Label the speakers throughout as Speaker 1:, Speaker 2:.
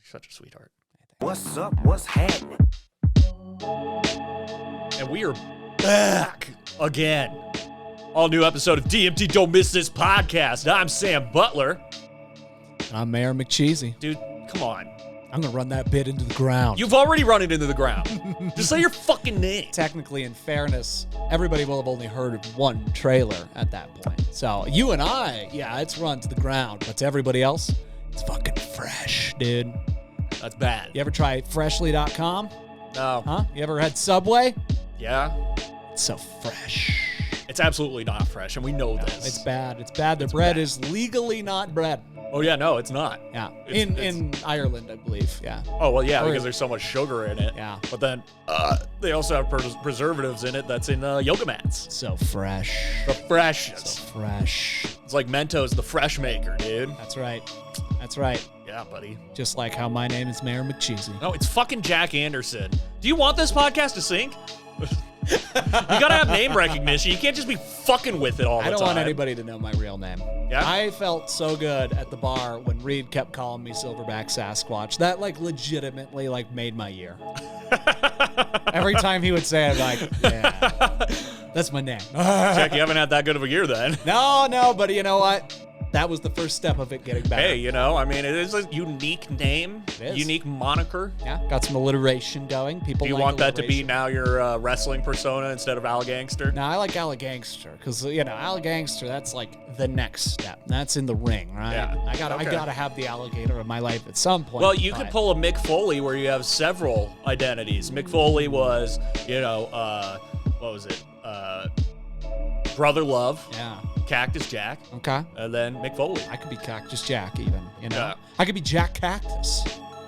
Speaker 1: such a sweetheart.
Speaker 2: What's up? What's happening?
Speaker 1: And we are back again. All new episode of DMT. Don't miss this podcast. I'm Sam Butler.
Speaker 3: And I'm Mayor McCheesy.
Speaker 1: Dude, come on.
Speaker 3: I'm going to run that bit into the ground.
Speaker 1: You've already run it into the ground. Just say your fucking name.
Speaker 3: Technically, in fairness, everybody will have only heard of one trailer at that point. So you and I, yeah, it's run to the ground. But to everybody else, it's fucking fresh, dude.
Speaker 1: That's bad.
Speaker 3: You ever try freshly.com?
Speaker 1: No.
Speaker 3: Huh? You ever had Subway?
Speaker 1: Yeah.
Speaker 3: It's so fresh.
Speaker 1: It's absolutely not fresh, and we know this.
Speaker 3: It's bad. It's bad. The bread is legally not bread.
Speaker 1: Oh, yeah, no, it's not.
Speaker 3: Yeah. In Ireland, I believe. Yeah.
Speaker 1: Oh, well, yeah, because there's so much sugar in it.
Speaker 3: Yeah.
Speaker 1: But then they also have preservatives in it that's in yoga mats.
Speaker 3: So fresh.
Speaker 1: The freshness.
Speaker 3: So fresh.
Speaker 1: It's like Mentos, the fresh maker, dude.
Speaker 3: That's right. That's right.
Speaker 1: Yeah, buddy.
Speaker 3: Just like how my name is Mayor McCheesy.
Speaker 1: No, it's fucking Jack Anderson. Do you want this podcast to sync? You gotta have name recognition. You can't just be fucking with it all the time.
Speaker 3: I don't want anybody to know my real name.
Speaker 1: Yeah?
Speaker 3: I felt so good at the bar when Reed kept calling me Silverback Sasquatch. That legitimately made my year. Every time he would say it, I'm like, yeah, that's my name.
Speaker 1: Jack, you haven't had that good of a year then.
Speaker 3: No, but you know what? That was the first step of it getting better.
Speaker 1: Hey, it is a unique name, unique moniker.
Speaker 3: Yeah, got some alliteration going. People.
Speaker 1: Do you want that to be now your wrestling persona instead of Allgangster?
Speaker 3: No, I like Allgangster because Allgangster. That's like the next step. That's in the ring, right?
Speaker 1: Yeah.
Speaker 3: I gotta have the alligator in my life at some point.
Speaker 1: Well, you could pull a Mick Foley where you have several identities. Mick Foley was, what was it? Brother Love.
Speaker 3: Yeah.
Speaker 1: Cactus Jack.
Speaker 3: Okay.
Speaker 1: And then Mick Foley.
Speaker 3: I could be Cactus Jack even,
Speaker 1: Yeah.
Speaker 3: I could be Jack Cactus.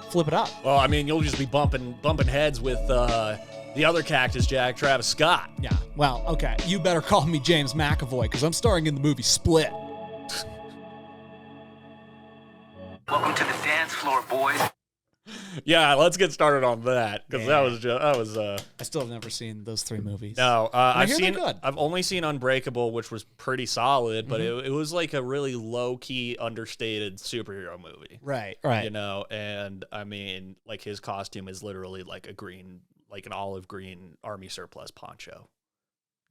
Speaker 3: Flip it up.
Speaker 1: Well, I mean, you'll just be bumping heads with the other Cactus Jack, Travis Scott.
Speaker 3: Yeah. Well, okay. You better call me James McAvoy because I'm starring in the movie Split.
Speaker 2: Welcome to the dance floor, boys.
Speaker 1: Yeah, let's get started on that because that was.
Speaker 3: I still have never seen those three movies.
Speaker 1: No,
Speaker 3: good.
Speaker 1: I've only seen Unbreakable, which was pretty solid, but it was like a really low key, understated superhero movie.
Speaker 3: Right.
Speaker 1: And I mean, like his costume is literally like an olive green army surplus poncho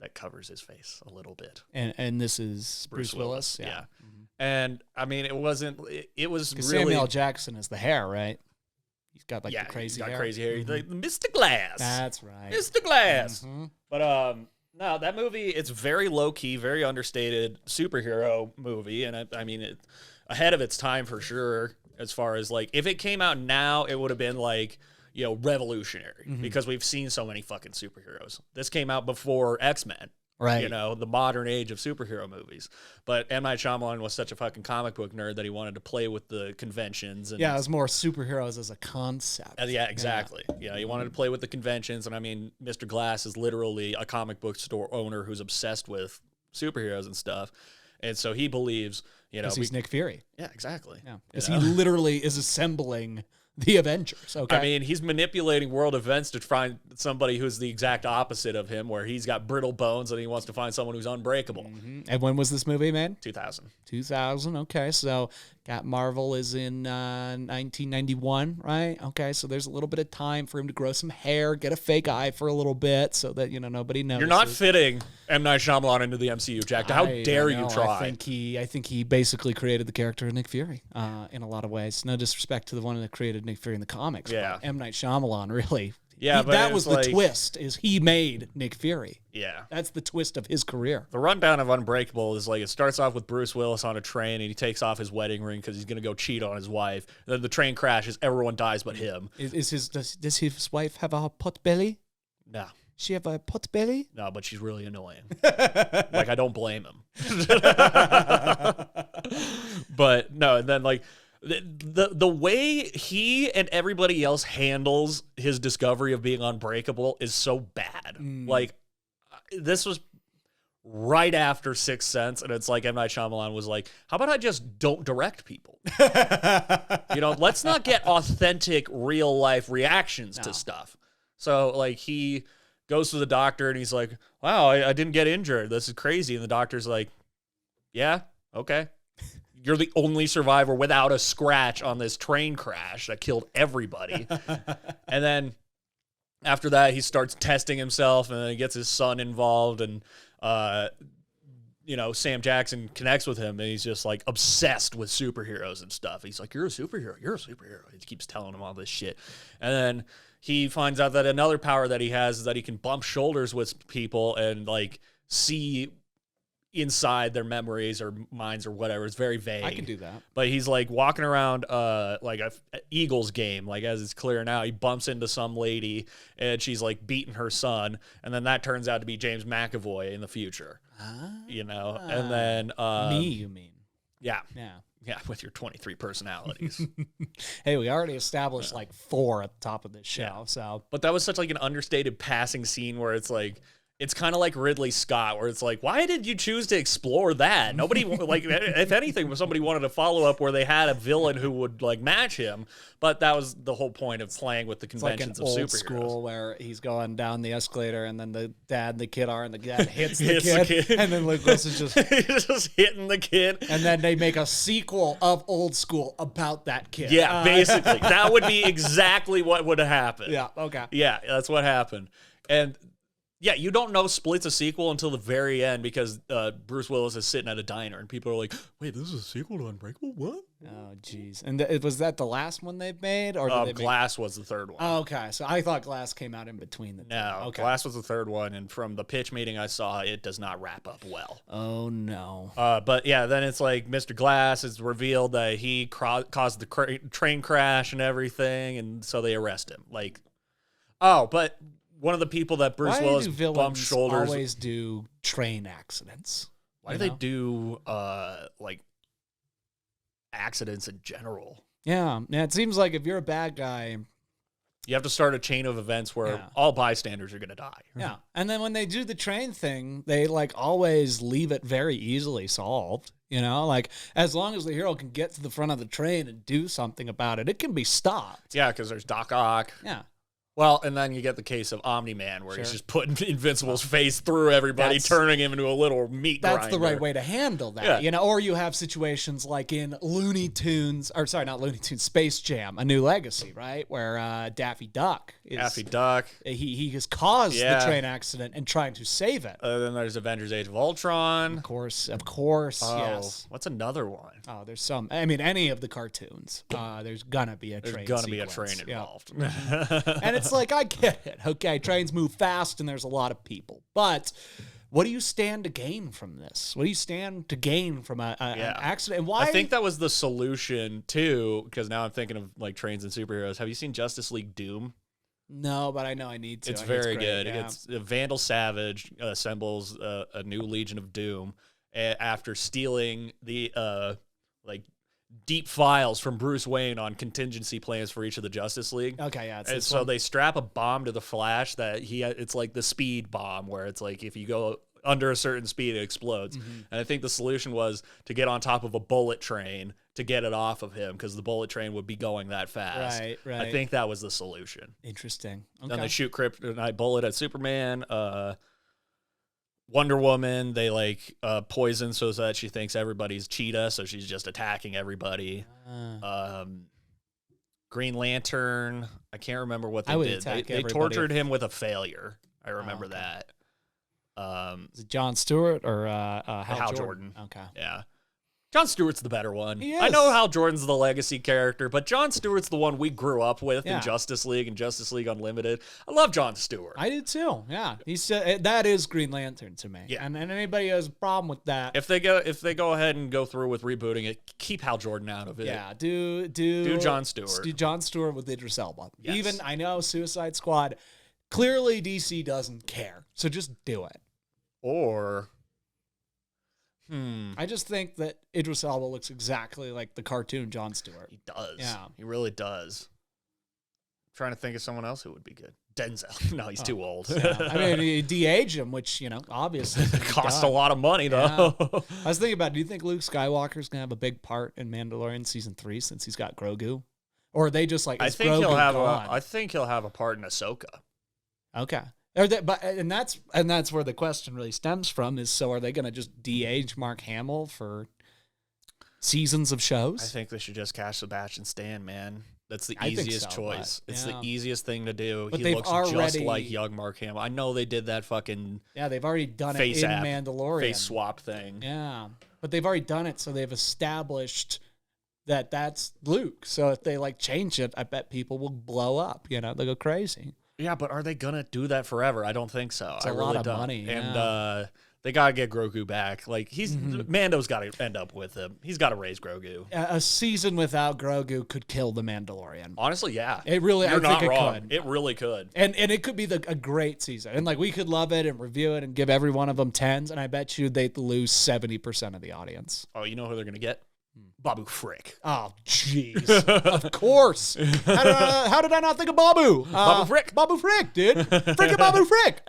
Speaker 1: that covers his face a little bit.
Speaker 3: And this is Bruce Willis.
Speaker 1: Yeah.
Speaker 3: Mm-hmm.
Speaker 1: And I mean, it was really
Speaker 3: Samuel L. Jackson is the hair, right? He's got the crazy hair.
Speaker 1: Crazy hair.
Speaker 3: Mm-hmm.
Speaker 1: Like Mr. Glass.
Speaker 3: That's right.
Speaker 1: Mr. Glass.
Speaker 3: Mm-hmm.
Speaker 1: But no, that movie, it's very low key, very understated superhero movie, and I mean, it ahead of its time for sure. As far as if it came out now, it would have been revolutionary because we've seen so many fucking superheroes. This came out before X-Men.
Speaker 3: Right.
Speaker 1: The modern age of superhero movies. But M. Night Shyamalan was such a fucking comic book nerd that he wanted to play with the conventions. And
Speaker 3: it was more superheroes as a concept.
Speaker 1: Yeah, exactly. Yeah, he wanted to play with the conventions. And I mean, Mr. Glass is literally a comic book store owner who's obsessed with superheroes and stuff. And so he believes,
Speaker 3: because he's Nick Fury.
Speaker 1: Yeah, exactly.
Speaker 3: Yeah, because he literally is assembling the Avengers. Okay.
Speaker 1: I mean, he's manipulating world events to find somebody who's the exact opposite of him, where he's got brittle bones and he wants to find someone who's unbreakable.
Speaker 3: Mm-hmm. And when was this movie made?
Speaker 1: 2000.
Speaker 3: 2000. Okay, so got Marvel is in 1991, right? Okay, so there's a little bit of time for him to grow some hair, get a fake eye for a little bit, so that nobody notices.
Speaker 1: You're not fitting M. Night Shyamalan into the MCU, Jack. How dare you try?
Speaker 3: I think he basically created the character of Nick Fury in a lot of ways. No disrespect to the one that created Nick Fury in the comics.
Speaker 1: Yeah.
Speaker 3: But M. Night Shyamalan really.
Speaker 1: Yeah, but
Speaker 3: that was the twist. Is he made Nick Fury?
Speaker 1: Yeah,
Speaker 3: that's the twist of his career.
Speaker 1: The rundown of Unbreakable is it starts off with Bruce Willis on a train and he takes off his wedding ring because he's gonna go cheat on his wife. Then the train crashes, everyone dies but him.
Speaker 3: Does his wife have a pot belly?
Speaker 1: No.
Speaker 3: She have a pot belly?
Speaker 1: No, but she's really annoying. I don't blame him. But no, and then the way he and everybody else handles his discovery of being unbreakable is so bad. This was right after Sixth Sense, and it's M. Night Shyamalan was how about I just don't direct people? Let's not get authentic, real life reactions to stuff. So he goes to the doctor and he's like, wow, I didn't get injured. This is crazy. And the doctor's like, yeah, okay. you're the only survivor without a scratch on this train crash that killed everybody. And then after that, he starts testing himself, and then he gets his son involved, and Sam Jackson connects with him, and he's just like obsessed with superheroes and stuff. He's like, "You're a superhero. You're a superhero." He keeps telling him all this shit, and then he finds out that another power that he has is that he can bump shoulders with people and like see inside their memories or minds or whatever. It's very vague.
Speaker 3: I can do that.
Speaker 1: But he's like walking around like a Eagles game, like as it's clear now. He bumps into some lady and she's like beating her son, and then that turns out to be James McAvoy in the future. And then
Speaker 3: me, you mean?
Speaker 1: Yeah,
Speaker 3: Yeah,
Speaker 1: with your 23 personalities.
Speaker 3: Hey, we already established like 4 at the top of this show.
Speaker 1: Yeah.
Speaker 3: So,
Speaker 1: But that was such like an understated passing scene where it's like, it's kind of like Ridley Scott, where it's like, why did you choose to explore that? Nobody, like, if anything, somebody wanted to follow up where they had a villain who would, like, match him. But that was the whole point of playing with the conventions
Speaker 3: it's like an
Speaker 1: of
Speaker 3: old
Speaker 1: superheroes.
Speaker 3: school where he's going down the escalator, and then the dad and the kid are, and the dad hits the
Speaker 1: Hits the
Speaker 3: kid,
Speaker 1: kid.
Speaker 3: and then Luke Wilson's just...
Speaker 1: He's just hitting the kid.
Speaker 3: And then they make a sequel of Old School about that kid.
Speaker 1: Yeah, basically. That would be exactly what would have happened.
Speaker 3: Yeah, okay.
Speaker 1: Yeah, that's what happened. And yeah, you don't know Split's a sequel until the very end because Bruce Willis is sitting at a diner and people are like, wait, this is a sequel to Unbreakable? What?
Speaker 3: Oh, jeez. And was that the last one they've made? Or did they
Speaker 1: Glass was the third one.
Speaker 3: Oh, okay, so I thought Glass came out in between the two.
Speaker 1: No,
Speaker 3: Okay.
Speaker 1: Glass was the third one, and from the pitch meeting I saw, it does not wrap up well.
Speaker 3: Oh, no.
Speaker 1: But yeah, then it's like Mr. Glass is revealed that he caused the train crash and everything, and so they arrest him. Like, but one of the people that Bruce
Speaker 3: Why
Speaker 1: Willis
Speaker 3: do
Speaker 1: bumped
Speaker 3: villains
Speaker 1: shoulders.
Speaker 3: always do train accidents?
Speaker 1: Why do they do like accidents in general?
Speaker 3: Yeah, it seems like if you're a bad guy...
Speaker 1: You have to start a chain of events where all bystanders are going to die.
Speaker 3: Yeah. And then when they do the train thing, they like always leave it very easily solved. Like as long as the hero can get to the front of the train and do something about it, it can be stopped.
Speaker 1: Yeah, because there's Doc Ock.
Speaker 3: Yeah.
Speaker 1: Well, and then you get the case of Omni-Man where he's
Speaker 3: Sure.
Speaker 1: just putting Invincible's face through everybody, turning him into a little meat grinder.
Speaker 3: That's the right way to handle that.
Speaker 1: Yeah.
Speaker 3: Or you have situations like in Space Jam, A New Legacy, right? Where Daffy Duck he has caused the train accident and trying to save it.
Speaker 1: Then there's Avengers Age of Ultron.
Speaker 3: Of course, yes.
Speaker 1: What's another one?
Speaker 3: Oh, there's some. I mean, any of the cartoons, there's gonna be a train.
Speaker 1: There's gonna be a
Speaker 3: sequence.
Speaker 1: train involved.
Speaker 3: And it's like, I get it. Okay, trains move fast and there's a lot of people. But what do you stand to gain from this? What do you stand to gain from an accident? And why?
Speaker 1: I think that was the solution too, because now I'm thinking of like trains and superheroes. Have you seen Justice League Doom?
Speaker 3: No, but I know I need to.
Speaker 1: It's very
Speaker 3: great,
Speaker 1: good.
Speaker 3: yeah.
Speaker 1: It's Vandal Savage assembles a new Legion of Doom after stealing the like deep files from Bruce Wayne on contingency plans for each of the Justice League.
Speaker 3: Okay, yeah.
Speaker 1: And so they strap a bomb to the Flash that it's like the speed bomb where it's like if you go under a certain speed, it explodes.
Speaker 3: Mm-hmm.
Speaker 1: And I think the solution was to get on top of a bullet train to get it off of him because the bullet train would be going that fast.
Speaker 3: Right.
Speaker 1: I think that was the solution.
Speaker 3: Interesting. Okay.
Speaker 1: Then they shoot Kryptonite Bullet at Superman. Wonder Woman, they like poison so that she thinks everybody's Cheetah, so she's just attacking everybody. Green Lantern, I can't remember what they did. They tortured him with a failure. I remember that.
Speaker 3: Is it Jon Stewart or Hal
Speaker 1: Jordan?
Speaker 3: Okay.
Speaker 1: Yeah. Jon Stewart's the better one.
Speaker 3: He is.
Speaker 1: I know Hal Jordan's the legacy character, but Jon Stewart's the one we grew up with in Justice League and Justice League Unlimited. I love Jon Stewart.
Speaker 3: I do too. Yeah, he's that is Green Lantern to me.
Speaker 1: Yeah.
Speaker 3: And anybody who has a problem with that,
Speaker 1: If they go ahead and go through with rebooting it, keep Hal Jordan out of it.
Speaker 3: yeah, do
Speaker 1: Jon Stewart.
Speaker 3: Do Jon Stewart with Idris Elba.
Speaker 1: Yes.
Speaker 3: Even I know Suicide Squad. Clearly, DC doesn't care, so just do it.
Speaker 1: Or
Speaker 3: I just think that Idris Elba looks exactly like the cartoon Jon Stewart.
Speaker 1: he does.
Speaker 3: Yeah.
Speaker 1: He really does. I'm trying to think of someone else who would be good. Denzel. No, he's too old.
Speaker 3: Yeah. I mean, he de-age him, which obviously
Speaker 1: Cost a lot of money though.
Speaker 3: Yeah. I was thinking about, do you think Luke Skywalker's gonna have a big part in Mandalorian season 3 since he's got Grogu, or are they just like?
Speaker 1: I
Speaker 3: is
Speaker 1: think
Speaker 3: Grogu
Speaker 1: he'll have.
Speaker 3: gone?
Speaker 1: I think he'll have a part in Ahsoka.
Speaker 3: Okay. And that's where the question really stems from is, so are they going to just de-age Mark Hamill for seasons of shows?
Speaker 1: I think they should just cash the batch and Stan, man. That's the
Speaker 3: I think
Speaker 1: easiest
Speaker 3: so,
Speaker 1: choice.
Speaker 3: but,
Speaker 1: It's
Speaker 3: yeah.
Speaker 1: the easiest thing to do.
Speaker 3: But
Speaker 1: He
Speaker 3: they've
Speaker 1: looks just
Speaker 3: already-
Speaker 1: like young Mark Hamill. I know they did that fucking
Speaker 3: Yeah, they've already done it
Speaker 1: face
Speaker 3: in
Speaker 1: app,
Speaker 3: Mandalorian.
Speaker 1: face swap thing.
Speaker 3: Yeah, but they've already done it, so they've established that that's Luke. So if they like change it, I bet people will blow up. You know, they'll go crazy.
Speaker 1: Yeah, but are they gonna do that forever? I don't think so.
Speaker 3: It's
Speaker 1: I
Speaker 3: a
Speaker 1: really
Speaker 3: lot of
Speaker 1: don't.
Speaker 3: money,
Speaker 1: And
Speaker 3: yeah.
Speaker 1: they gotta get Grogu back. Like Mando's got to end up with him. He's got to raise Grogu.
Speaker 3: A season without Grogu could kill the Mandalorian.
Speaker 1: Honestly, yeah.
Speaker 3: It really,
Speaker 1: You're
Speaker 3: I
Speaker 1: not
Speaker 3: think it
Speaker 1: wrong.
Speaker 3: could.
Speaker 1: It really could.
Speaker 3: And it could be a great season. And like we could love it and review it and give every one of them 10s. And I bet you they'd lose 70% of the audience.
Speaker 1: Oh, you know who they're gonna get? Babu Frick.
Speaker 3: Oh, jeez. Of course. How did I not think of Babu?
Speaker 1: Babu Frick.
Speaker 3: Babu Frick, dude. Frickin' Babu Frick.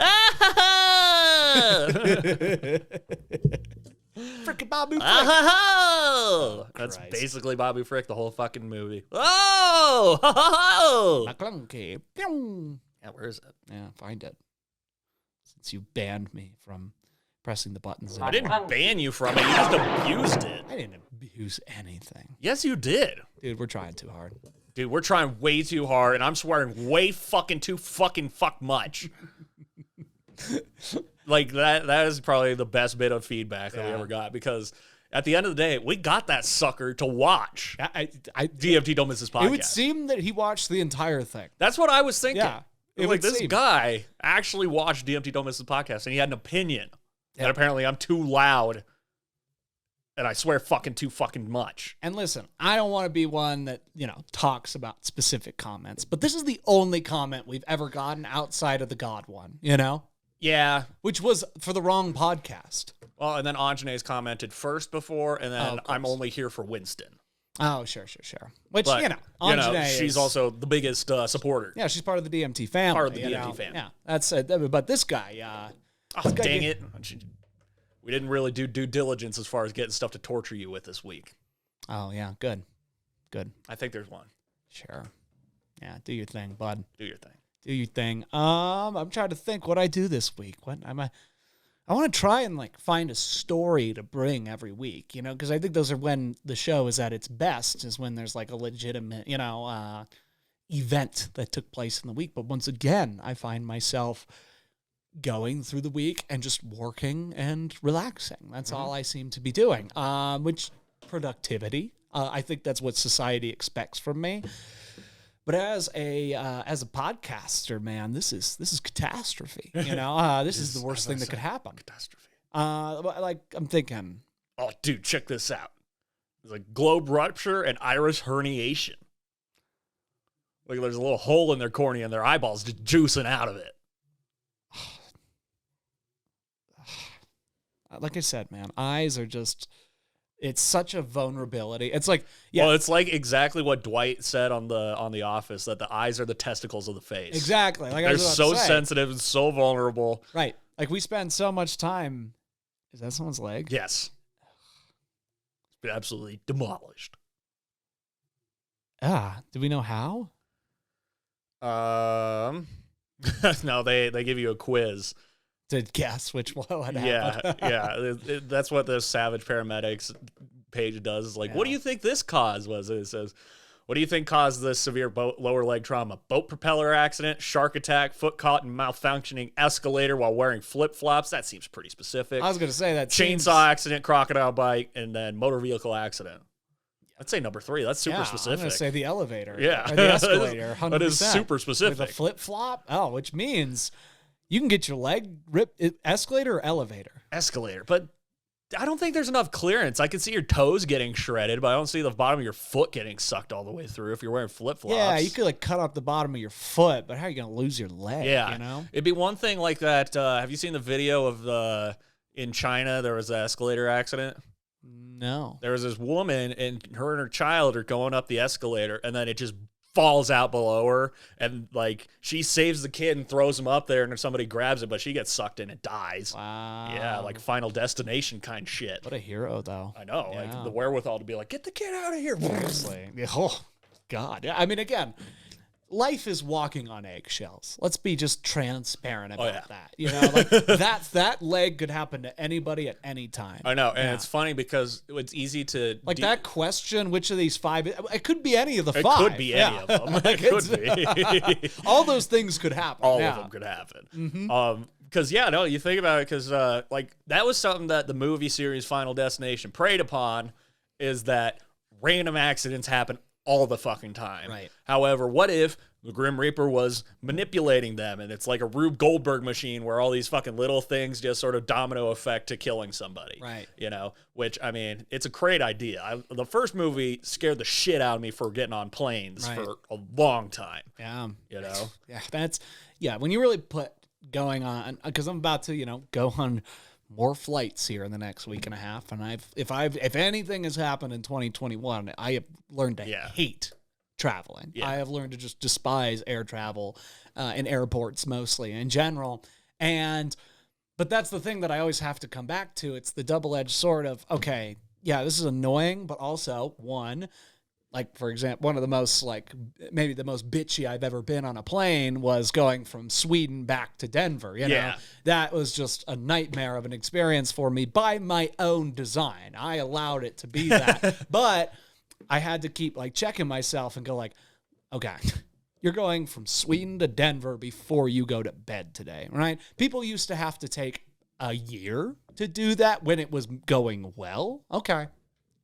Speaker 3: Frickin' Babu Frick.
Speaker 1: Oh, that's
Speaker 3: Christ.
Speaker 1: basically Babu Frick the whole fucking movie. Oh,
Speaker 3: Clunky. Pew.
Speaker 1: yeah, where is it?
Speaker 3: Yeah, find it. Since you banned me from pressing the buttons.
Speaker 1: I didn't ban you from it. You just abused it.
Speaker 3: I didn't abuse anything.
Speaker 1: Yes, you did.
Speaker 3: Dude, we're trying too hard.
Speaker 1: Dude, we're trying way too hard, and I'm swearing way fucking too fucking fuck much. Like, that is probably the best bit of feedback that we
Speaker 3: Yeah.
Speaker 1: ever got, because at the end of the day, we got that sucker to watch
Speaker 3: I
Speaker 1: DMT Don't Miss This podcast.
Speaker 3: It would seem that he watched the entire thing.
Speaker 1: That's what I was thinking.
Speaker 3: Yeah, it
Speaker 1: Like,
Speaker 3: would
Speaker 1: this
Speaker 3: seem.
Speaker 1: guy actually watched DMT Don't Miss This podcast, and he had an opinion.
Speaker 3: Yeah.
Speaker 1: And apparently I'm too loud, and I swear fucking too fucking much.
Speaker 3: And listen, I don't want to be one that, talks about specific comments, but this is the only comment we've ever gotten outside of the God one,
Speaker 1: Yeah.
Speaker 3: which was for the wrong podcast.
Speaker 1: Well, and then Anjane's commented first before, and then
Speaker 3: of
Speaker 1: I'm
Speaker 3: course.
Speaker 1: only here for Winston.
Speaker 3: Oh, sure. Which,
Speaker 1: But,
Speaker 3: Anjane
Speaker 1: she's
Speaker 3: is-
Speaker 1: also the biggest supporter.
Speaker 3: Yeah, she's part of the DMT family.
Speaker 1: Part of the DMT family.
Speaker 3: Yeah, that's it. But this guy,
Speaker 1: Oh, dang it. We didn't really do due diligence as far as getting stuff to torture you with this week.
Speaker 3: oh, yeah, good.
Speaker 1: I think there's one.
Speaker 3: Sure. Yeah, do your thing, bud.
Speaker 1: Do your thing.
Speaker 3: Do your thing. I'm trying to think what I do this week. I want to try and find a story to bring every week, because I think those are when the show is at its best, is when there's a legitimate, event that took place in the week. But once again, I find myself going through the week and just working and relaxing. That's all I seem to be doing. Which productivity. I think that's what society expects from me. But as a podcaster, man, this is catastrophe. This is the worst thing that could happen.
Speaker 1: Catastrophe.
Speaker 3: I'm thinking,
Speaker 1: Oh, dude, check this out. There's globe rupture and iris herniation. There's a little hole in their cornea and their eyeballs just juicing out of it.
Speaker 3: like I said, man, eyes are just. It's such a vulnerability. It's
Speaker 1: Well, it's exactly what Dwight said on the Office, that the eyes are the testicles of the face.
Speaker 3: exactly. Like I
Speaker 1: They're
Speaker 3: was about
Speaker 1: so
Speaker 3: to say.
Speaker 1: sensitive and so vulnerable.
Speaker 3: Right. We spend so much time. Is that someone's leg?
Speaker 1: Yes. It's been absolutely demolished.
Speaker 3: Do we know how?
Speaker 1: No, they give you a quiz.
Speaker 3: To guess which one happened.
Speaker 1: Yeah. That's what the Savage Paramedics page does. Is what do you think this cause was? It says, what do you think caused this severe lower leg trauma? Boat propeller accident, shark attack, foot caught in malfunctioning escalator while wearing flip-flops. That seems pretty specific.
Speaker 3: I was going to say that.
Speaker 1: Chainsaw accident, crocodile bite, and then motor vehicle accident. I'd say number 3. That's super specific.
Speaker 3: I'm going to say the elevator.
Speaker 1: Yeah.
Speaker 3: Or the escalator. 100%.
Speaker 1: That is super specific.
Speaker 3: With a flip-flop? Oh, which means you can get your leg ripped. Escalator or elevator?
Speaker 1: Escalator. But I don't think there's enough clearance. I can see your toes getting shredded, but I don't see the bottom of your foot getting sucked all the way through if you're wearing flip-flops.
Speaker 3: Yeah, you could cut off the bottom of your foot, but how are you going to lose your leg?
Speaker 1: Yeah. It'd be one thing like that. Have you seen the video of in China, there was an escalator accident?
Speaker 3: No.
Speaker 1: There was this woman, and her child are going up the escalator, and then it just falls out below her, and she saves the kid and throws him up there, and somebody grabs it, but she gets sucked in and dies.
Speaker 3: Wow.
Speaker 1: Yeah, Final Destination kind shit.
Speaker 3: What a hero, though.
Speaker 1: I know,
Speaker 3: Yeah.
Speaker 1: the wherewithal to be get the kid out of here.
Speaker 3: Seriously. Oh, God. Yeah, I mean, again, life is walking on eggshells. Let's be just transparent about
Speaker 1: yeah.
Speaker 3: that. You know, like that leg could happen to anybody at any time.
Speaker 1: I know, and it's funny because it's easy to
Speaker 3: like that question. Which of these 5? It could be any of the
Speaker 1: It
Speaker 3: 5.
Speaker 1: could be any of them. It could be.
Speaker 3: All those things could happen.
Speaker 1: All of them could happen. Because you think about it, because like that was something that the movie series Final Destination preyed upon, is that random accidents happen all the fucking time.
Speaker 3: Right.
Speaker 1: However, what if the Grim Reaper was manipulating them, and it's like a Rube Goldberg machine where all these fucking little things just sort of domino effect to killing somebody.
Speaker 3: Right.
Speaker 1: You know, which, I mean, it's a great idea. The first movie scared the shit out of me for getting on planes for a long time.
Speaker 3: Yeah.
Speaker 1: You know?
Speaker 3: Yeah, when you really put going on, because I'm about to, go on more flights here in the next week and a half, and if anything has happened in 2021, I have learned to hate traveling.
Speaker 1: Yeah.
Speaker 3: I have learned to just despise air travel, in airports mostly in general. But that's the thing that I always have to come back to. It's the double-edged sword of, okay, yeah, this is annoying, but also like, for example, one of the most, maybe the most bitchy I've ever been on a plane was going from Sweden back to Denver. You know, that was just a nightmare of an experience for me by my own design. I allowed it to be that, but I had to keep checking myself and go okay, you're going from Sweden to Denver before you go to bed today, right? People used to have to take a year to do that when it was going well. Okay.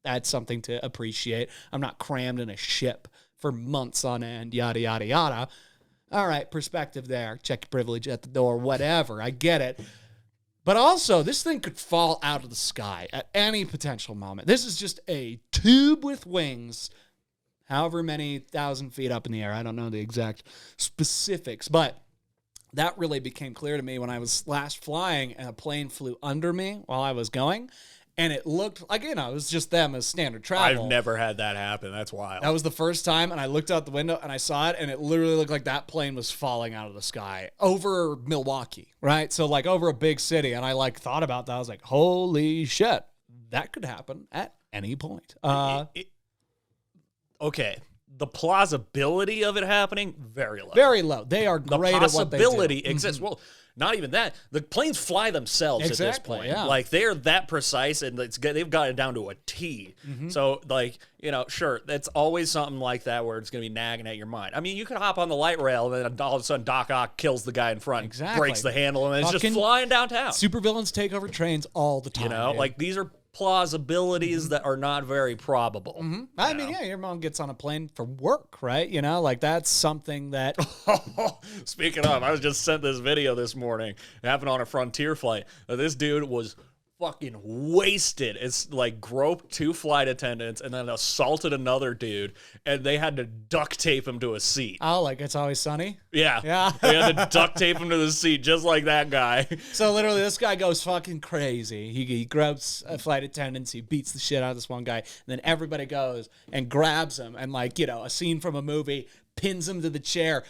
Speaker 3: That's something to appreciate. I'm not crammed in a ship for months on end, yada, yada, yada. All right, perspective there. Check your privilege at the door, whatever. I get it. But also, this thing could fall out of the sky at any potential moment. This is just a tube with wings, however many thousand feet up in the air. I don't know the exact specifics, but that really became clear to me when I was last flying and a plane flew under me while I was going. And it looked like, it was just them as standard travel.
Speaker 1: I've never had that happen. That's wild.
Speaker 3: That was the first time, and I looked out the window, and I saw it, and it literally looked like that plane was falling out of the sky over Milwaukee, right? So, over a big city, and I, thought about that. I was like, holy shit, that could happen at any point.
Speaker 1: Okay. The plausibility of it happening, very low.
Speaker 3: Very low. They are great at what they do.
Speaker 1: The possibility exists. Well, not even that. The planes fly themselves at this point.
Speaker 3: Yeah.
Speaker 1: They're that precise, and they've got it down to a T. So, sure, that's always something like that where it's going to be nagging at your mind. I mean, you could hop on the light rail, and then all of a sudden Doc Ock kills the guy in front, breaks the handle, and it's just flying downtown.
Speaker 3: Supervillains take over trains all the time.
Speaker 1: These are plausibilities that are not very probable.
Speaker 3: I mean, your mom gets on a plane for work, right? That's something that...
Speaker 1: Speaking of, I was just sent this video this morning. It happened on a Frontier flight. This dude was fucking wasted. It's groped 2 flight attendants and then assaulted another dude, and they had to duct tape him to a seat.
Speaker 3: Oh, It's Always Sunny?
Speaker 1: Yeah. They had to duct tape him to the seat just like that guy.
Speaker 3: So literally this guy goes fucking crazy. He grabs flight attendants, he beats the shit out of this one guy, and then everybody goes and grabs him, and a scene from a movie, pins him to the chair,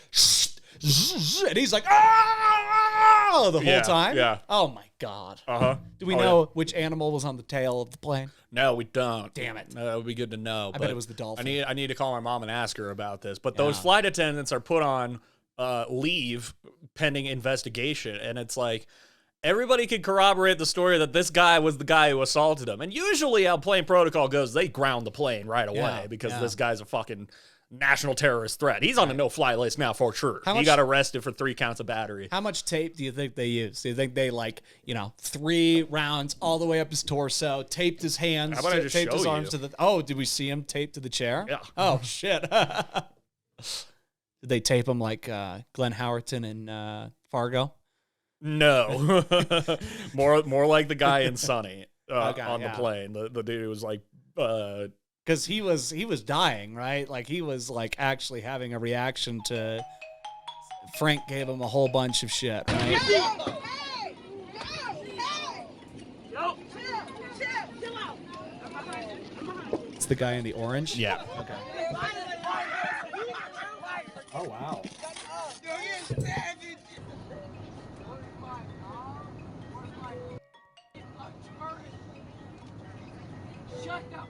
Speaker 3: and he's like, ah, the whole time?
Speaker 1: Yeah.
Speaker 3: Oh my God.
Speaker 1: Uh-huh.
Speaker 3: Do we know which animal was on the tail of the plane?
Speaker 1: No, we don't.
Speaker 3: Damn it.
Speaker 1: That would be good to know.
Speaker 3: I bet it was the dolphin.
Speaker 1: I need to call my mom and ask her about this. But those flight attendants are put on leave pending investigation, and it's everybody can corroborate the story that this guy was the guy who assaulted him. And usually how plane protocol goes, they ground the plane right away because this guy's a fucking national terrorist threat. He's on a no-fly list now for sure. He got arrested for 3 counts of battery.
Speaker 3: How much tape do you think they used? Do you think they 3 rounds all the way up his torso, taped his hands,
Speaker 1: How about I just
Speaker 3: taped his
Speaker 1: show
Speaker 3: arms
Speaker 1: you?
Speaker 3: to the... Oh, did we see him taped to the chair?
Speaker 1: Yeah.
Speaker 3: Oh, shit. Did they tape him like Glenn Howerton in Fargo?
Speaker 1: No. more like the guy in Sunny on the
Speaker 3: yeah.
Speaker 1: plane. The dude was
Speaker 3: because he was dying, right? He was actually having a reaction to Frank gave him a whole bunch of shit, right? It's the guy in the orange?
Speaker 1: Yeah.
Speaker 3: Okay. Oh, wow.
Speaker 2: Shut up.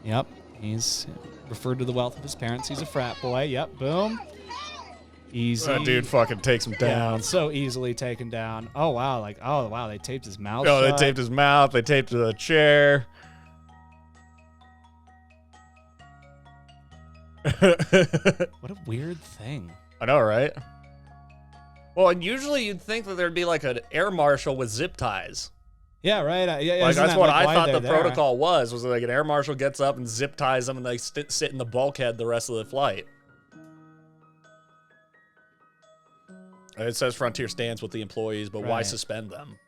Speaker 3: Yep, he's referred to the wealth of his parents. He's a frat boy. Yep, boom. Easy.
Speaker 1: That dude fucking takes him
Speaker 3: Yeah,
Speaker 1: down.
Speaker 3: so easily taken down. Oh, wow. They taped his mouth
Speaker 1: No,
Speaker 3: shut.
Speaker 1: they taped his mouth. They taped the chair.
Speaker 3: What a weird thing.
Speaker 1: I know, right? Well, and usually you'd think that there'd be like an air marshal with zip ties.
Speaker 3: Yeah, right. Yeah,
Speaker 1: Like
Speaker 3: isn't
Speaker 1: that's
Speaker 3: that,
Speaker 1: what
Speaker 3: like,
Speaker 1: I
Speaker 3: why
Speaker 1: thought
Speaker 3: they're
Speaker 1: the
Speaker 3: there?
Speaker 1: protocol was like an air marshal gets up and zip ties them and they sit in the bulkhead the rest of the flight. It says Frontier stands with the employees, but why
Speaker 3: Right.
Speaker 1: suspend them?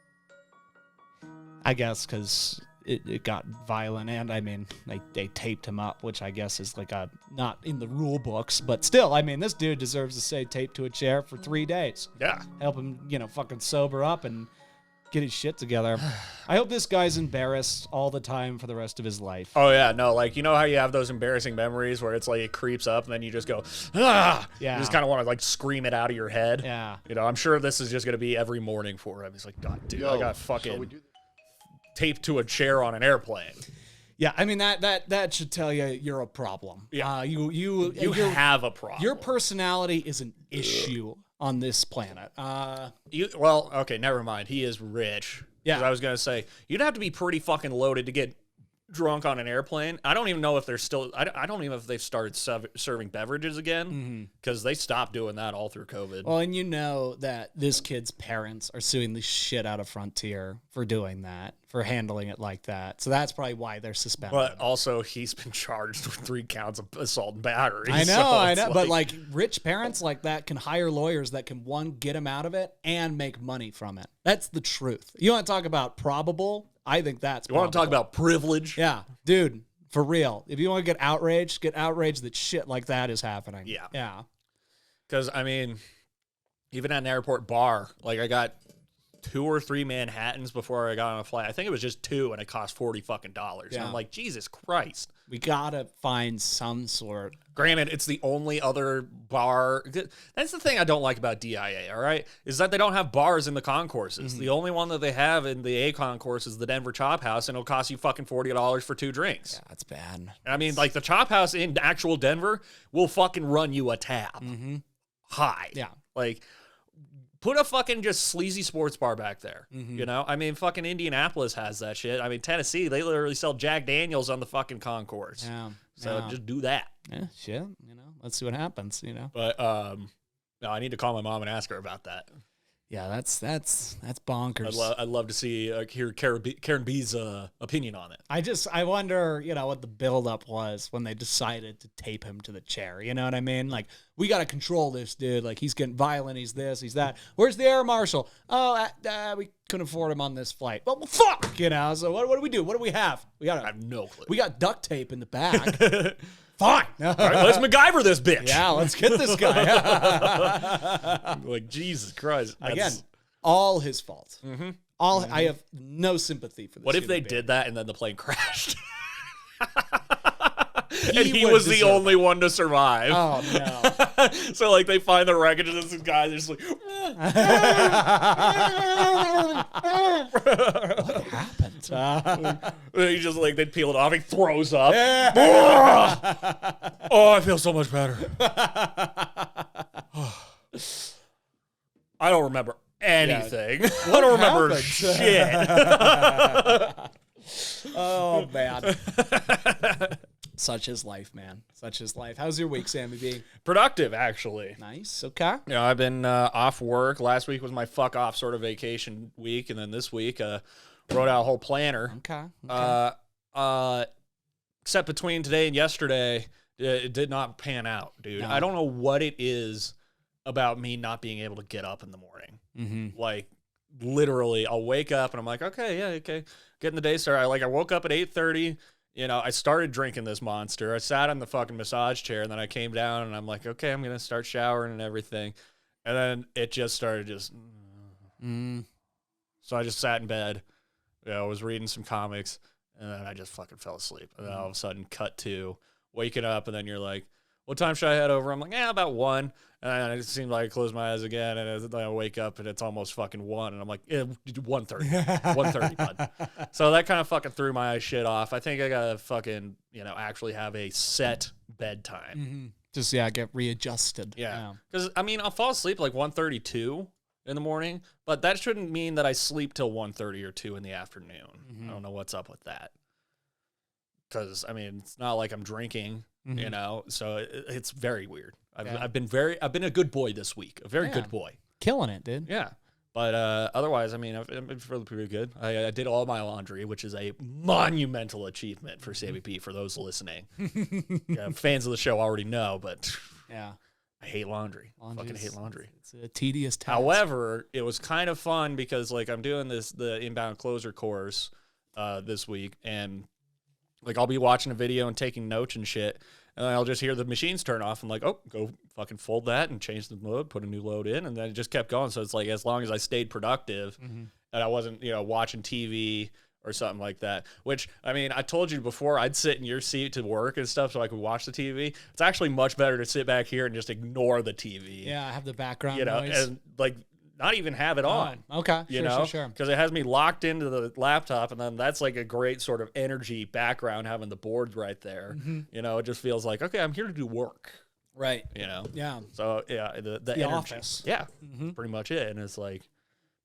Speaker 3: I guess because it got violent, and I mean, they taped him up, which I guess is like not in the rule books, but still, I mean, this dude deserves to stay taped to a chair for 3 days.
Speaker 1: Yeah.
Speaker 3: Help him, fucking sober up and get his shit together. I hope this guy's embarrassed all the time for the rest of his life.
Speaker 1: Oh, yeah. No, like, you know how you have those embarrassing memories where it's like it creeps up and then you just go, ah!
Speaker 3: Yeah.
Speaker 1: You just kind of want to like scream it out of your head.
Speaker 3: Yeah.
Speaker 1: I'm sure this is just going to be every morning for him. He's like, God, dude, I got fucking taped to a chair on an airplane.
Speaker 3: Yeah, I mean, that should tell you you're a problem.
Speaker 1: Yeah.
Speaker 3: You
Speaker 1: have a problem.
Speaker 3: Your personality is an issue on this planet.
Speaker 1: Well, okay, never mind. He is rich.
Speaker 3: Yeah.
Speaker 1: 'Cause I was going to say, you'd have to be pretty fucking loaded to get drunk on an airplane. I don't even know if they're still, I don't even know if they've started serving beverages again, because they stopped doing that all through COVID.
Speaker 3: Well, and you know that this kid's parents are suing the shit out of Frontier for doing that, for handling it like that. So that's probably why they're suspended.
Speaker 1: But also, he's been charged with 3 counts of assault and battery.
Speaker 3: I know,
Speaker 1: so
Speaker 3: I
Speaker 1: it's
Speaker 3: know. But like rich parents like that can hire lawyers that can, one, get him out of it and make money from it. That's the truth. You want to talk about probable? I think that's
Speaker 1: you want to talk
Speaker 3: probable.
Speaker 1: about privilege?
Speaker 3: Yeah, dude, for real. If you want to get outraged that shit like that is happening.
Speaker 1: Yeah.
Speaker 3: Yeah.
Speaker 1: Because, I mean, even at an airport bar, like I got 2 or 3 Manhattans before I got on a flight. I think it was just 2 and it cost $40 fucking. And
Speaker 3: Yeah.
Speaker 1: I'm like, Jesus Christ.
Speaker 3: We gotta find some sort.
Speaker 1: Granted, it's the only other bar. That's the thing I don't like about DIA, all right? Is that they don't have bars in the concourses. The only one that they have in the A concourse is the Denver Chop House, and it'll cost you fucking $40 for 2 drinks.
Speaker 3: Yeah, that's bad.
Speaker 1: I mean, like the Chop House in actual Denver will fucking run you a tab. High.
Speaker 3: Yeah.
Speaker 1: Like, put a fucking just sleazy sports bar back there. I mean, fucking Indianapolis has that shit. I mean, Tennessee, they literally sell Jack Daniels on the fucking concourse.
Speaker 3: Yeah.
Speaker 1: So
Speaker 3: yeah.
Speaker 1: just do that.
Speaker 3: Yeah, shit. Let's see what happens.
Speaker 1: But no, I need to call my mom and ask her about that.
Speaker 3: Yeah, that's bonkers.
Speaker 1: I'd love to see hear Karen B's opinion on it.
Speaker 3: I wonder, what the buildup was when they decided to tape him to the chair. You know what I mean? Like, we got to control this dude. Like, he's getting violent. He's this, he's that. Where's the air marshal? Oh, we couldn't afford him on this flight. Well, fuck, So what do we do? What do we have?
Speaker 1: I have no clue.
Speaker 3: We got duct tape in the back. Fine.
Speaker 1: All right, let's MacGyver this bitch.
Speaker 3: Yeah, let's get this guy.
Speaker 1: Like, Jesus Christ.
Speaker 3: Again, all his fault. I have no sympathy for this.
Speaker 1: What if they
Speaker 3: human being.
Speaker 1: did that and then the plane crashed?
Speaker 3: He
Speaker 1: and he
Speaker 3: would
Speaker 1: was the
Speaker 3: deserve
Speaker 1: only one to survive.
Speaker 3: Oh, no.
Speaker 1: So, like, they find the wreckage and this guy just like...
Speaker 3: What happened?
Speaker 1: He just, like, they peel it off. He throws up. Oh, I feel so much better. I don't remember anything. I don't remember shit.
Speaker 3: Oh, man. Such is life, man. Such is life. How's your week, Sammy B?
Speaker 1: Productive, actually.
Speaker 3: Nice. Okay.
Speaker 1: I've been off work. Last week was my fuck off sort of vacation week, and then this week wrote out a whole planner.
Speaker 3: Okay.
Speaker 1: Except between today and yesterday, it did not pan out, dude.
Speaker 3: No.
Speaker 1: I don't know what it is about me not being able to get up in the morning. Like, literally, I'll wake up and I'm like, okay, getting the day started. I woke up at 8:30. I started drinking this monster. I sat on the fucking massage chair, and then I came down, and I'm like, okay, I'm going to start showering and everything. And then it just started So I just sat in bed. I was reading some comics, and then I just fucking fell asleep. And then all of a sudden, cut to waking up, and then you're like, what time should I head over? I'm like, about 1. And it seemed like I close my eyes again, and I wake up, and it's almost fucking 1. And I'm like, 1:30. 1:30, bud. So that kind of fucking threw my shit off. I think I got to fucking, actually have a set bedtime.
Speaker 3: Mm-hmm. Just, get readjusted.
Speaker 1: Yeah. Because, I'll fall asleep like 1:32 in the morning, but that shouldn't mean that I sleep till 1:30 or 2 in the afternoon. Mm-hmm. I don't know what's up with that. Because, it's not like I'm drinking, so it's very weird. I've been a good boy this week, a very good boy.
Speaker 3: Killing it, dude.
Speaker 1: Yeah. But otherwise, I've been feeling pretty good. I did all my laundry, which is a monumental achievement for Sammy P, for those listening. Fans of the show already know, but I hate laundry. Fucking hate laundry.
Speaker 3: It's a tedious task.
Speaker 1: However, it was kind of fun because, like, I'm doing the inbound closer course this week, and like I'll be watching a video and taking notes and shit, and I'll just hear the machines turn off. I'm like, oh, go fucking fold that and change the load, put a new load in, and then it just kept going. So it's like, as long as I stayed productive and I wasn't, watching TV or something like that, which, I told you before, I'd sit in your seat to work and stuff so I could watch the TV. It's actually much better to sit back here and just ignore the TV.
Speaker 3: Yeah, I have the background noise.
Speaker 1: And like not even have it on.
Speaker 3: Okay, sure.
Speaker 1: Because it has me locked into the laptop, and then that's like a great sort of energy background, having the board right there. It just feels like, okay, I'm here to do work.
Speaker 3: Right.
Speaker 1: Yeah. So yeah, the energy.
Speaker 3: Office.
Speaker 1: Yeah, pretty much it. And it's like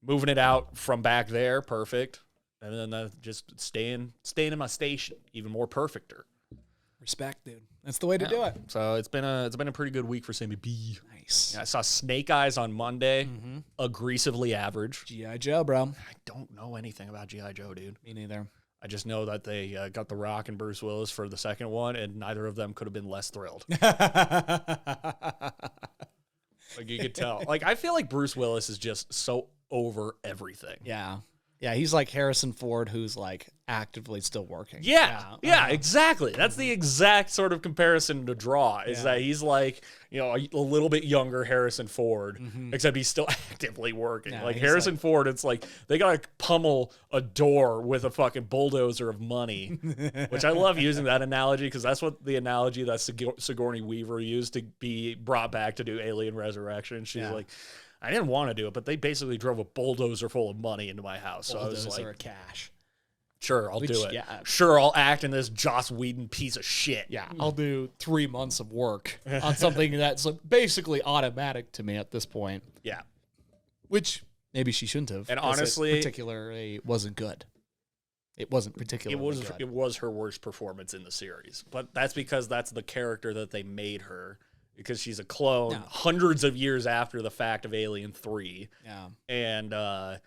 Speaker 1: moving it out from back there, perfect. And then just staying in my station, even more perfecter.
Speaker 3: Respect, dude. That's the way to do it.
Speaker 1: So it's been a pretty good week for Sammy B.
Speaker 3: Nice.
Speaker 1: Yeah, I saw Snake Eyes on Monday. Aggressively average.
Speaker 3: G.I. Joe, bro.
Speaker 1: I don't know anything about G.I. Joe, dude.
Speaker 3: Me neither.
Speaker 1: I just know that they got The Rock and Bruce Willis for the second one, and neither of them could have been less thrilled. Like, you could tell. Like, I feel like Bruce Willis is just so over everything.
Speaker 3: Yeah. Yeah, he's like Harrison Ford, who's like actively still working.
Speaker 1: Yeah, exactly. That's the exact sort of comparison to draw, is that he's like, a little bit younger Harrison Ford, except he's still actively working.
Speaker 3: Yeah,
Speaker 1: like Harrison Ford, it's like they gotta pummel a door with a fucking bulldozer of money, which I love using that analogy, because that's what the analogy that Sigourney Weaver used to be brought back to do Alien Resurrection. She's like, I didn't want to do it, but they basically drove a bulldozer full of money into my house. So I was like,
Speaker 3: cash.
Speaker 1: Sure, I'll do it.
Speaker 3: Yeah.
Speaker 1: Sure, I'll act in this Joss Whedon piece of shit.
Speaker 3: Yeah, I'll do 3 months of work on something that's like basically automatic to me at this point.
Speaker 1: Yeah.
Speaker 3: Which maybe she shouldn't have.
Speaker 1: And honestly,
Speaker 3: it particularly wasn't good. It wasn't particularly good.
Speaker 1: It was her worst performance in the series. But that's because that's the character that they made her. Because she's a clone hundreds of years after the fact of Alien 3.
Speaker 3: Yeah.
Speaker 1: And,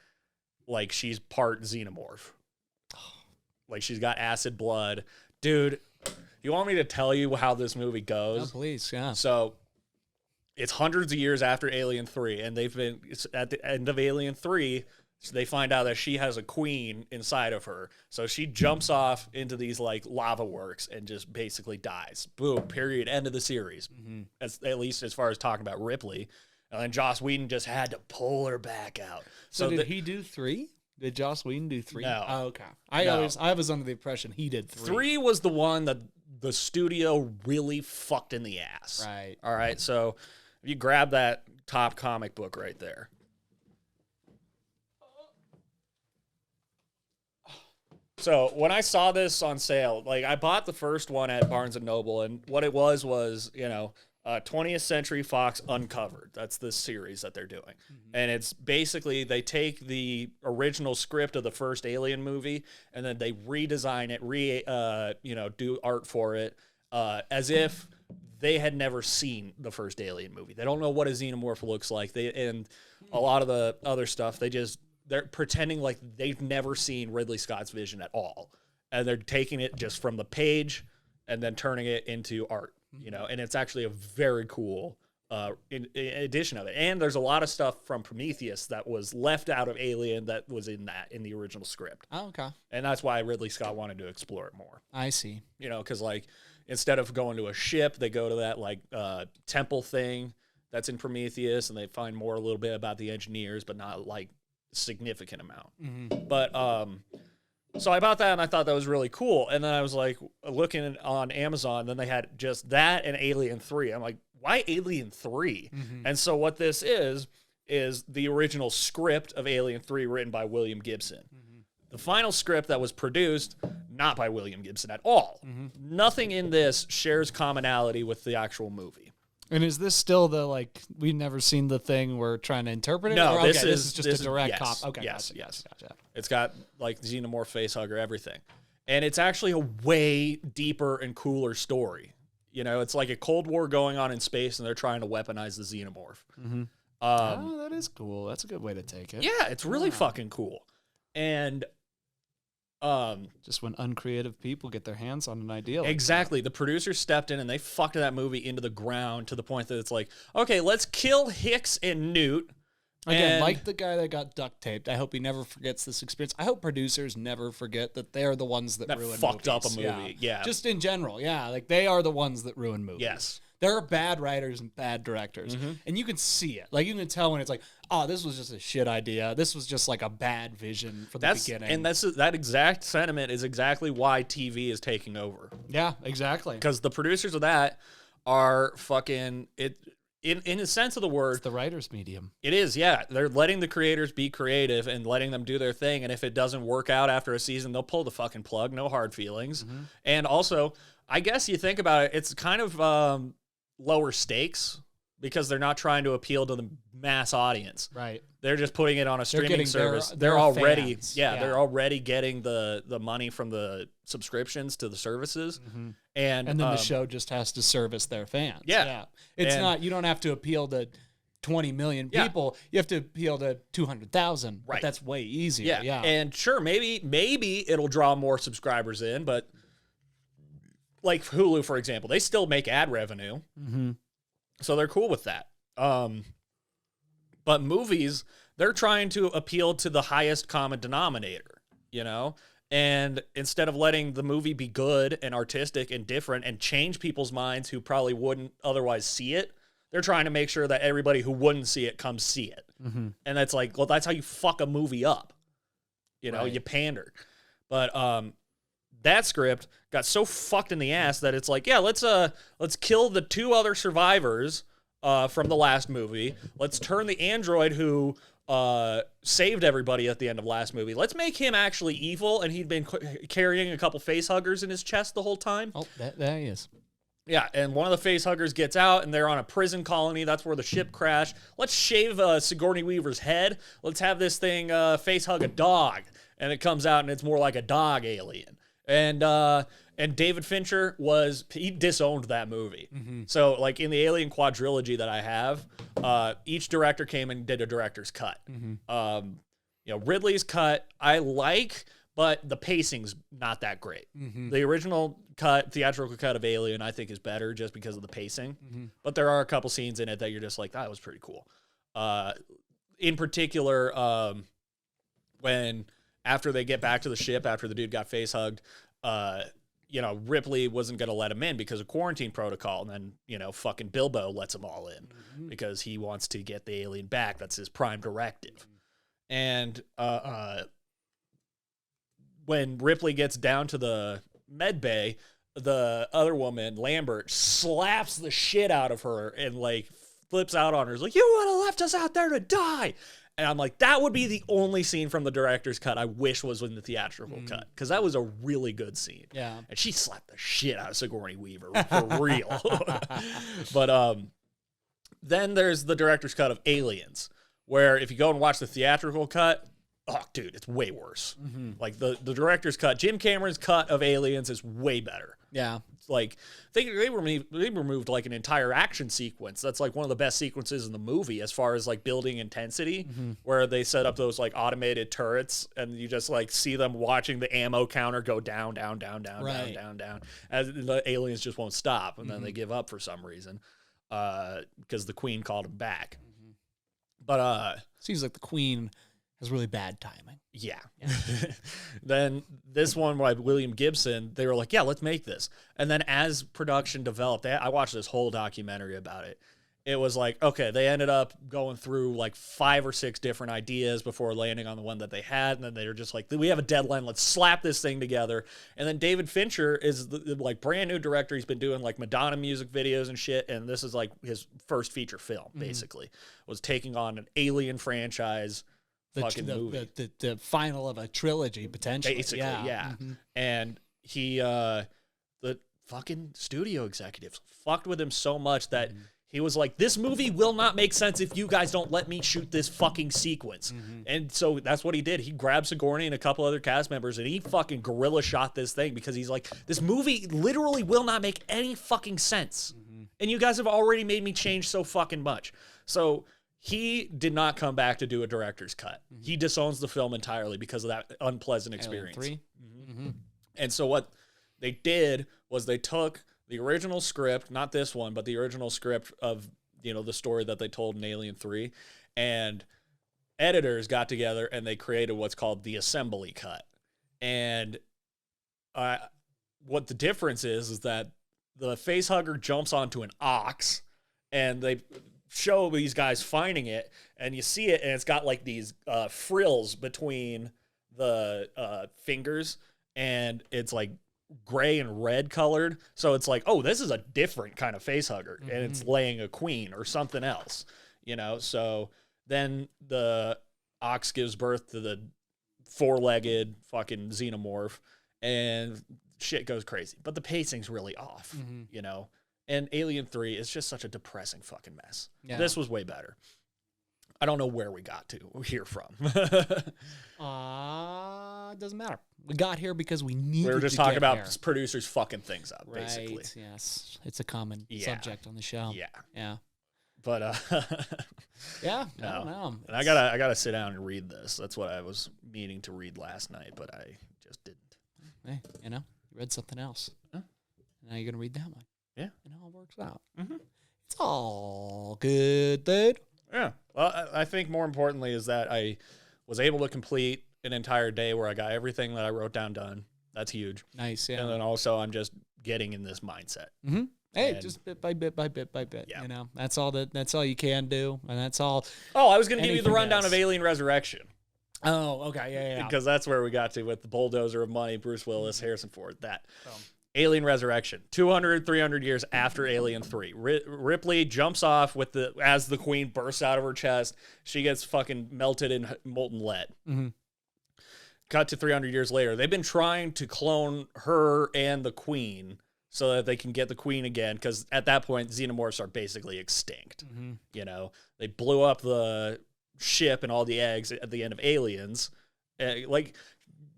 Speaker 1: like, she's part xenomorph. Like, she's got acid blood. Dude, you want me to tell you how this movie goes?
Speaker 3: Oh, please, yeah.
Speaker 1: So, it's hundreds of years after Alien 3, and it's at the end of Alien 3, so they find out that she has a queen inside of her. So she jumps off into these like lava works and just basically dies. Boom, period, end of the series. At least as far as talking about Ripley. And then Joss Whedon just had to pull her back out.
Speaker 3: So did he do 3? Did Joss Whedon do 3?
Speaker 1: No.
Speaker 3: Oh, okay. I was under the impression he did 3.
Speaker 1: 3 was the one that the studio really fucked in the ass.
Speaker 3: Right.
Speaker 1: All right, so if you grab that top comic book right there. So when I saw this on sale, like I bought the first one at Barnes & Noble, and what it was, 20th Century Fox Uncovered. That's the series that they're doing. And it's basically they take the original script of the first Alien movie, and then they redesign it, do art for it, as if they had never seen the first Alien movie. They don't know what a xenomorph looks like. And a lot of the other stuff, they're pretending like they've never seen Ridley Scott's vision at all. And they're taking it just from the page and then turning it into art, and it's actually a very cool edition of it. And there's a lot of stuff from Prometheus that was left out of Alien that was in the original script.
Speaker 3: Oh, okay.
Speaker 1: And that's why Ridley Scott wanted to explore it more.
Speaker 3: I see.
Speaker 1: Because like instead of going to a ship, they go to that like temple thing that's in Prometheus, and they find more a little bit about the engineers, but not like significant amount. But So I bought that and I thought that was really cool. And then I was like looking on Amazon, then they had just that and Alien 3. I'm like, why Alien 3? And so what this is the original script of Alien 3 written by William Gibson. The final script that was produced, not by William Gibson at all. Nothing in this shares commonality with the actual movie.
Speaker 3: And is this still the, like, we've never seen the thing we're trying to interpret it?
Speaker 1: No,
Speaker 3: or,
Speaker 1: this
Speaker 3: is just a direct
Speaker 1: yes,
Speaker 3: cop. Okay,
Speaker 1: yes,
Speaker 3: gotcha,
Speaker 1: yes.
Speaker 3: gotcha.
Speaker 1: It's got, like, xenomorph facehugger, everything. And it's actually a way deeper and cooler story. You know, it's like a Cold War going on in space, and they're trying to weaponize the xenomorph.
Speaker 3: Oh, that is cool. That's a good way to take it.
Speaker 1: Yeah, it's really fucking cool. And
Speaker 3: just when uncreative people get their hands on an idea. Like
Speaker 1: exactly. The producers stepped in and they fucked that movie into the ground to the point that it's like, okay, let's kill Hicks and Newt.
Speaker 3: Again,
Speaker 1: and
Speaker 3: like the guy that got duct taped, I hope he never forgets this experience. I hope producers never forget that they're the ones that ruin
Speaker 1: fucked up a
Speaker 3: movies.
Speaker 1: movie. Yeah.
Speaker 3: Just in general, yeah. Like, they are the ones that ruin movies.
Speaker 1: Yes.
Speaker 3: There are bad writers and bad directors. And you can see it. Like, you can tell when it's like, oh, this was just a shit idea. This was just like a bad vision from the beginning.
Speaker 1: And that exact sentiment is exactly why TV is taking over.
Speaker 3: Yeah, exactly.
Speaker 1: Because the producers of that are fucking it. In a sense of the word,
Speaker 3: It's the writer's medium.
Speaker 1: it is, yeah. They're letting the creators be creative and letting them do their thing. And if it doesn't work out after a season, they'll pull the fucking plug. No hard feelings. And also, I guess you think about it, it's kind of lower stakes because they're not trying to appeal to the mass audience.
Speaker 3: Right.
Speaker 1: They're just putting it on a streaming
Speaker 3: getting
Speaker 1: service.
Speaker 3: their
Speaker 1: They're already,
Speaker 3: fans.
Speaker 1: they're already getting the money from the subscriptions to the services. And
Speaker 3: And then the show just has to service their fans.
Speaker 1: Yeah.
Speaker 3: It's
Speaker 1: And-
Speaker 3: not, you don't have to appeal to 20 million
Speaker 1: Yeah.
Speaker 3: people. You have to appeal to 200,000.
Speaker 1: Right.
Speaker 3: But that's way easier. Yeah.
Speaker 1: And sure, maybe it'll draw more subscribers in, but like Hulu, for example, they still make ad revenue. So they're cool with that. But movies, they're trying to appeal to the highest common denominator, you know? And instead of letting the movie be good and artistic and different and change people's minds who probably wouldn't otherwise see it, they're trying to make sure that everybody who wouldn't see it comes see it. And that's like, well, that's how you fuck a movie up. You know,
Speaker 3: Right.
Speaker 1: you pander. But that script got so fucked in the ass that it's like, yeah, let's kill the two other survivors from the last movie. Let's turn the android who saved everybody at the end of last movie. Let's make him actually evil, and he'd been carrying a couple face huggers in his chest the whole time.
Speaker 3: Oh, there he is.
Speaker 1: Yeah, and one of the face huggers gets out, and they're on a prison colony. That's where the ship crashed. Let's shave Sigourney Weaver's head. Let's have this thing face hug a dog, and it comes out, and it's more like a dog alien. And David Fincher he disowned that movie. So like in the Alien quadrilogy that I have, each director came and did a director's cut. You know, Ridley's cut I like, but the pacing's not that great. The original theatrical cut of Alien, I think is better just because of the pacing. But there are a couple scenes in it that you're just like, that was pretty cool. In particular, when after they get back to the ship, after the dude got face hugged, you know, Ripley wasn't going to let him in because of quarantine protocol. And then, you know, fucking Bilbo lets them all in because he wants to get the alien back. That's his prime directive. And when Ripley gets down to the med bay, the other woman, Lambert, slaps the shit out of her and like flips out on her. Is like, you would have left us out there to die. And I'm like, that would be the only scene from the director's cut I wish was in the theatrical cut, because that was a really good scene.
Speaker 3: Yeah.
Speaker 1: And she slapped the shit out of Sigourney Weaver for real. But then there's the director's cut of Aliens, where if you go and watch the theatrical cut, oh, dude, it's way worse. Like the director's cut, Jim Cameron's cut of Aliens is way better.
Speaker 3: Yeah.
Speaker 1: Like they removed like an entire action sequence. That's like one of the best sequences in the movie as far as like building intensity, where they set up those like automated turrets and you just like see them watching the ammo counter go down, down, down, down,
Speaker 3: Right.
Speaker 1: down, down, down, as the aliens just won't stop, and then they give up for some reason because the Queen called them back. But
Speaker 3: Seems like the Queen has really bad timing.
Speaker 1: yeah. Then this one by William Gibson, they were like, yeah, let's make this. And then as production developed, I watched this whole documentary about it. it was like, okay, they ended up going through like 5 or 6 different ideas before landing on the one that they had. And then they were just like, we have a deadline. Let's slap this thing together. And then David Fincher is the like brand new director. He's been doing like Madonna music videos and shit. And this is like his first feature film, basically. Was taking on an Alien franchise movie.
Speaker 3: The final of a trilogy, potentially.
Speaker 1: Basically, yeah. And he, the fucking studio executives fucked with him so much that he was like, this movie will not make sense if you guys don't let me shoot this fucking sequence. And so that's what he did. He grabbed Sigourney and a couple other cast members and he fucking guerrilla shot this thing because he's like, this movie literally will not make any fucking sense. And you guys have already made me change so fucking much. So he did not come back to do a director's cut. He disowns the film entirely because of that unpleasant experience.
Speaker 3: Alien 3?
Speaker 1: And so what they did was they took the original script, not this one, but the original script of, you know, the story that they told in Alien 3, and editors got together and they created what's called the assembly cut. And what the difference is that the facehugger jumps onto an ox and they show these guys finding it, and you see it, and it's got like these frills between the fingers, and it's like gray and red colored. So it's like, oh, this is a different kind of facehugger, and it's laying a queen or something else, you know? So then the ox gives birth to the 4-legged fucking xenomorph, and shit goes crazy. But the pacing's really off, you know? And Alien 3 is just such a depressing fucking mess. Yeah. This was way better. I don't know where we got to here from.
Speaker 3: Doesn't matter. We got here because we needed to.
Speaker 1: We were just talking about producers fucking things up, basically.
Speaker 3: Yes, it's a common subject on the show. Yeah.
Speaker 1: But
Speaker 3: yeah, no.
Speaker 1: And I gotta sit down and read this. That's what I was meaning to read last night, but I just didn't.
Speaker 3: Hey, you read something else. Huh? Now you're gonna read that one.
Speaker 1: Yeah,
Speaker 3: and it all works out. It's all good, dude.
Speaker 1: Yeah. Well, I think more importantly is that I was able to complete an entire day where I got everything that I wrote down done. That's huge.
Speaker 3: Nice, yeah.
Speaker 1: And then also I'm just getting in this mindset.
Speaker 3: Hey, just bit by bit by bit by bit. Yeah. You know, that's all you can do, and that's all.
Speaker 1: Oh, I was going to give you the rundown of Alien Resurrection.
Speaker 3: Oh, okay, yeah.
Speaker 1: Because that's where we got to with the bulldozer of money, Bruce Willis, Harrison Ford, that. Alien Resurrection, 200, 300 years after Alien 3. Ripley jumps off as the queen bursts out of her chest. She gets fucking melted in molten lead. Cut to 300 years later. They've been trying to clone her and the queen so that they can get the queen again, because at that point, xenomorphs are basically extinct. You know, they blew up the ship and all the eggs at the end of Aliens. Like,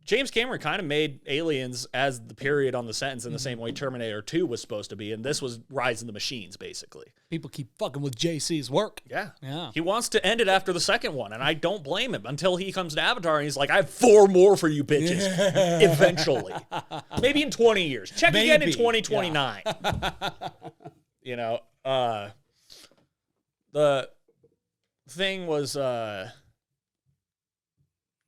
Speaker 1: James Cameron kind of made Aliens as the period on the sentence in the same way Terminator 2 was supposed to be, and this was Rise of the Machines, basically.
Speaker 3: People keep fucking with JC's work.
Speaker 1: Yeah. He wants to end it after the second one, and I don't blame him until he comes to Avatar and he's like, I have 4 more for you bitches, eventually. Maybe in 20 years. Check again in 2029. You know, the thing was...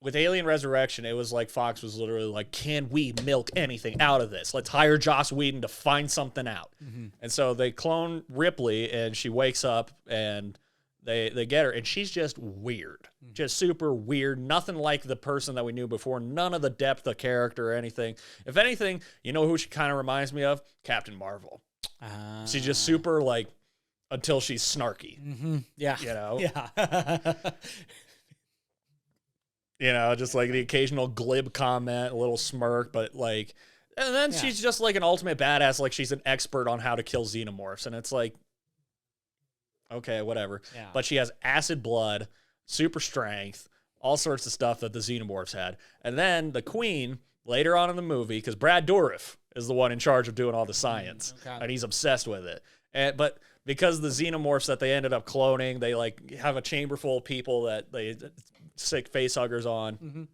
Speaker 1: with Alien Resurrection, it was like Fox was literally like, can we milk anything out of this? Let's hire Joss Whedon to find something out. And so they clone Ripley, and she wakes up, and they get her, and she's just weird. Just super weird. Nothing like the person that we knew before. None of the depth of character or anything. If anything, you know who she kind of reminds me of? Captain Marvel. She's just super, like, until she's snarky.
Speaker 3: Yeah.
Speaker 1: You know?
Speaker 3: Yeah.
Speaker 1: You know, just like the occasional glib comment, a little smirk, but like, and then she's just like an ultimate badass, like she's an expert on how to kill xenomorphs, and it's like, okay, whatever. Yeah. But she has acid blood, super strength, all sorts of stuff that the xenomorphs had. And then the queen, later on in the movie, because Brad Dourif is the one in charge of doing all the science, and he's obsessed with it. But because the xenomorphs that they ended up cloning, they like have a chamber full of people that they sick facehuggers on.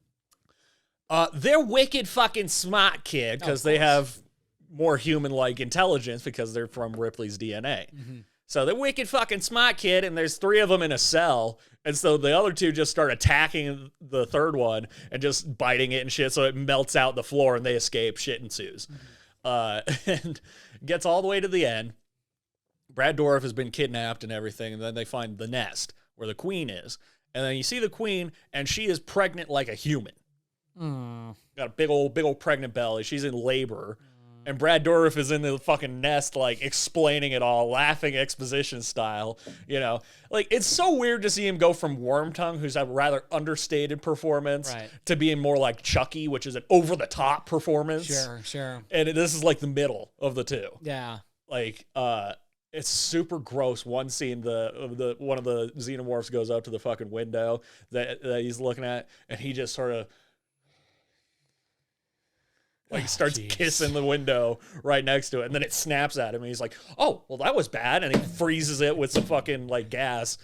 Speaker 1: They're wicked fucking smart, kid, because they have more human-like intelligence because they're from Ripley's DNA. So they're wicked fucking smart, kid, and there's 3 of them in a cell. And so the other 2 just start attacking the third one and just biting it and shit, so it melts out the floor and they escape. Shit ensues. And gets all the way to the end. Brad Dourif has been kidnapped and everything, and then they find the nest where the queen is. And then you see the queen, and she is pregnant like a human. Got a big old pregnant belly. She's in labor. And Brad Dourif is in the fucking nest, like, explaining it all, laughing exposition style, you know? Like, it's so weird to see him go from Wormtongue, who's a rather understated performance, to being more like Chucky, which is an over-the-top performance.
Speaker 3: Sure.
Speaker 1: And this is, like, the middle of the two.
Speaker 3: Yeah.
Speaker 1: Like, it's super gross. One scene, one of the xenomorphs goes up to the fucking window that he's looking at, and he just sort of like starts kissing the window right next to it, and then it snaps at him, and he's like, "Oh, well, that was bad," and he freezes it with some fucking like gas,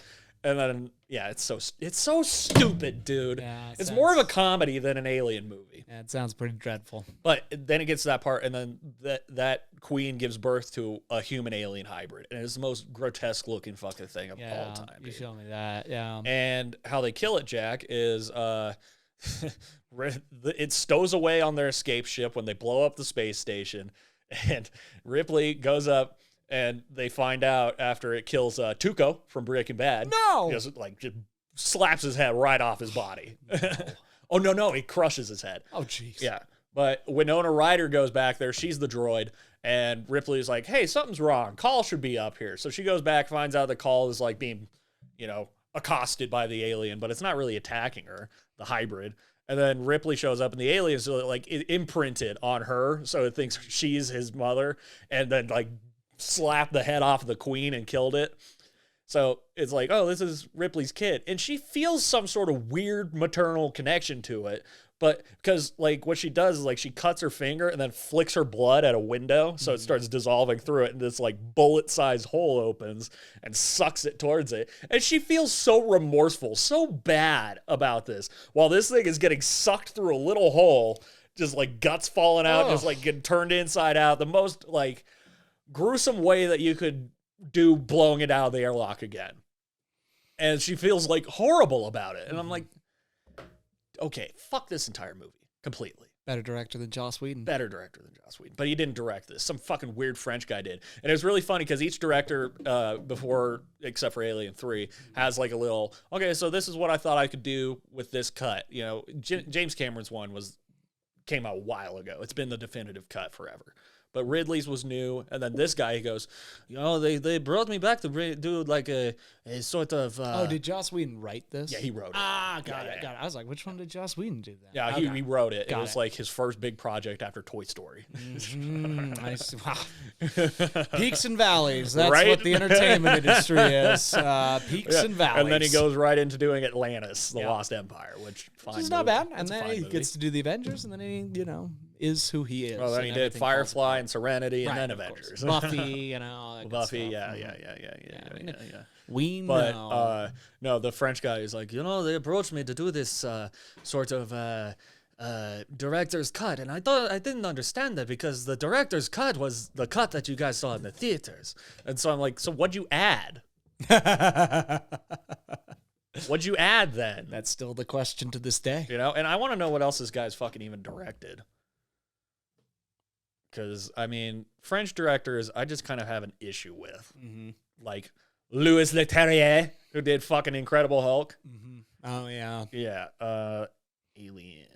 Speaker 1: and then it's so stupid, dude. Yeah, it's more of a comedy than an alien movie.
Speaker 3: Yeah, it sounds pretty dreadful.
Speaker 1: But then it gets to that part, and then that queen gives birth to a human alien hybrid, and it's the most grotesque looking fucking thing of all time.
Speaker 3: You show me that, yeah.
Speaker 1: And how they kill it, Jack, is it stows away on their escape ship when they blow up the space station, and Ripley goes up, and they find out after it kills Tuco from Breaking Bad.
Speaker 3: No,
Speaker 1: just slaps his head right off his body. Oh no, he crushes his head.
Speaker 3: Oh jeez.
Speaker 1: Yeah, but Winona Ryder goes back there. She's the droid, and Ripley's like, "Hey, something's wrong. Call should be up here." So she goes back, finds out the call is like being, accosted by the alien, but it's not really attacking her, the hybrid. And then Ripley shows up, and the alien's like imprinted on her, so it thinks she's his mother, and then like slapped the head off of the queen and killed it. So it's like, oh, this is Ripley's kid, and she feels some sort of weird maternal connection to it. But because like what she does is like she cuts her finger and then flicks her blood at a window, so it starts dissolving through it, and this like bullet-sized hole opens and sucks it towards it. And she feels so remorseful, so bad about this, while this thing is getting sucked through a little hole, just like guts falling out, just like getting turned inside out. The most like gruesome way that you could do blowing it out of the airlock again. And she feels like horrible about it, and I'm like, okay, fuck this entire movie completely.
Speaker 3: Better director than Joss Whedon.
Speaker 1: Better director than Joss Whedon. But he didn't direct this. Some fucking weird French guy did. And it was really funny because each director before, except for Alien 3, has like a little, okay, so this is what I thought I could do with this cut. James Cameron's one came out a while ago. It's been the definitive cut forever. But Ridley's was new, and then this guy, he goes, they brought me back to do like a sort of...
Speaker 3: did Joss Whedon write this?
Speaker 1: Yeah, he wrote it.
Speaker 3: Got it. I was like, which one did Joss Whedon do that?
Speaker 1: Yeah,
Speaker 3: okay.
Speaker 1: he wrote it. It was like his first big project after Toy Story.
Speaker 3: Wow. Peaks and valleys. That's what the entertainment industry is. Peaks and valleys.
Speaker 1: And then he goes right into doing Atlantis, The Lost Empire, which
Speaker 3: is not bad. And then he gets to do the Avengers, and then he, is who he is.
Speaker 1: Well, then he did Firefly and Serenity, and then Avengers.
Speaker 3: Buffy,
Speaker 1: Buffy, yeah.
Speaker 3: We
Speaker 1: know.
Speaker 3: But
Speaker 1: no, the French guy is like, they approached me to do this sort of director's cut, and I didn't understand that because the director's cut was the cut that you guys saw in the theaters. And so I'm like, so what'd you add? What'd you add then?
Speaker 3: That's still the question to this day.
Speaker 1: And I want to know what else this guy's fucking even directed. Because, French directors, I just kind of have an issue with. Mm-hmm. Like Louis Leterrier, who did fucking Incredible Hulk.
Speaker 3: Mm-hmm. Oh, yeah.
Speaker 1: Yeah. Alien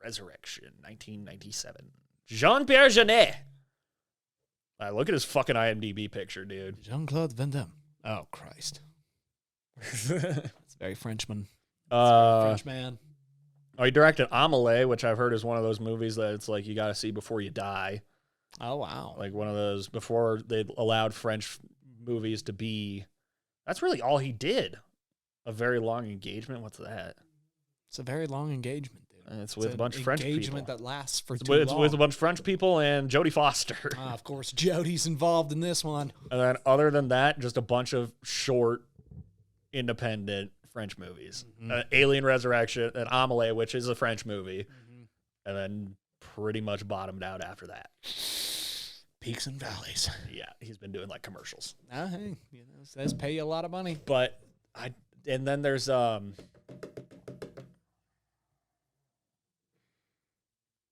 Speaker 1: Resurrection, 1997. Jean-Pierre Jeunet. Look at his fucking IMDb picture, dude.
Speaker 3: Jean-Claude Van Damme. Oh, Christ. It's very Frenchman.
Speaker 1: French
Speaker 3: man.
Speaker 1: Oh, he directed Amelie, which I've heard is one of those movies that it's like you got to see before you die.
Speaker 3: Oh, wow.
Speaker 1: Like one of those before they allowed French movies to be. That's really all he did. A Very Long Engagement. What's that?
Speaker 3: It's a very long engagement, dude.
Speaker 1: And it's with a bunch of French people.
Speaker 3: Engagement that lasts for too
Speaker 1: long. It's with a bunch of French people and Jodie Foster.
Speaker 3: Of course, Jodie's involved in this one.
Speaker 1: And then other than that, just a bunch of short, independent French movies.
Speaker 3: Mm-hmm.
Speaker 1: Alien Resurrection and Amelie, which is a French movie. Mm-hmm. And then pretty much bottomed out after that.
Speaker 3: Peaks and valleys.
Speaker 1: Yeah, he's been doing like commercials.
Speaker 3: Hey, says pay you a lot of money.
Speaker 1: But and then there's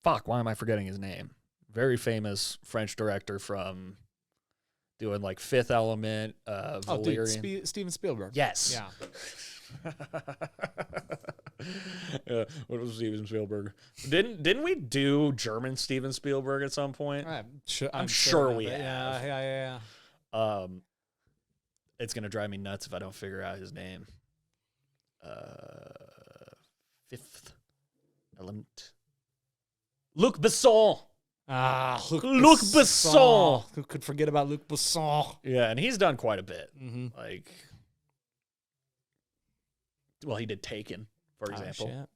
Speaker 1: fuck, why am I forgetting his name? Very famous French director from doing like Fifth Element,
Speaker 3: Oh,
Speaker 1: Valerian.
Speaker 3: dude, Steven Spielberg.
Speaker 1: Yes.
Speaker 3: Yeah.
Speaker 1: What was Steven Spielberg? Didn't we do German Steven Spielberg at some point?
Speaker 3: I'm
Speaker 1: sure
Speaker 3: of
Speaker 1: we
Speaker 3: it.
Speaker 1: have.
Speaker 3: Yeah.
Speaker 1: It's gonna drive me nuts if I don't figure out his name. Fifth Element. Luc Besson.
Speaker 3: Luc
Speaker 1: Besson.
Speaker 3: Who could forget about Luc Besson?
Speaker 1: Yeah, and he's done quite a bit.
Speaker 3: Mm-hmm.
Speaker 1: Like, well, he did Taken, for example.
Speaker 3: Shit.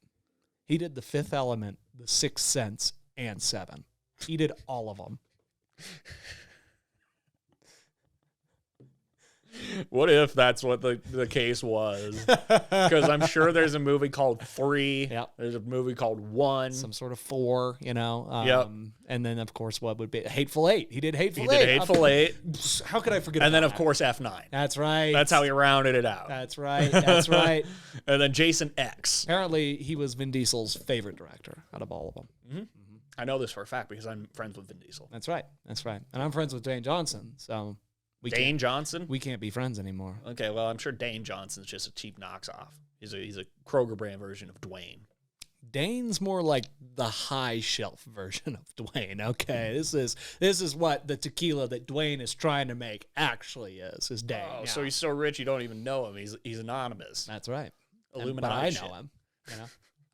Speaker 3: He did The Fifth Element, The Sixth Sense, and Seven. He did all of them.
Speaker 1: What if that's what the case was? Because I'm sure there's a movie called 3.
Speaker 3: Yep.
Speaker 1: There's a movie called 1.
Speaker 3: Some sort of 4, you know.
Speaker 1: Yep.
Speaker 3: And then, of course, what would be Hateful Eight? He did Hateful
Speaker 1: He
Speaker 3: Eight.
Speaker 1: did Hateful Eight.
Speaker 3: How could I forget
Speaker 1: And then,
Speaker 3: about
Speaker 1: of course, F9.
Speaker 3: That's right.
Speaker 1: That's how he rounded it out.
Speaker 3: That's right. That's right.
Speaker 1: And then Jason X.
Speaker 3: Apparently, he was Vin Diesel's favorite director out of all of them.
Speaker 1: Mm-hmm. I know this for a fact because I'm friends with Vin Diesel.
Speaker 3: That's right. That's right. And I'm friends with Dane Johnson, so
Speaker 1: Dane Johnson?
Speaker 3: we can't be friends anymore.
Speaker 1: Okay, well, I'm sure Dane Johnson's just a cheap knockoff. He's a Kroger brand version of Dwayne.
Speaker 3: Dane's more like the high shelf version of Dwayne. Okay, this is what the tequila that Dwayne is trying to make actually is Dane.
Speaker 1: Oh,
Speaker 3: yeah.
Speaker 1: so he's so rich you don't even know him. He's anonymous.
Speaker 3: That's right.
Speaker 1: Illuminati
Speaker 3: But I
Speaker 1: shit.
Speaker 3: know him. You know,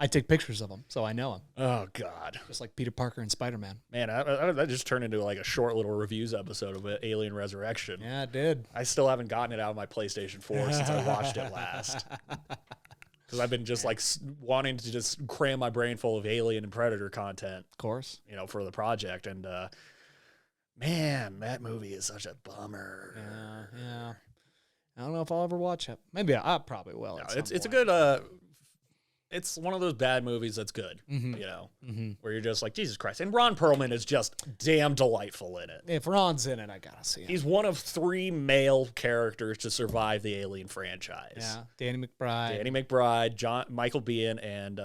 Speaker 3: I take pictures of him, so I know him.
Speaker 1: Oh God,
Speaker 3: Just like Peter Parker and Spider-Man.
Speaker 1: man, that just turned into like a short little reviews episode of Alien Resurrection.
Speaker 3: Yeah, it did.
Speaker 1: I still haven't gotten it out of my PlayStation 4 since I watched it last. Because I've been just like wanting to just cram my brain full of Alien and Predator content,
Speaker 3: Of course.
Speaker 1: you know, for the project. And man, that movie is such a bummer.
Speaker 3: Yeah. I don't know if I'll ever watch it. Maybe I probably will.
Speaker 1: No,
Speaker 3: at some
Speaker 1: it's a
Speaker 3: point.
Speaker 1: good. It's one of those bad movies that's good,
Speaker 3: Mhm.
Speaker 1: you know,
Speaker 3: Mhm.
Speaker 1: where you're just like, Jesus Christ. And Ron Perlman is just damn delightful in it.
Speaker 3: If Ron's in it, I gotta see it.
Speaker 1: He's one of 3 male characters to survive the Alien franchise.
Speaker 3: Yeah, Danny McBride.
Speaker 1: Danny McBride, Michael Biehn, and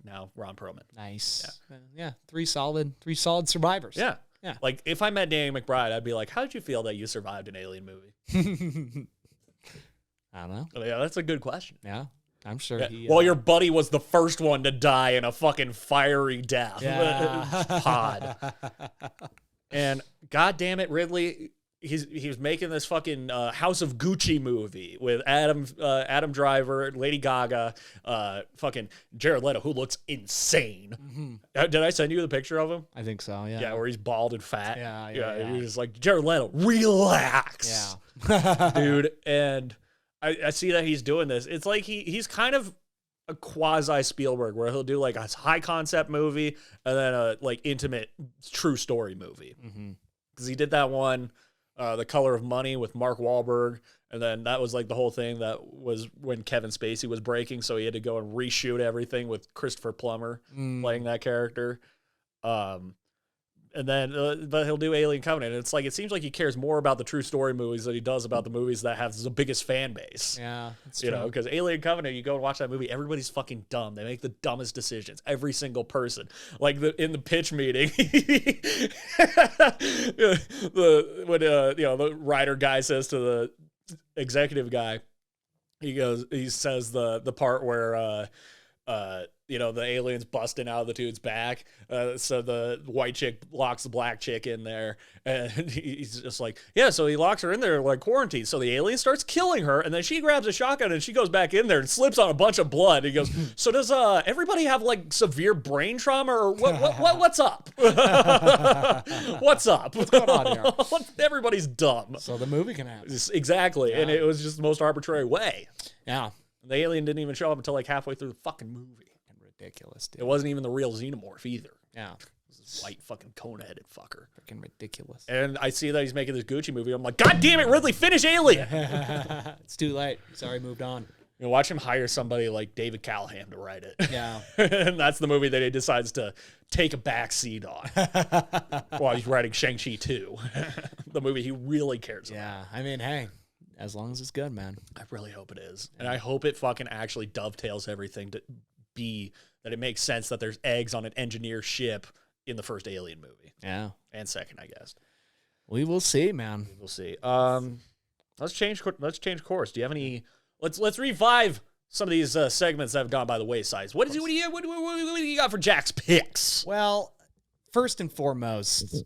Speaker 1: now Ron Perlman.
Speaker 3: Nice. Yeah, three solid survivors.
Speaker 1: Yeah.
Speaker 3: Yeah.
Speaker 1: Like, if I met Danny McBride, I'd be like, how did you feel that you survived an Alien movie?
Speaker 3: I don't know.
Speaker 1: Oh, yeah, that's a good question.
Speaker 3: Yeah, I'm sure
Speaker 1: Yeah.
Speaker 3: he.
Speaker 1: Well, your buddy was the first one to die in a fucking fiery death pod. And God damn it, Ridley, he was making this fucking House of Gucci movie with Adam Driver, Lady Gaga, fucking Jared Leto, who looks insane.
Speaker 3: Mm-hmm.
Speaker 1: Did I send you the picture of him?
Speaker 3: I think so. Yeah.
Speaker 1: Yeah, where he's bald and fat.
Speaker 3: Yeah.
Speaker 1: You're just like, Jared Leto, relax.
Speaker 3: Yeah.
Speaker 1: Dude. And I see that he's doing this. It's like he's kind of a quasi Spielberg where he'll do like a high concept movie and then a like intimate true story movie. Because he did that one, The Color of Money with Mark Wahlberg. And then that was like the whole thing that was when Kevin Spacey was breaking. So he had to go and reshoot everything with Christopher Plummer playing that character. And then, but he'll do Alien Covenant. And it's like, it seems like he cares more about the true story movies than he does about the movies that have the biggest fan base.
Speaker 3: Yeah. That's
Speaker 1: You
Speaker 3: true.
Speaker 1: know, because Alien Covenant, you go and watch that movie, everybody's fucking dumb. They make the dumbest decisions. Every single person. Like in the pitch meeting, the writer guy says to the executive guy, he says the part where the alien's busting out of the dude's back. So the white chick locks the black chick in there. And he's just like, yeah, so he locks her in there like quarantine. So the alien starts killing her. And then she grabs a shotgun and she goes back in there and slips on a bunch of blood. He goes, so does everybody have like severe brain trauma or what's up? What's up?
Speaker 3: What's going on here?
Speaker 1: Everybody's dumb.
Speaker 3: So the movie can happen.
Speaker 1: Exactly. And it was just the most arbitrary way.
Speaker 3: Yeah.
Speaker 1: The alien didn't even show up until like halfway through the fucking movie.
Speaker 3: Ridiculous, dude.
Speaker 1: It wasn't even the real xenomorph either.
Speaker 3: Yeah.
Speaker 1: It was this white fucking cone-headed fucker.
Speaker 3: Freaking ridiculous.
Speaker 1: And I see that he's making this Gucci movie. I'm like, God damn it, Ridley, finish Alien.
Speaker 3: It's too late. Sorry, moved on.
Speaker 1: You know, watch him hire somebody like David Callahan to write it.
Speaker 3: Yeah.
Speaker 1: And that's the movie that he decides to take a back seat on while he's writing Shang-Chi 2. The movie he really cares about.
Speaker 3: Yeah. I mean, hey, as long as it's good, man.
Speaker 1: I really hope it is. And I hope it fucking actually dovetails everything to be that it makes sense that there's eggs on an engineer ship in the first Alien movie.
Speaker 3: Yeah.
Speaker 1: And second, I guess.
Speaker 3: We will see, man.
Speaker 1: We'll see. Let's change course. Do you have any? Let's revive some of these segments that have gone by the wayside. What do you got for Jack's picks?
Speaker 3: Well, first and foremost,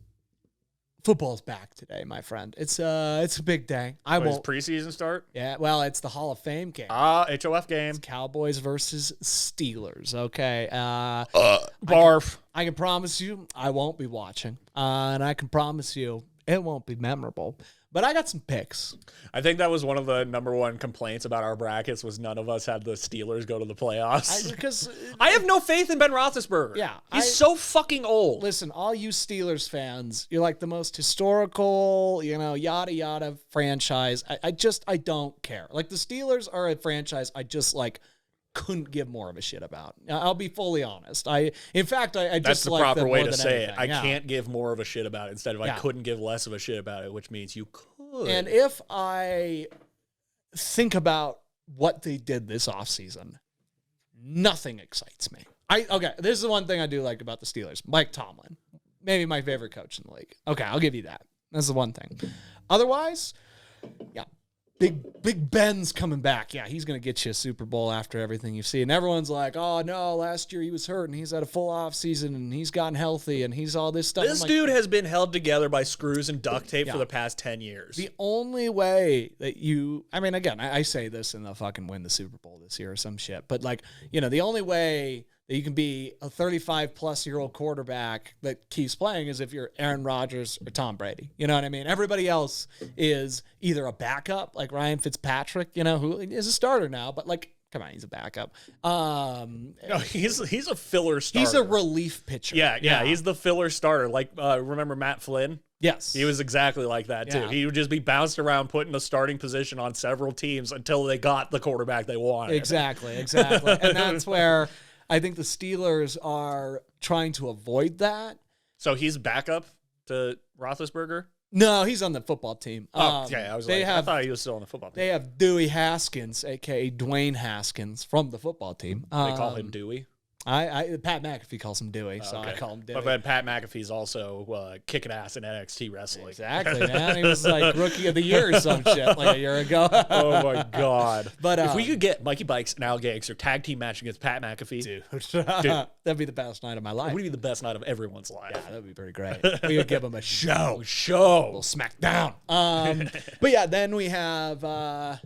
Speaker 3: football's back today, my friend. It's a big day.
Speaker 1: Does preseason start?
Speaker 3: Yeah, well, it's the Hall of Fame game.
Speaker 1: HOF game.
Speaker 3: It's Cowboys versus Steelers. Okay.
Speaker 1: Barf.
Speaker 3: I can promise you I won't be watching. And I can promise you it won't be memorable. But I got some picks.
Speaker 1: I think that was one of the number one complaints about our brackets was none of us had the Steelers go to the playoffs.
Speaker 3: Because
Speaker 1: I have no faith in Ben Roethlisberger.
Speaker 3: Yeah,
Speaker 1: He's so fucking old.
Speaker 3: Listen, all you Steelers fans, you're like the most historical, yada yada franchise. I don't care. Like the Steelers are a franchise I just couldn't give more of a shit about. I'll be fully honest. I
Speaker 1: That's
Speaker 3: just
Speaker 1: the
Speaker 3: like
Speaker 1: proper
Speaker 3: them
Speaker 1: way
Speaker 3: more
Speaker 1: to
Speaker 3: than
Speaker 1: say
Speaker 3: anything.
Speaker 1: it. I can't give more of a shit about it instead of I
Speaker 3: Yeah.
Speaker 1: couldn't give less of a shit about it, which means you could.
Speaker 3: And if I think about what they did this offseason, nothing excites me. This is the one thing I do like about the Steelers. Mike Tomlin, maybe my favorite coach in the league. Okay, I'll give you that. That's the one thing. Otherwise, yeah. Big Ben's coming back. Yeah, he's going to get you a Super Bowl after everything you've seen. And everyone's like, oh, no, last year he was hurt, and he's had a full off season, and he's gotten healthy, and he's all this stuff.
Speaker 1: This dude has been held together by screws and duct tape for the past 10 years.
Speaker 3: The only way that again, I say this and they'll fucking win the Super Bowl this year or some shit, but the only way that you can be a 35-plus-year-old quarterback that keeps playing is if you're Aaron Rodgers or Tom Brady. You know what I mean? Everybody else is either a backup, like Ryan Fitzpatrick, who is a starter now, but come on, he's a backup.
Speaker 1: No, he's a filler starter.
Speaker 3: He's a relief pitcher.
Speaker 1: Yeah, he's the filler starter. Remember Matt Flynn?
Speaker 3: Yes.
Speaker 1: He was exactly like that, too.
Speaker 3: Yeah.
Speaker 1: He would just be bounced around, put in a starting position on several teams until they got the quarterback they wanted.
Speaker 3: Exactly. And that's where I think the Steelers are trying to avoid that.
Speaker 1: So he's backup to Roethlisberger?
Speaker 3: No, he's on the football team.
Speaker 1: Okay, I thought he was still on the football team.
Speaker 3: They have Dewey Haskins, a.k.a. Dwayne Haskins, from the football team.
Speaker 1: They call him Dewey?
Speaker 3: Pat McAfee calls him Dewey, so
Speaker 1: Okay.
Speaker 3: I call him Dewey.
Speaker 1: But Pat McAfee's also kicking ass in NXT wrestling.
Speaker 3: Exactly, man. He was like Rookie of the Year or some shit a year ago.
Speaker 1: Oh, my God.
Speaker 3: But
Speaker 1: if we could get Mikey Bikes and Al Gangster tag team match against Pat McAfee,
Speaker 3: Dude. That'd be the best night of my
Speaker 1: it
Speaker 3: life.
Speaker 1: would be the best night of everyone's life.
Speaker 3: Yeah, that'd be pretty great. We could give him a show.
Speaker 1: Show.
Speaker 3: Little smackdown. But yeah, then we have, let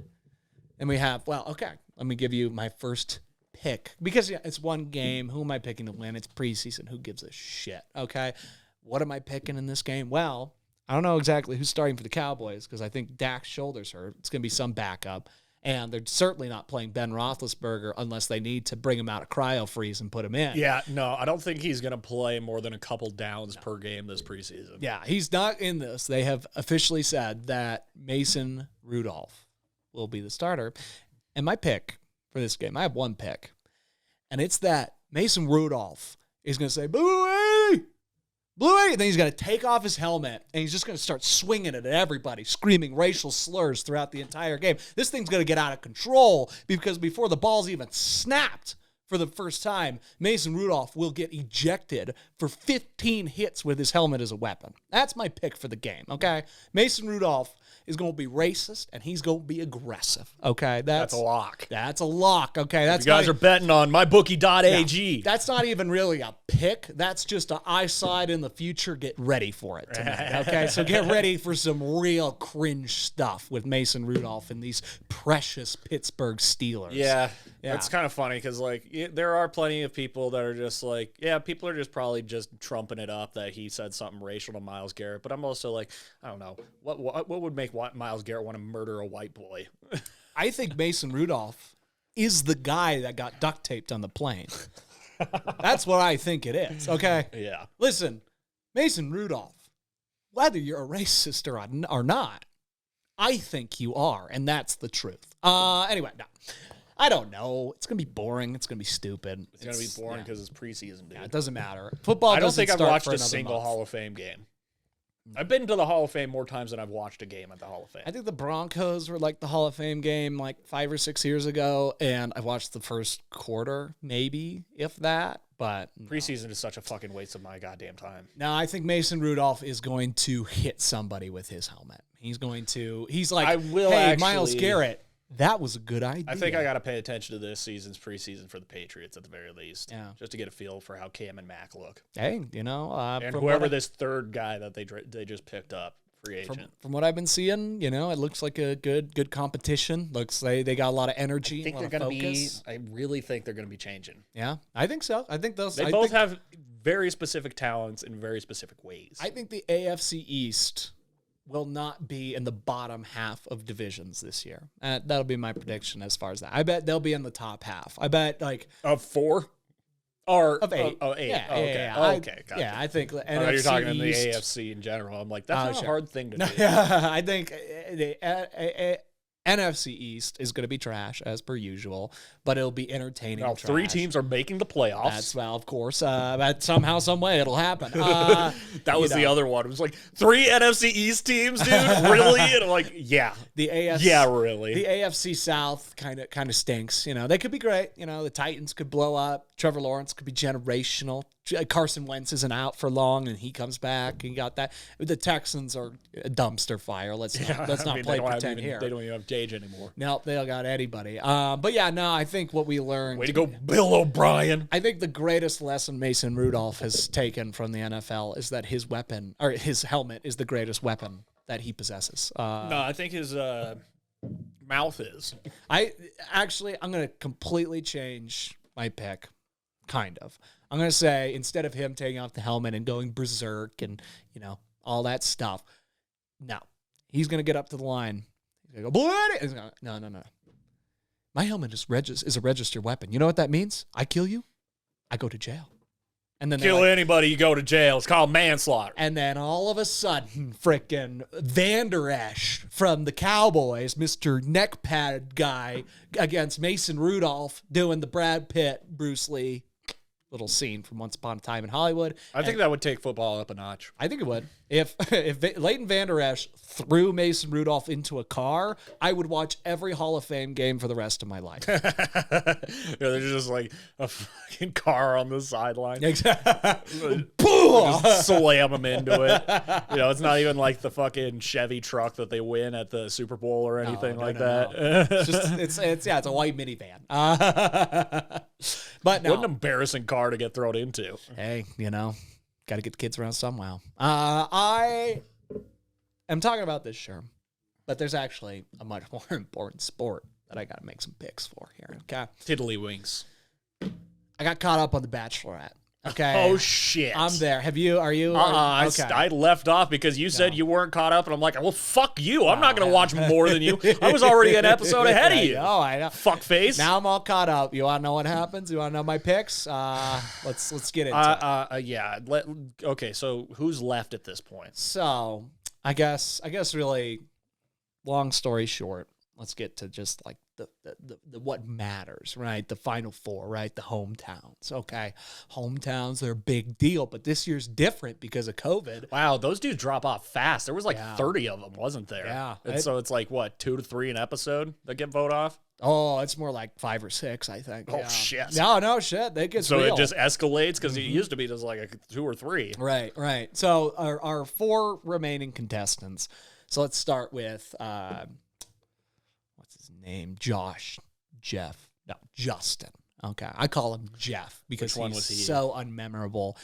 Speaker 3: me give you my first pick. Because it's one game. Who am I picking to win? It's preseason. Who gives a shit? Okay. What am I picking in this game? Well, I don't know exactly who's starting for the Cowboys because I think Dak's shoulder's hurt. It's going to be some backup. And they're certainly not playing Ben Roethlisberger unless they need to bring him out of cryo freeze and put him in.
Speaker 1: Yeah, no, I don't think he's going to play more than a couple downs per game this preseason.
Speaker 3: Yeah, he's not in this. They have officially said that Mason Rudolph will be the starter. And my pick for this game, I have one pick. And it's that Mason Rudolph is going to say, Bluey! Bluey! And then he's going to take off his helmet, and he's just going to start swinging it at everybody, screaming racial slurs throughout the entire game. This thing's going to get out of control because before the ball's even snapped for the first time, Mason Rudolph will get ejected for 15 hits with his helmet as a weapon. That's my pick for the game, okay? Mason Rudolph is going to be racist, and he's going to be aggressive, okay?
Speaker 1: That's a lock.
Speaker 3: That's a lock, okay? That's
Speaker 1: You guys are betting on mybookie.ag.
Speaker 3: That's not even really a pick. That's just an eyesight in the future. Get ready for it tonight, okay? So get ready for some real cringe stuff with Mason Rudolph and these precious Pittsburgh Steelers.
Speaker 1: Yeah. It's kind of funny because, there are plenty of people that are just people are just probably just trumping it up that he said something racial to Myles Garrett. But I'm also I don't know. What would make Myles Garrett want to murder a white boy?
Speaker 3: I think Mason Rudolph is the guy that got duct taped on the plane. That's what I think it is, okay?
Speaker 1: Yeah.
Speaker 3: Listen, Mason Rudolph, whether you're a racist or not, I think you are, and that's the truth. Anyway, no. I don't know. It's going to be boring. It's going to be stupid.
Speaker 1: It's going to be boring because it's preseason, dude.
Speaker 3: Yeah, it doesn't matter. Football
Speaker 1: I don't
Speaker 3: doesn't
Speaker 1: think I've
Speaker 3: start
Speaker 1: watched
Speaker 3: for
Speaker 1: a
Speaker 3: another
Speaker 1: single
Speaker 3: month.
Speaker 1: Hall of Fame game. I've been to the Hall of Fame more times than I've watched a game at the Hall of Fame.
Speaker 3: I think the Broncos were like the Hall of Fame game like 5 or 6 years ago, and I watched the first quarter, maybe, if that. But no.
Speaker 1: Preseason is such a fucking waste of my goddamn time.
Speaker 3: No, I think Mason Rudolph is going to hit somebody with his helmet. He's like,
Speaker 1: I will
Speaker 3: hey,
Speaker 1: actually,
Speaker 3: Myles Garrett, that was a good idea.
Speaker 1: I think I got to pay attention to this season's preseason for the Patriots at the very least.
Speaker 3: Yeah.
Speaker 1: Just to get a feel for how Cam and Mac look.
Speaker 3: Hey, you know.
Speaker 1: And whoever this third guy that they just picked up, free agent.
Speaker 3: From what I've been seeing, you know, it looks like a good competition. Looks like they got a lot of energy,
Speaker 1: I think
Speaker 3: a lot
Speaker 1: they're
Speaker 3: of
Speaker 1: going to
Speaker 3: focus.
Speaker 1: I really think they're going to be changing.
Speaker 3: Yeah, I think so. I think
Speaker 1: they both have very specific talents in very specific ways.
Speaker 3: I think the AFC East will not be in the bottom half of divisions this year. That'll be my prediction as far as that. I bet they'll be in the top half. I bet like
Speaker 1: of 4 or
Speaker 3: of 8.
Speaker 1: Oh, 8.
Speaker 3: Yeah,
Speaker 1: okay.
Speaker 3: yeah.
Speaker 1: Okay. Gotcha.
Speaker 3: Yeah, I think
Speaker 1: I
Speaker 3: NFC
Speaker 1: thought you're talking in the
Speaker 3: East,
Speaker 1: AFC in general. I'm like, that's not a hard thing to do.
Speaker 3: I think the NFC East is going to be trash as per usual, but it'll be entertaining.
Speaker 1: Now, 3 teams are making the playoffs.
Speaker 3: That's, well, of course. But somehow, some way, it'll happen.
Speaker 1: That was the other one. It was like 3 NFC East teams, dude. Really? And I'm like, yeah.
Speaker 3: The AFC,
Speaker 1: yeah, really.
Speaker 3: The AFC South kind of stinks. You know, they could be great. You know, the Titans could blow up. Trevor Lawrence could be generational. Carson Wentz isn't out for long, and he comes back. And you got that. The Texans are a dumpster fire. Let's not play pretend here.
Speaker 1: They don't even have Gage anymore.
Speaker 3: No, they don't got anybody. But yeah, no, I think what we learned.
Speaker 1: Way to go, Bill O'Brien.
Speaker 3: I think the greatest lesson Mason Rudolph has taken from the NFL is that his weapon, or his helmet, is the greatest weapon that he possesses.
Speaker 1: No, I think his mouth is.
Speaker 3: I'm going to completely change my pick, kind of. I'm going to say, instead of him taking off the helmet and going berserk and, you know, all that stuff, no. He's going to get up to the line. He's going to go, bloody! No. My helmet is a registered weapon. You know what that means? I kill you, I go to jail. And then
Speaker 1: kill anybody, you go to jail. It's called manslaughter.
Speaker 3: And then all of a sudden, frickin' Van Der Esch from the Cowboys, Mr. Neckpad guy, against Mason Rudolph doing the Brad Pitt, Bruce Lee little scene from Once Upon a Time in Hollywood.
Speaker 1: I think that would take football up a notch.
Speaker 3: I think it would. If Leighton Van Der Esch threw Mason Rudolph into a car, I would watch every Hall of Fame game for the rest of my life.
Speaker 1: There's just like a fucking car on the sideline.
Speaker 3: Exactly.
Speaker 1: Just slam them into it. You know, it's not even like the fucking Chevy truck that they win at the Super Bowl or anything that.
Speaker 3: No. It's a white minivan. But no.
Speaker 1: What an embarrassing car to get thrown into.
Speaker 3: Hey, you know, got to get the kids around somehow. I am talking about this, sure, but there's actually a much more important sport that I got to make some picks for here. Okay,
Speaker 1: Tiddlywinks.
Speaker 3: I got caught up on the Bachelorette. Okay.
Speaker 1: Oh shit!
Speaker 3: I'm there. Are you?
Speaker 1: Okay. I left off because you said you weren't caught up, and I'm like, well, fuck you. I'm not gonna watch more than you. I was already an episode ahead of you.
Speaker 3: Oh, I know.
Speaker 1: Fuckface.
Speaker 3: Now I'm all caught up. You want to know what happens? You want to know my picks? Let's get into it.
Speaker 1: Yeah. Okay. So who's left at this point?
Speaker 3: So I guess really, long story short, let's get to just like the what matters, right? The Final Four, right? The hometowns. Okay. Hometowns, they're a big deal, but this year's different because of COVID.
Speaker 1: Wow, those dudes drop off fast. There was like 30 of them, wasn't there?
Speaker 3: Yeah.
Speaker 1: And so it's like, what, 2 to 3 an episode that get voted off?
Speaker 3: Oh, it's more like 5 or 6, I think.
Speaker 1: Oh, shit.
Speaker 3: No, shit. They get
Speaker 1: so
Speaker 3: real.
Speaker 1: it just escalates because it used to be just like a 2 or 3.
Speaker 3: Right. So our 4 remaining contestants. So let's start with what's his name? Justin. Okay, I call him Jeff because he's so unmemorable.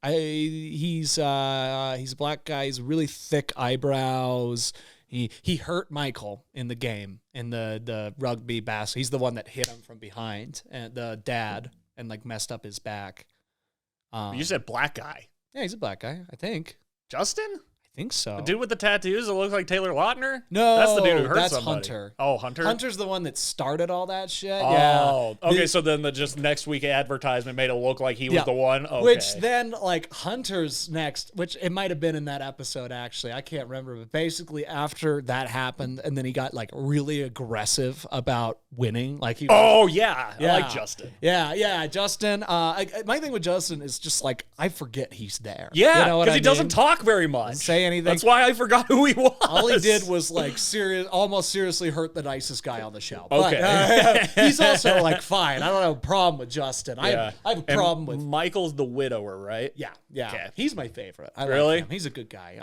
Speaker 3: He's a black guy. He's really thick eyebrows. He hurt Michael in the game in the rugby basketball. He's the one that hit him from behind, and the dad, and like messed up his back.
Speaker 1: You said black guy.
Speaker 3: Yeah, he's a black guy, I think.
Speaker 1: Justin?
Speaker 3: I think so.
Speaker 1: The dude with the tattoos that looks like Taylor Lautner?
Speaker 3: No,
Speaker 1: that's the dude who hurt
Speaker 3: that's
Speaker 1: somebody.
Speaker 3: Hunter.
Speaker 1: Oh, Hunter?
Speaker 3: Hunter's the one that started all that shit.
Speaker 1: Oh,
Speaker 3: Yeah.
Speaker 1: okay. So then the just next week advertisement made it look like he was the one. Okay.
Speaker 3: Which then, like, Hunter's next, which it might have been in that episode, actually. I can't remember. But basically, after that happened, and then he got, like, really aggressive about winning. Like, he
Speaker 1: oh, yeah. I like Justin.
Speaker 3: Yeah. Justin. My thing with Justin is just, like, I forget he's there.
Speaker 1: Yeah,
Speaker 3: you know
Speaker 1: because he doesn't talk very much.
Speaker 3: Doesn't say anything.
Speaker 1: That's why I forgot who he was.
Speaker 3: All he did was like almost seriously hurt the nicest guy on the show.
Speaker 1: Okay.
Speaker 3: But, he's also like fine. I don't have a problem with Justin.
Speaker 1: Yeah.
Speaker 3: I have a problem with
Speaker 1: Michael's the widower, right?
Speaker 3: Yeah.
Speaker 1: Okay.
Speaker 3: He's my favorite. I
Speaker 1: Really?
Speaker 3: like him. He's a good guy.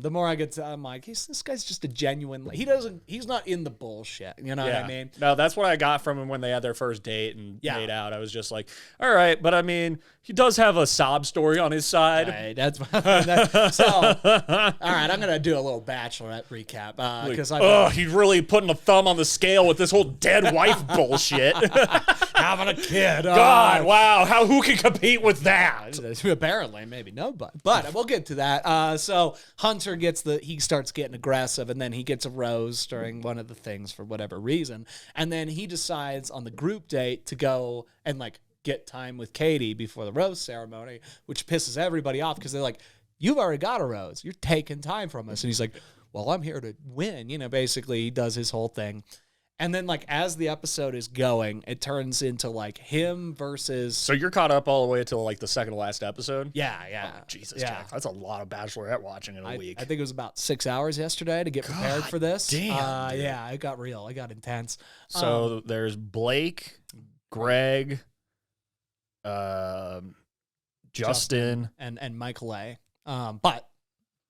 Speaker 3: The more I get to, I'm like, this guy's just a genuine. He's not in the bullshit. You know what I mean?
Speaker 1: No, that's what I got from him when they had their first date and
Speaker 3: Yeah.
Speaker 1: made out. I was just like, all right, but I mean, he does have a sob story on his side.
Speaker 3: Right, so. All right, I'm gonna do a little Bachelorette recap because
Speaker 1: he's really putting a thumb on the scale with this whole dead wife bullshit.
Speaker 3: having a kid.
Speaker 1: God, wow, who can compete with that?
Speaker 3: Apparently, maybe nobody. But we'll get to that. So Hunter he starts getting aggressive, and then he gets a rose during one of the things for whatever reason, and then he decides on the group date to go and like get time with Katie before the rose ceremony, which pisses everybody off because they're like, "You've already got a rose. You're taking time from us." And he's like, "Well, I'm here to win." You know, basically he does his whole thing. And then like as the episode is going, it turns into like him versus.
Speaker 1: So you're caught up all the way until like the second to last episode?
Speaker 3: Yeah.
Speaker 1: Oh, Jesus,
Speaker 3: Yeah.
Speaker 1: Jack. That's a lot of Bachelorette watching in a week.
Speaker 3: I think it was about 6 hours yesterday to get prepared for this.
Speaker 1: Damn, dude.
Speaker 3: Yeah, it got real. It got intense.
Speaker 1: So there's Blake, Greg, Justin.
Speaker 3: and Michael A. But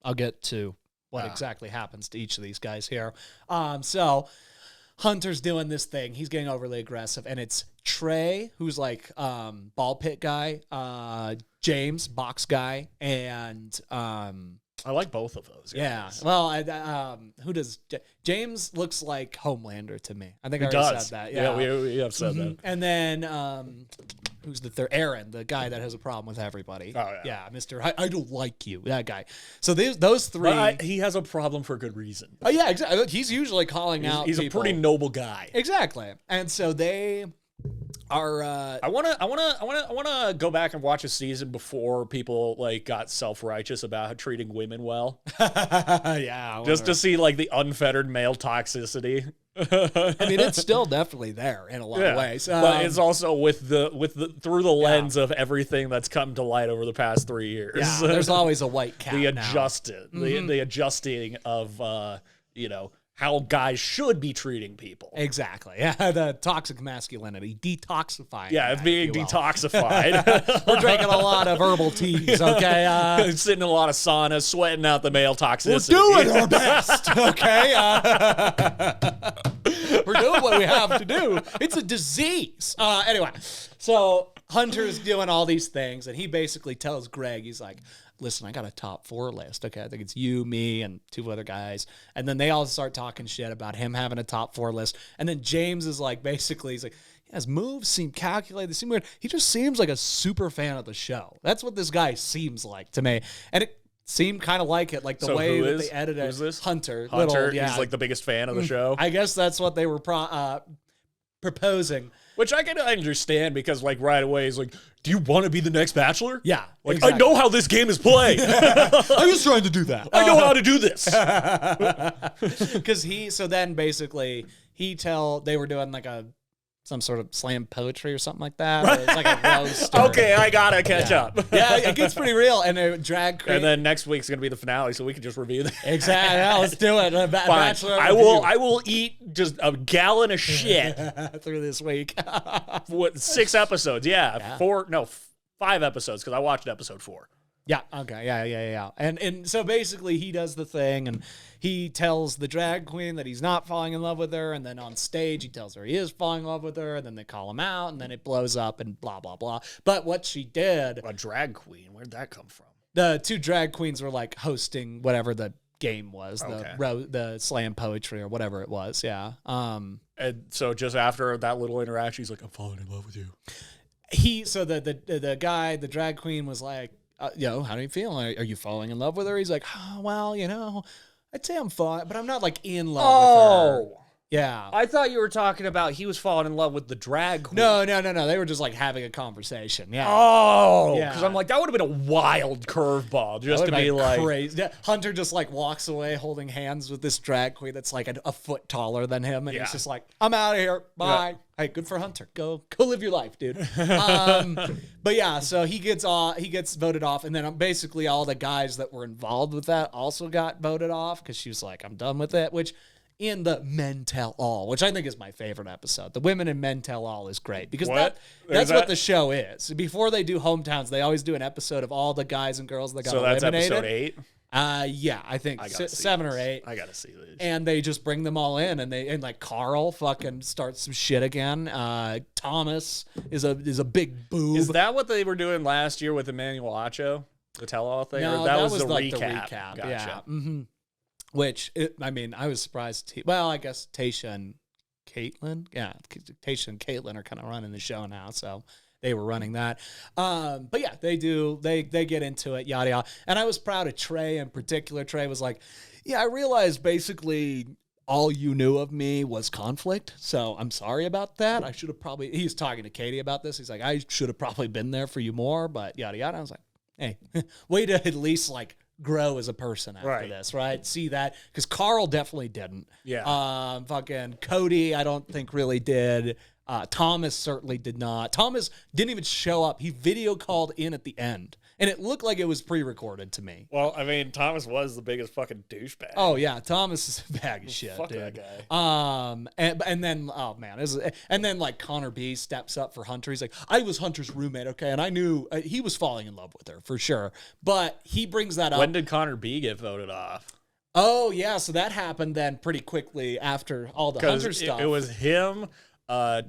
Speaker 3: I'll get to what exactly happens to each of these guys here. So Hunter's doing this thing. He's getting overly aggressive, and it's Trey, who's like ball pit guy, James, box guy, and
Speaker 1: I like both of those guys.
Speaker 3: yeah. Well, who does James looks like Homelander to me. I think I already said that. Yeah,
Speaker 1: we have said that.
Speaker 3: And then who's the third? Aaron, the guy that has a problem with everybody.
Speaker 1: Oh, yeah.
Speaker 3: Mr. I don't like you. That guy. So those three.
Speaker 1: But he has a problem for good reason.
Speaker 3: Oh yeah, exactly. He's usually calling out.
Speaker 1: He's a
Speaker 3: people.
Speaker 1: pretty noble guy.
Speaker 3: Exactly. And so they are.
Speaker 1: I wanna go back and watch a season before people like got self-righteous about treating women well.
Speaker 3: Yeah.
Speaker 1: Just to see like the unfettered male toxicity.
Speaker 3: I mean, it's still definitely there in a lot of ways.
Speaker 1: But it's also with the through the lens of everything that's come to light over the past 3 years.
Speaker 3: Yeah, there's always a white cat.
Speaker 1: the
Speaker 3: now.
Speaker 1: the adjusting of how guys should be treating people.
Speaker 3: Exactly. Yeah, the toxic masculinity, detoxifying.
Speaker 1: Yeah, it's being
Speaker 3: if you will.
Speaker 1: detoxified.
Speaker 3: We're drinking a lot of herbal teas, okay?
Speaker 1: Sitting in a lot of saunas, sweating out the male toxicity.
Speaker 3: We're doing our best, okay? We're doing what we have to do. It's a disease. Anyway, so Hunter's doing all these things, and he basically tells Greg, he's like, listen, I got a top 4 list. Okay, I think it's you, me, and 2 other guys. And then they all start talking shit about him having a top 4 list. And then James is like, basically, he's like, his moves seem calculated. They seem weird. He just seems like a super fan of the show. That's what this guy seems like to me. And it seemed kind of like it, like the way that they edited it.
Speaker 1: Who's this?
Speaker 3: Hunter.
Speaker 1: He's like the biggest fan of the show.
Speaker 3: I guess that's what they were proposing.
Speaker 1: Which I can understand because, like, right away, he's like, do you want to be the next Bachelor?
Speaker 3: Yeah.
Speaker 1: Like,
Speaker 3: exactly.
Speaker 1: I know how this game is played.
Speaker 3: I was trying to do that.
Speaker 1: I know how to do this.
Speaker 3: Because so then basically, they were doing like some sort of slam poetry or something like that. Or it's like a roast.
Speaker 1: Okay, I gotta catch up.
Speaker 3: Yeah, it gets pretty real. And a drag queen.
Speaker 1: And then next week's gonna be the finale, so we can just review that.
Speaker 3: Exactly. Yeah, let's do it.
Speaker 1: Fine.
Speaker 3: Bachelor
Speaker 1: I will eat just a gallon of shit
Speaker 3: through this week.
Speaker 1: What 6 episodes? Yeah. 5 episodes because I watched episode 4.
Speaker 3: Yeah. Okay. Yeah. And so basically he does the thing and he tells the drag queen that he's not falling in love with her. And then on stage, he tells her he is falling in love with her. And then they call him out and then it blows up and blah, blah, blah. But what she did.
Speaker 1: A drag queen? Where'd that come from?
Speaker 3: The 2 drag queens were like hosting whatever the game was,
Speaker 1: Okay.
Speaker 3: the slam poetry or whatever it was. Yeah.
Speaker 1: And so just after that little interaction, he's like, I'm falling in love with you.
Speaker 3: So the guy, the drag queen was like, how do you feel? Are you falling in love with her? He's like, oh, well, I'd say I'm fine, but I'm not like in love with her. Yeah.
Speaker 1: I thought you were talking about he was falling in love with the drag queen.
Speaker 3: No. They were just like having a conversation. Yeah.
Speaker 1: Oh,
Speaker 3: Yeah.
Speaker 1: because I'm like, that would have been a wild curveball just to be like
Speaker 3: crazy. Yeah, Hunter just like walks away holding hands with this drag queen that's like a foot taller than him, and he's just like, I'm out of here. Bye. Yeah. Hey, good for Hunter. Go live your life, dude. But yeah, so he gets voted off, and then basically all the guys that were involved with that also got voted off because she was like, I'm done with it, which in the Men Tell All, which I think is my favorite episode. The Women in Men Tell All is great because that's what the show is. Before they do hometowns, they always do an episode of all the guys and girls that got eliminated. So that's episode
Speaker 1: 8?
Speaker 3: Yeah, I think 7 or 8.
Speaker 1: I gotta see this.
Speaker 3: And they just bring them all in, and like Carl fucking starts some shit again. Thomas is a big boob.
Speaker 1: Is that what they were doing last year with Emmanuel Acho? The Tell All thing?
Speaker 3: No,
Speaker 1: or that was the
Speaker 3: like
Speaker 1: recap.
Speaker 3: the recap.
Speaker 1: Gotcha.
Speaker 3: Yeah. Mm-hmm. Which, I was surprised. I guess Tasha and Caitlin. Yeah, Tasha and Caitlin are kind of running the show now, so they were running that. But yeah, they do. They get into it, yada, yada. And I was proud of Trey in particular. Trey was like, yeah, I realized basically all you knew of me was conflict, so I'm sorry about that. I should have probably, he's talking to Katie about this. He's like, I should have probably been there for you more, but yada, yada. I was like, hey, way to at least like grow as a person after this, right? See that? Because Carl definitely didn't.
Speaker 1: Yeah.
Speaker 3: Fucking Cody, I don't think really did. Thomas certainly did not. Thomas didn't even show up. He video called in at the end, and it looked like it was pre-recorded to me.
Speaker 1: Well, I mean, Thomas was the biggest fucking douchebag.
Speaker 3: Oh yeah, Thomas is a bag of shit,
Speaker 1: Fuck
Speaker 3: dude.
Speaker 1: that guy.
Speaker 3: And then oh man, and then like Connor B steps up for Hunter. He's like, I was Hunter's roommate, okay, and I knew he was falling in love with her for sure. But he brings that up.
Speaker 1: When did Connor B get voted off?
Speaker 3: Oh yeah, so that happened then pretty quickly after all the Hunter stuff.
Speaker 1: It was him.
Speaker 3: Oh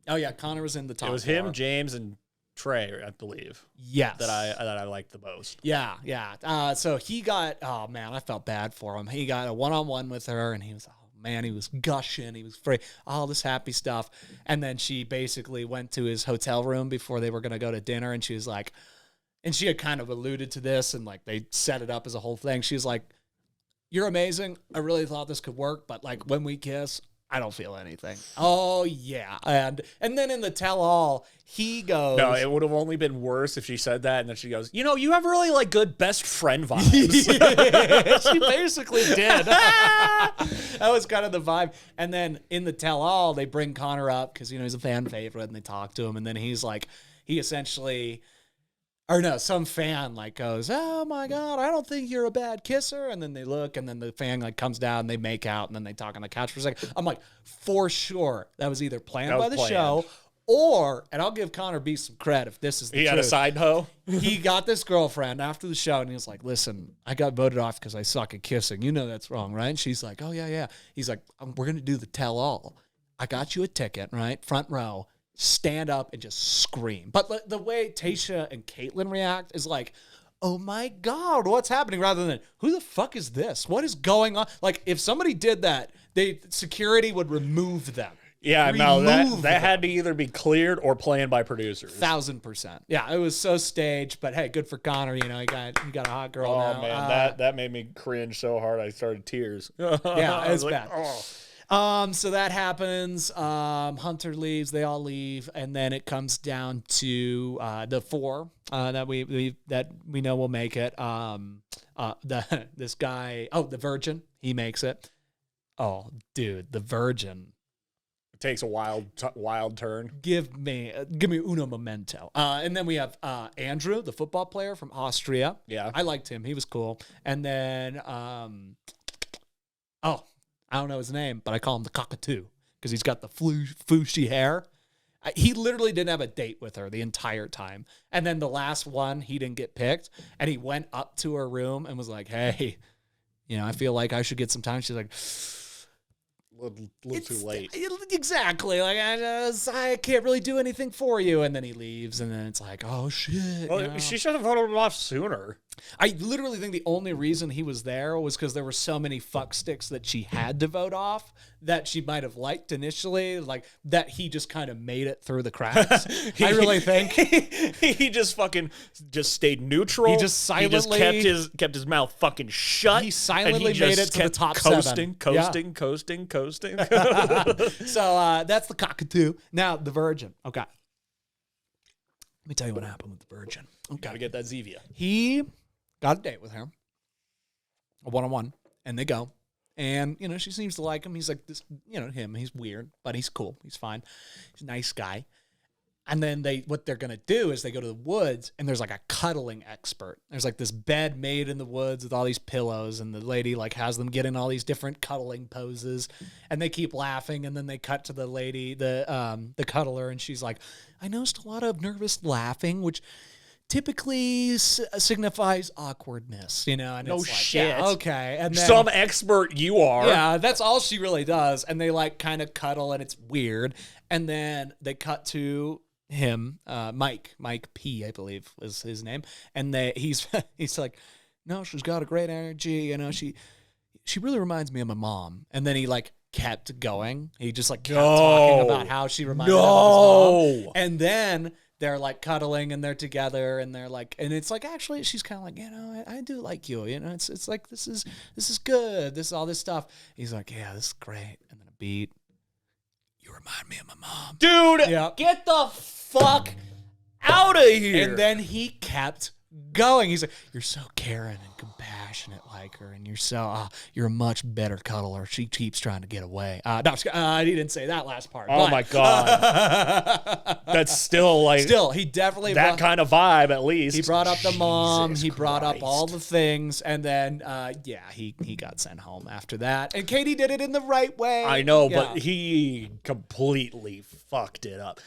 Speaker 3: yeah, Connor was in the top.
Speaker 1: It was him, James, and Trey, I believe.
Speaker 3: Yes,
Speaker 1: that I liked the most.
Speaker 3: Yeah. So he got. Oh man, I felt bad for him. He got a one-on-one with her, and he was. Oh man, he was gushing. He was free. All this happy stuff, and then she basically went to his hotel room before they were going to go to dinner, and she was like, and she had kind of alluded to this, and like they set it up as a whole thing. She's like, "You're amazing. I really thought this could work, but like when we kiss, I don't feel anything." Oh yeah, and then in the tell-all, he goes,
Speaker 1: "No, it would have only been worse if she said that." And then she goes, "You have really like good best friend vibes."
Speaker 3: She basically did. That was kind of the vibe. And then in the tell-all, they bring Connor up because he's a fan favorite, and they talk to him, and then he's like, he essentially. Or no, some fan like goes, "Oh my God, I don't think you're a bad kisser." And then they look, and then the fan like comes down, and they make out, and then they talk on the couch for a second. I'm like, for sure, that was either planned by the show, or, and I'll give Connor B some credit if this is the truth.
Speaker 1: He had a side hoe.
Speaker 3: He got this girlfriend after the show, and he was like, "Listen, I got voted off because I suck at kissing. You know that's wrong, right?" And she's like, "Oh yeah." He's like, "We're gonna do the tell-all. I got you a ticket, right, front row." Stand up and just scream. But the way Tasha and Caitlin react is like, oh my God, what's happening? Rather than, who the fuck is this? What is going on? Like, if somebody did that, security would remove them.
Speaker 1: Yeah, no, that had to either be cleared or planned by producers.
Speaker 3: 1000%. Yeah, it was so staged, but hey, good for Connor. He got a hot girl now.
Speaker 1: Oh man, that made me cringe so hard I started tears.
Speaker 3: Yeah, it was bad.
Speaker 1: Oh.
Speaker 3: So that happens. Hunter leaves. They all leave, and then it comes down to the 4 that we know will make it. This guy. Oh, the Virgin. He makes it. Oh, dude, the Virgin.
Speaker 1: It takes a wild turn.
Speaker 3: Give me uno momento. And then we have Andrew, the football player from Austria.
Speaker 1: Yeah,
Speaker 3: I liked him. He was cool. And then I don't know his name, but I call him the cockatoo because he's got the fooshy hair. He literally didn't have a date with her the entire time. And then the last one, he didn't get picked. And he went up to her room and was like, "Hey, I feel like I should get some time." She's like,
Speaker 1: a little too late.
Speaker 3: Exactly. Like, I can't really do anything for you. And then he leaves. And then it's like, oh, shit.
Speaker 1: Well, she should have voted him off sooner.
Speaker 3: I literally think the only reason he was there was because there were so many fuck sticks that she had to vote off that she might have liked initially, like that he just kind of made it through the cracks. I really think
Speaker 1: he just stayed neutral.
Speaker 3: He just silently
Speaker 1: kept his mouth fucking shut.
Speaker 3: He silently made it to the top
Speaker 1: coasting.
Speaker 3: So that's the cockatoo. Now the virgin. Okay. Let me tell you what happened with the virgin. Okay.
Speaker 1: Gotta get that Zevia.
Speaker 3: He got a date with her, a one-on-one, and they go. And, she seems to like him. He's like this, he's weird, but he's cool. He's fine. He's a nice guy. And then what they're going to do is they go to the woods, and there's like a cuddling expert. There's like this bed made in the woods with all these pillows, and the lady like has them get in all these different cuddling poses, and they keep laughing. And then they cut to the lady, the cuddler, and she's like, I noticed a lot of nervous laughing, which typically signifies awkwardness, and
Speaker 1: no
Speaker 3: it's like,
Speaker 1: shit.
Speaker 3: yeah, okay. And then,
Speaker 1: some expert you are.
Speaker 3: Yeah, that's all she really does. And they like kind of cuddle, and it's weird. And then they cut to him, Mike P, I believe was his name. And he's like, no, she's got a great energy. She really reminds me of my mom. And then he like kept going. He just like kept talking about how she reminded him of his mom. And then they're like cuddling and they're together and they're like, and it's like, actually, she's kind of like, I do like you. It's like, this is good. This is all this stuff. He's like, yeah, this is great. And then a beat. You remind me of my mom.
Speaker 1: Dude,
Speaker 3: Yep.
Speaker 1: Get the fuck out of here.
Speaker 3: And then he kept going. He's like, you're so caring and compassionate like her, and you're a much better cuddler. She keeps trying to get away. No, he didn't say that last part.
Speaker 1: Oh my God. That's still like...
Speaker 3: Still, he definitely...
Speaker 1: That kind of vibe, at least.
Speaker 3: He brought up the mom.
Speaker 1: Jesus
Speaker 3: He brought up
Speaker 1: Christ.
Speaker 3: all the things. And then, he got sent home after that. And Katie did it in the right way.
Speaker 1: I know,
Speaker 3: Yeah.
Speaker 1: but he completely fucked it up.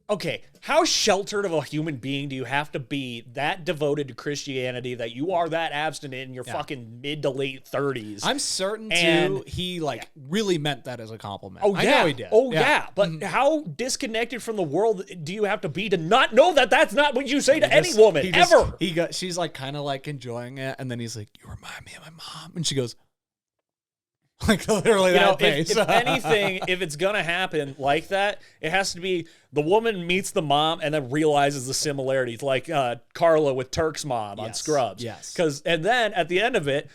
Speaker 1: Okay, how sheltered of a human being do you have to be that devoted to Christianity that you are that abstinent in your fucking mid to late 30s?
Speaker 3: I'm certain,
Speaker 1: And-
Speaker 3: too, he, really meant that as a compliment.
Speaker 1: Oh, yeah.
Speaker 3: I know he did.
Speaker 1: Oh, yeah. But how disconnected from the world do you have to be to not know that that's not what you say to any woman, ever?
Speaker 3: She's, kind of, enjoying it, and then he's like, you remind me of my mom. And she goes, literally that face.
Speaker 1: If anything, if it's going to happen like that, it has to be the woman meets the mom and then realizes the similarities, like Carla with Turk's mom on Scrubs.
Speaker 3: Yes.
Speaker 1: And then at the end of it,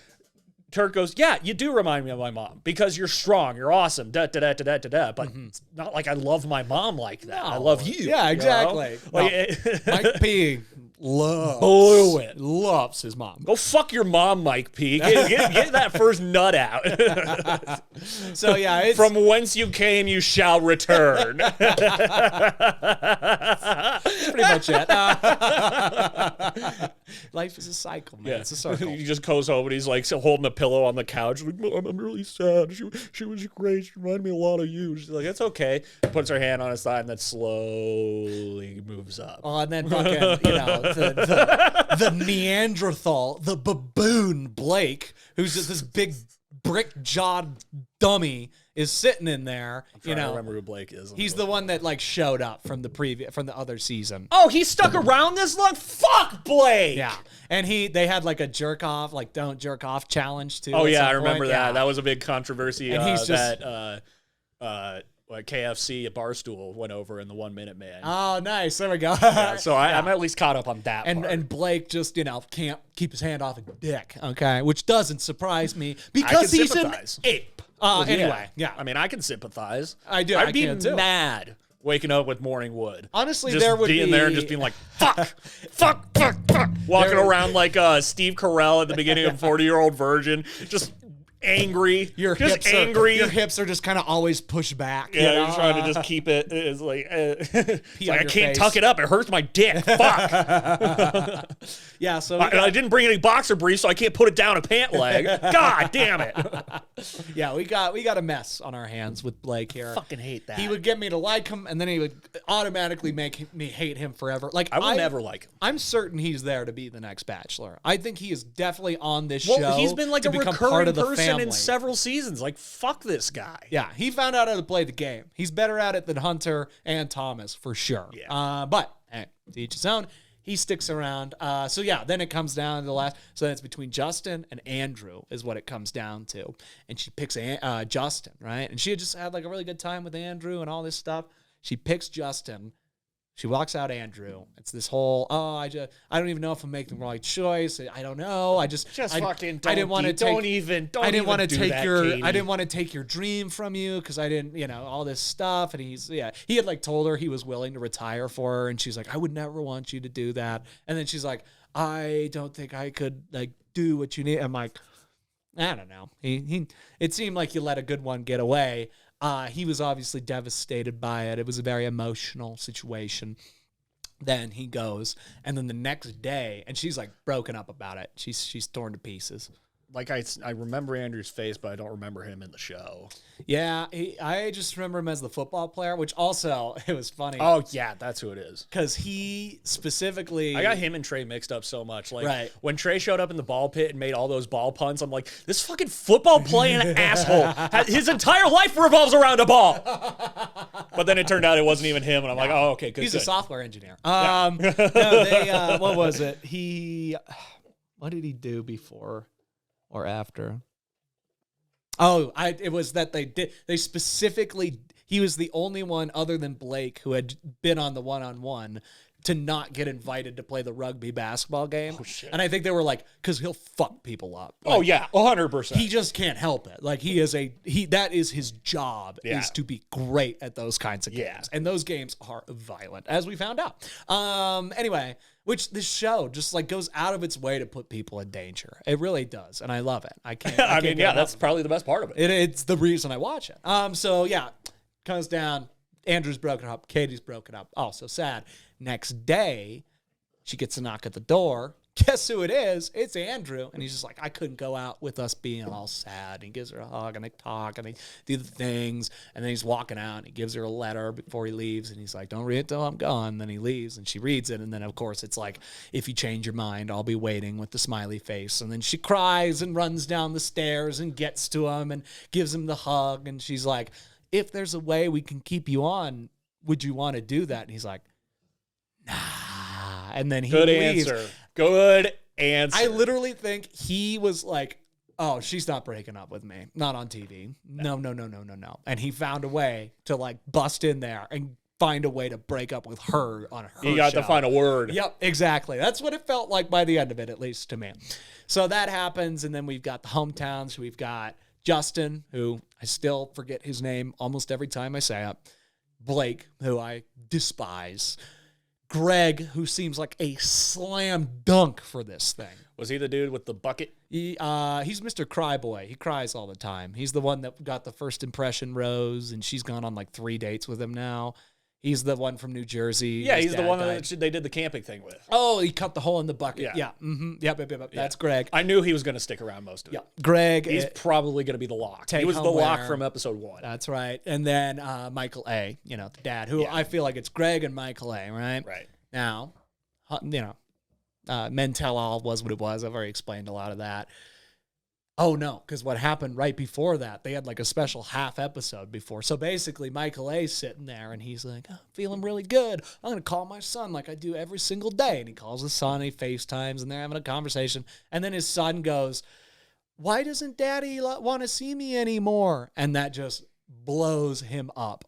Speaker 1: Turk goes, yeah, you do remind me of my mom because you're strong, you're awesome, But it's not like I love my mom like that. I love you.
Speaker 3: Yeah, exactly. Mike P. loves his mom.
Speaker 1: Go fuck your mom, Mike P. Get that first nut out.
Speaker 3: So yeah, it's
Speaker 1: From whence you came, you shall return.
Speaker 3: pretty much it. Life is a cycle, man. It's a circle.
Speaker 1: He just goes home and he's like holding a pillow on the couch. Like, Mom, I'm really sad. She was great. She reminded me a lot of you. She's like, it's okay. Puts her hand on his thigh and then slowly moves up.
Speaker 3: Oh, and then fucking, the Neanderthal, the baboon Blake, who's just this big brick-jawed dummy, is sitting in there.
Speaker 1: I don't remember who Blake is.
Speaker 3: He's the one that showed up from the other season.
Speaker 1: Oh, he stuck around this long? Fuck Blake.
Speaker 3: Yeah, and they had a jerk off, don't jerk off challenge too.
Speaker 1: Oh
Speaker 3: at
Speaker 1: yeah,
Speaker 3: some
Speaker 1: I remember
Speaker 3: point.
Speaker 1: that.
Speaker 3: Yeah.
Speaker 1: That was a big controversy.
Speaker 3: And he's just-
Speaker 1: KFC at Barstool went over in the 1 Minute Man.
Speaker 3: Oh, nice. There we go.
Speaker 1: Yeah, so I'm at least caught up on that part.
Speaker 3: And Blake just, can't keep his hand off a dick, okay? Which doesn't surprise me
Speaker 1: I can
Speaker 3: because he's
Speaker 1: sympathize.
Speaker 3: an ape.
Speaker 1: Anyway,
Speaker 3: yeah.
Speaker 1: I mean, I can sympathize.
Speaker 3: I do.
Speaker 1: I'd
Speaker 3: I
Speaker 1: be
Speaker 3: can, too.
Speaker 1: mad waking up with morning wood.
Speaker 3: Honestly,
Speaker 1: just
Speaker 3: there would
Speaker 1: being
Speaker 3: be...
Speaker 1: there and just being like, fuck, walking around like Steve Carell at the beginning of 40-Year-Old Virgin, just angry,
Speaker 3: Your hips are just kind of always pushed back.
Speaker 1: Yeah, you're trying to just keep it. It's like, it's like I
Speaker 3: your
Speaker 1: can't
Speaker 3: face.
Speaker 1: tuck it up. It hurts my dick. Fuck.
Speaker 3: Yeah, so
Speaker 1: I didn't bring any boxer briefs, so I can't put it down a pant leg. God damn it.
Speaker 3: yeah, we got a mess on our hands with Blake here.
Speaker 1: Fucking hate that.
Speaker 3: He would get me to like him, and then he would automatically make me hate him forever.
Speaker 1: I will never like him.
Speaker 3: I'm certain he's there to be the next Bachelor. I think he is definitely on this show.
Speaker 1: Well, he's been like
Speaker 3: to
Speaker 1: a
Speaker 3: become
Speaker 1: recurring
Speaker 3: part of the
Speaker 1: person
Speaker 3: family.
Speaker 1: in several seasons. Like, fuck this guy.
Speaker 3: Yeah, he found out how to play the game. He's better at it than Hunter and Thomas, for sure.
Speaker 1: Yeah.
Speaker 3: But, hey, to each his own. he sticks around. So yeah, then it comes down to the last. So then it's between Justin and Andrew is what it comes down to. And she picks Justin, right? And she had just had like a really good time with Andrew and all this stuff. She picks Justin. She walks out Andrew. It's this whole, I don't even know if I'm making the right choice. I don't know. I
Speaker 1: fucking don't.
Speaker 3: I didn't want to take,
Speaker 1: I didn't want to take
Speaker 3: your, I didn't want to take your dream from you because I didn't, all this stuff. And he had like told her he was willing to retire for her. And she's like, I would never want you to do that. And then she's like, I don't think I could like do what you need. I'm like, I don't know. It seemed like you let a good one get away. He was obviously devastated by it. It was a very emotional situation. Then he goes, and then the next day, and she's like broken up about it. She's torn to pieces.
Speaker 1: Like I remember Andrew's face, but I don't remember him in the show.
Speaker 3: Yeah, I just remember him as the football player, which also, it was funny.
Speaker 1: Oh, yeah, that's who it is.
Speaker 3: Because he specifically...
Speaker 1: I got him and Trey mixed up so much. Like,
Speaker 3: right.
Speaker 1: When Trey showed up in the ball pit and made all those ball punts, I'm like, this fucking football playing asshole. His entire life revolves around a ball. But then it turned out it wasn't even him, and I'm like, oh, okay, good.
Speaker 3: He's
Speaker 1: good.
Speaker 3: a software engineer. No, they, what was it? What did he do before... or after? It was that they specifically, he was the only one other than Blake who had been on the one-on-one to not get invited to play the rugby basketball game.
Speaker 1: Oh, shit.
Speaker 3: And I think they were like, because he'll fuck people up. Like,
Speaker 1: oh, yeah, 100%.
Speaker 3: He just can't help it. Like, that is his job, is to be great at those kinds of games.
Speaker 1: Yeah.
Speaker 3: And those games are violent, as we found out. Anyway, which this show just like goes out of its way to put people in danger. It really does. And I love it. I can't.
Speaker 1: I mean, yeah, that's probably the best part of it.
Speaker 3: It's the reason I watch it. So yeah, comes down. Andrew's broken up. Katie's broken up. Oh, so sad. Next day, she gets a knock at the door. Guess who it is? It's Andrew. And he's just like, I couldn't go out with us being all sad. And he gives her a hug and they talk and they do the things. And then he's walking out and he gives her a letter before he leaves. And he's like, don't read it till I'm gone. Then he leaves and she reads it. And then, of course, it's like, if you change your mind, I'll be waiting with the smiley face. And then she cries and runs down the stairs and gets to him and gives him the hug. And she's like, if there's a way we can keep you on, would you want to do that? And he's like, nah. And then he leaves.
Speaker 1: Good answer.
Speaker 3: I literally think he was like, oh, she's not breaking up with me. Not on TV. No. And he found a way to like bust in there and find a way to break up with her on her
Speaker 1: You got
Speaker 3: show.
Speaker 1: to find a word.
Speaker 3: Yep, exactly. That's what it felt like by the end of it, at least to me. So that happens, and then we've got the hometowns. We've got Justin, who I still forget his name almost every time I say it. Blake, who I despise. Greg, who seems like a slam dunk for this thing.
Speaker 1: Was he the dude with the bucket?
Speaker 3: He's Mr. Cryboy. He cries all the time. He's the one that got the first impression rose, and she's gone on like 3 dates with him now. He's the one from New Jersey.
Speaker 1: Yeah,
Speaker 3: His
Speaker 1: he's the
Speaker 3: dad
Speaker 1: one
Speaker 3: died.
Speaker 1: that they did the camping thing with.
Speaker 3: Oh, he cut the hole in the bucket.
Speaker 1: Yeah.
Speaker 3: Yeah. Mm-hmm. Yep. That's Greg.
Speaker 1: I knew he was going to stick around most of it.
Speaker 3: Yeah. Greg.
Speaker 1: He's probably going to be the lock.
Speaker 3: Take
Speaker 1: He was the
Speaker 3: home
Speaker 1: lock
Speaker 3: winner.
Speaker 1: from episode 1.
Speaker 3: That's right. And then Michael A., the dad, who I feel like it's Greg and Michael A., right?
Speaker 1: Right.
Speaker 3: Now, Men Tell All was what it was. I've already explained a lot of that. Oh, no, because what happened right before that, they had like a special half episode before. So basically, Michael A's sitting there, and he's like, feeling really good. I'm going to call my son like I do every single day. And he calls his son, he FaceTimes, and they're having a conversation. And then his son goes, why doesn't Daddy want to see me anymore? And that just blows him up.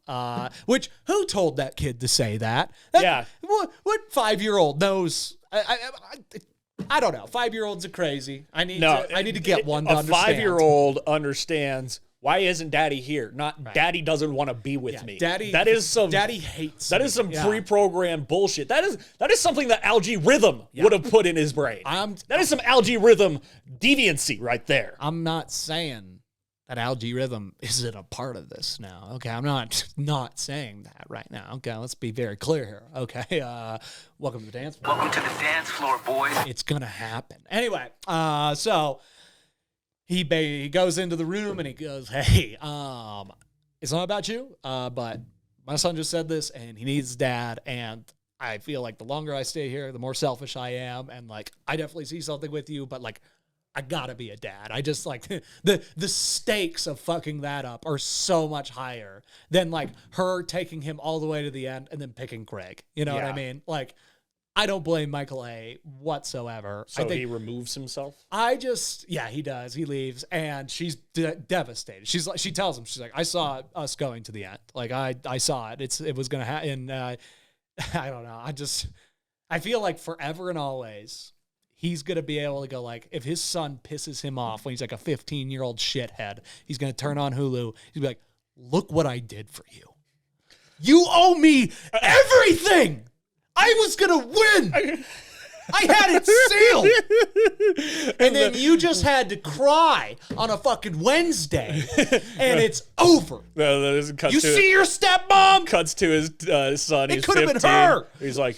Speaker 3: Which, who told that kid to say that?
Speaker 1: Yeah.
Speaker 3: What 5-year-old knows? I don't know. 5-year-olds are crazy. I need to get one to understand.
Speaker 1: A 5-year-old understands, why isn't Daddy here? Not Daddy doesn't want to be with me.
Speaker 3: Daddy hates
Speaker 1: That
Speaker 3: me.
Speaker 1: is some pre-programmed bullshit. That is something that Algae Rhythm would have put in his brain. That is some Algae Rhythm deviancy right there.
Speaker 3: I'm not saying that Algae Rhythm isn't a part of this now. Okay, I'm not saying that right now. Okay, let's be very clear here. Okay, welcome to the dance floor.
Speaker 2: Welcome to the dance floor, boys.
Speaker 3: It's gonna happen. Anyway, so he goes into the room and he goes, hey, it's not about you, but my son just said this and he needs dad, and I feel like the longer I stay here, the more selfish I am, and like I definitely see something with you, but like I gotta be a dad. I just like the stakes of fucking that up are so much higher than like her taking him all the way to the end and then picking Greg. You know what I mean? Like I don't blame Michael A. whatsoever.
Speaker 1: So
Speaker 3: I think
Speaker 1: he removes himself?
Speaker 3: he does. He leaves, and she's devastated. She tells him, she's like, I saw us going to the end. Like, I saw it. It was going to happen. I don't know. I feel like forever and always, he's going to be able to go, like, if his son pisses him off when he's like a 15-year-old shithead, he's going to turn on Hulu. He's going to be like, look what I did for you. You owe me everything. I was going to win. I had it sealed. And then you just had to cry on a fucking Wednesday. And it's over. You see your stepmom?
Speaker 1: Cuts to his son.
Speaker 3: It could have been her.
Speaker 1: He's like,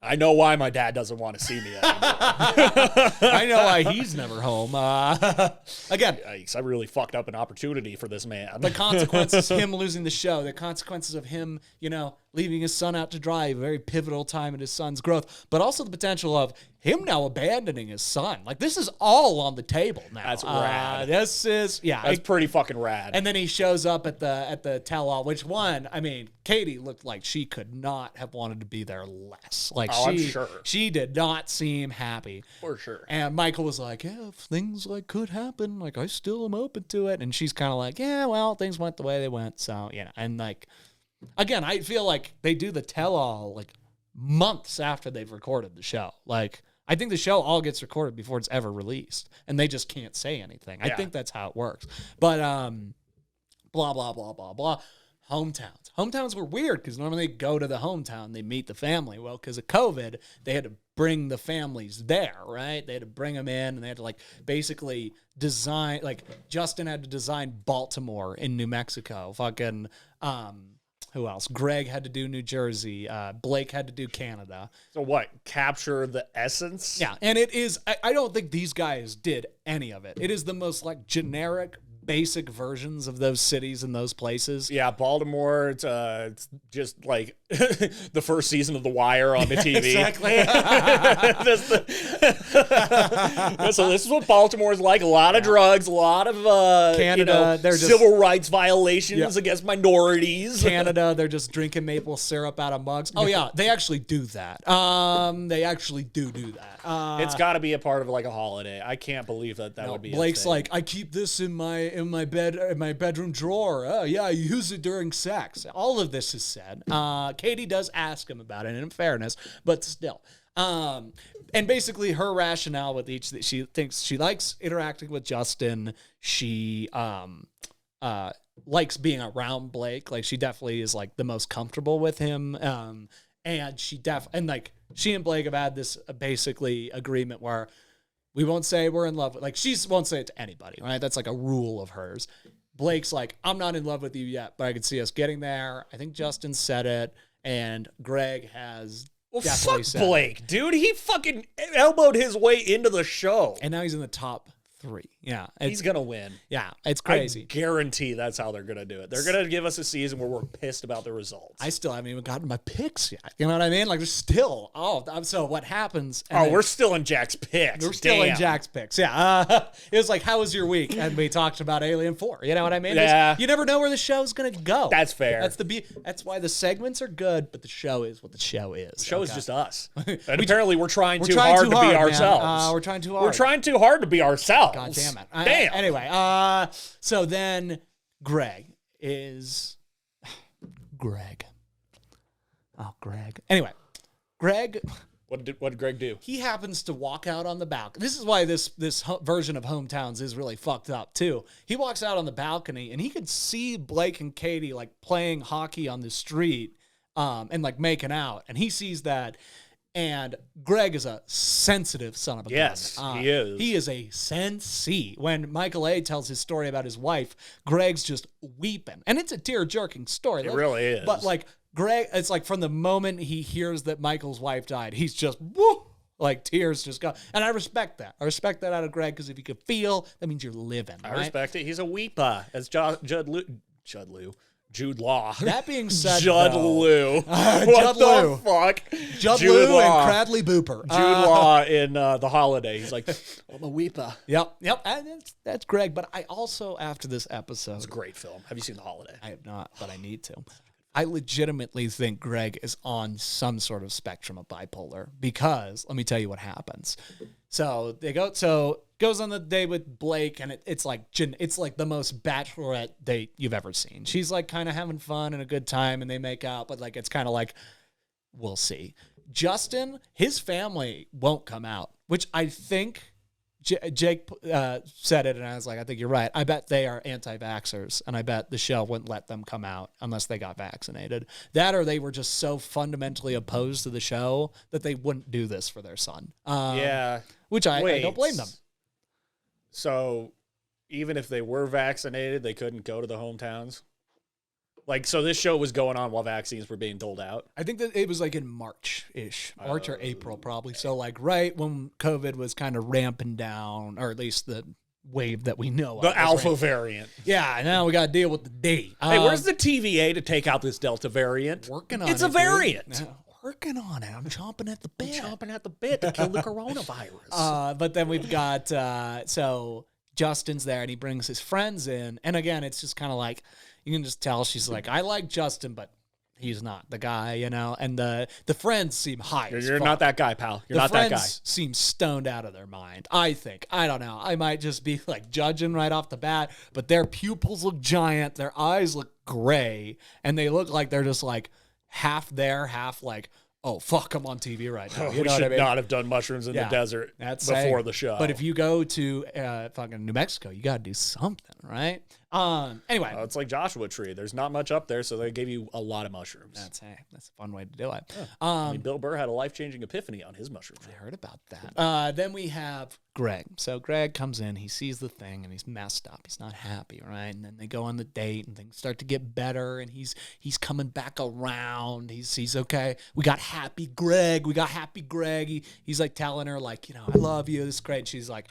Speaker 1: I know why my dad doesn't want to see me anymore.
Speaker 3: I know why he's never home. Again,
Speaker 1: yikes, I really fucked up an opportunity for this man.
Speaker 3: The consequences of him losing the show, the consequences of him, leaving his son out to dry, a very pivotal time in his son's growth, but also the potential of him now abandoning his son. Like, this is all on the table now.
Speaker 1: That's rad.
Speaker 3: That's
Speaker 1: pretty fucking rad.
Speaker 3: And then he shows up at the tell-all, Katie looked like she could not have wanted to be there less. Like,
Speaker 1: I'm sure.
Speaker 3: She did not seem happy.
Speaker 1: For sure.
Speaker 3: And Michael was like, yeah, if things like could happen, like, I still am open to it. And she's kind of like, yeah, well, things went the way they went. So, and like, again, I feel like they do the tell-all like months after they've recorded the show. Like, I think the show all gets recorded before it's ever released, and they just can't say anything. I think that's how it works. But blah, blah, blah, blah, blah. Hometowns were weird because normally they go to the hometown, they meet the family. Well, because of COVID, they had to bring the families there, right? They had to bring them in, and they had to, like, basically design, like, Justin had to design Baltimore in New Mexico. Fucking, who else? Greg had to do New Jersey. Blake had to do Canada.
Speaker 1: So what? Capture the essence?
Speaker 3: Yeah, and it is, I don't think these guys did any of it. It is the most, like, generic, basic versions of those cities and those places.
Speaker 1: Yeah, Baltimore, it's just like the first season of The Wire on the TV.
Speaker 3: Exactly.
Speaker 1: So this is what Baltimore is like. A lot of drugs, a lot of
Speaker 3: Canada, they're just
Speaker 1: civil rights violations against minorities.
Speaker 3: Canada, they're just drinking maple syrup out of mugs. Oh yeah, they actually do that. They actually do that.
Speaker 1: It's got to be a part of like a holiday. I can't believe that would be.
Speaker 3: Blake's like, I keep this in my bedroom drawer. Oh yeah, I use it during sex. All of this is said. Katie does ask him about it, in fairness, but still. And basically her rationale with each, she thinks she likes interacting with Justin. She likes being around Blake. Like, she definitely is like the most comfortable with him. And she and Blake have had this basically agreement where we won't say we're in love with, like, she won't say it to anybody, right? That's like a rule of hers. Blake's like, I'm not in love with you yet, but I could see us getting there. I think Justin said it, and Greg has definitely said
Speaker 1: Blake,
Speaker 3: it.
Speaker 1: dude. He fucking elbowed his way into the show.
Speaker 3: And now he's in the top 3. Yeah.
Speaker 1: He's going to win.
Speaker 3: Yeah, it's crazy.
Speaker 1: I guarantee that's how they're going to do it. They're going to give us a season where we're pissed about the results.
Speaker 3: I still haven't even gotten my picks yet. You know what I mean? Like, there's still, so what happens?
Speaker 1: We're still in Jack's picks.
Speaker 3: We're still in Jack's picks. Yeah. It was like, how was your week? And we talked about Alien 4. You know what I mean?
Speaker 1: Yeah.
Speaker 3: You never know where the show's going to go.
Speaker 1: That's fair.
Speaker 3: That's why the segments are good, but the show is what the show is.
Speaker 1: The show is just us. And apparently we're trying too
Speaker 3: hard
Speaker 1: to be
Speaker 3: man.
Speaker 1: ourselves.
Speaker 3: We're trying too hard.
Speaker 1: We're trying too hard to be ourselves.
Speaker 3: God damn it.
Speaker 1: Damn.
Speaker 3: Anyway, so then Greg is Greg. Oh, Greg. Anyway, Greg.
Speaker 1: What did Greg do?
Speaker 3: He happens to walk out on the balcony. This is why this version of Hometowns is really fucked up too. He walks out on the balcony and he could see Blake and Katie like playing hockey on the street, and like making out, and he sees that. And Greg is a sensitive son of a gun.
Speaker 1: Yes, he is.
Speaker 3: He is a sensei. When Michael A. tells his story about his wife, Greg's just weeping. And it's a tear-jerking story.
Speaker 1: It really is.
Speaker 3: But, like, Greg, it's like from the moment he hears that Michael's wife died, he's just, woo, like, tears just go. And I respect that. I respect that out of Greg, because if you can feel, that means you're living.
Speaker 1: I respect it. He's a weeper, as Jude Law.
Speaker 3: That being said,
Speaker 1: Judd Lew. What
Speaker 3: Judd
Speaker 1: the
Speaker 3: Lew.
Speaker 1: fuck?
Speaker 3: Judd Lew and Cradley Booper.
Speaker 1: Jude Law in The Holiday. He's like, I'm a weeper.
Speaker 3: Yep. And that's Greg. But I also, after this episode,
Speaker 1: It's a great film. Have you seen The Holiday?
Speaker 3: I have not, but I need to. I legitimately think Greg is on some sort of spectrum of bipolar because let me tell you what happens. So goes on the date with Blake, and it's like the most Bachelorette date you've ever seen. She's like kind of having fun and a good time, and they make out, but like it's kind of like we'll see. Justin, his family won't come out, which I think Jake said it, and I was like, I think you're right. I bet they are anti-vaxxers, and I bet the show wouldn't let them come out unless they got vaccinated. That or they were just so fundamentally opposed to the show that they wouldn't do this for their son. Which I don't blame them.
Speaker 1: So even if they were vaccinated, they couldn't go to the hometowns? Like, so this show was going on while vaccines were being doled out?
Speaker 3: I think that it was like in March-ish. March or April, probably. So, like, right when COVID was kind of ramping down, or at least the wave that we know of.
Speaker 1: The alpha variant.
Speaker 3: Yeah, now we got to deal with the D.
Speaker 1: Hey, where's the TVA to take out this Delta variant?
Speaker 3: Working on
Speaker 1: it's
Speaker 3: it,
Speaker 1: a variant.
Speaker 3: Dude. Working on it. I'm chomping at the bit.
Speaker 1: To kill the coronavirus.
Speaker 3: But then we've got, so Justin's there, and he brings his friends in. And again, it's just kind of like, you can just tell she's like, I like Justin, but he's not the guy, you know? And the friends seem high as
Speaker 1: You're
Speaker 3: fuck.
Speaker 1: not that guy, pal. You're not that guy.
Speaker 3: The friends seem stoned out of their mind, I think. I don't know. I might just be like judging right off the bat, but their pupils look giant. Their eyes look gray, and they look like they're just like half there, half like, oh, fuck, I'm on TV right now. You
Speaker 1: we
Speaker 3: know
Speaker 1: should
Speaker 3: what I mean?
Speaker 1: not have done mushrooms in the desert before the show.
Speaker 3: But if you go to fucking New Mexico, you got to do something, right? Anyway.
Speaker 1: It's like Joshua Tree. There's not much up there, so they gave you a lot of mushrooms.
Speaker 3: That's a fun way to do it.
Speaker 1: Yeah. I mean, Bill Burr had a life-changing epiphany on his mushroom tree.
Speaker 3: I heard about that. Then we have Greg. So Greg comes in, he sees the thing, and he's messed up. He's not happy, right? And then they go on the date, and things start to get better, and he's coming back around. He's okay. We got happy Greg. He's like telling her, like, you know, I love you. This is great. And she's like,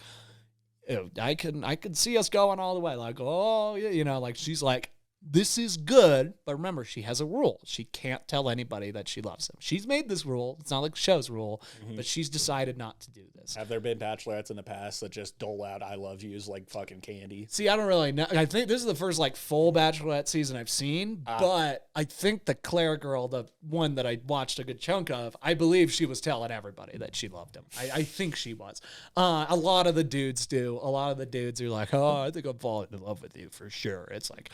Speaker 3: I could see us going all the way. Like, oh, yeah, you know, like she's like, this is good. But remember, she has a rule. She can't tell anybody that she loves him. She's made this rule. It's not like the show's rule, but she's decided not to do this.
Speaker 1: Have there been bachelorettes in the past that just dole out I love yous like fucking candy?
Speaker 3: See, I don't really know. I think this is the first like full bachelorette season I've seen, but I think the Claire girl, the one that I watched a good chunk of, I believe she was telling everybody that she loved him. I think she was. A lot of the dudes do. A lot of the dudes are like, oh, I think I'm falling in love with you for sure. It's like,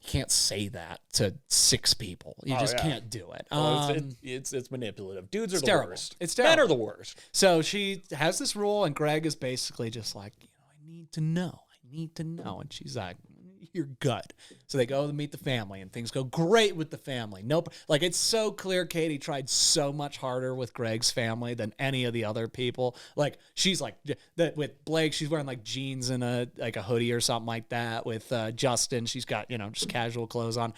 Speaker 3: you can't say that to 6 people. You can't do it.
Speaker 1: Well, it's manipulative. Dudes are the
Speaker 3: terrible.
Speaker 1: worst.
Speaker 3: It's terrible.
Speaker 1: Men are the worst.
Speaker 3: So she has this rule, and Greg is basically just like, you know, I need to know. And she's like, you're good. So they go to meet the family, and things go great with the family. Nope. Like, it's so clear Katie tried so much harder with Greg's family than any of the other people. Like, she's like, with Blake, she's wearing like jeans and a hoodie or something like that. With Justin, she's got, you know, just casual clothes on.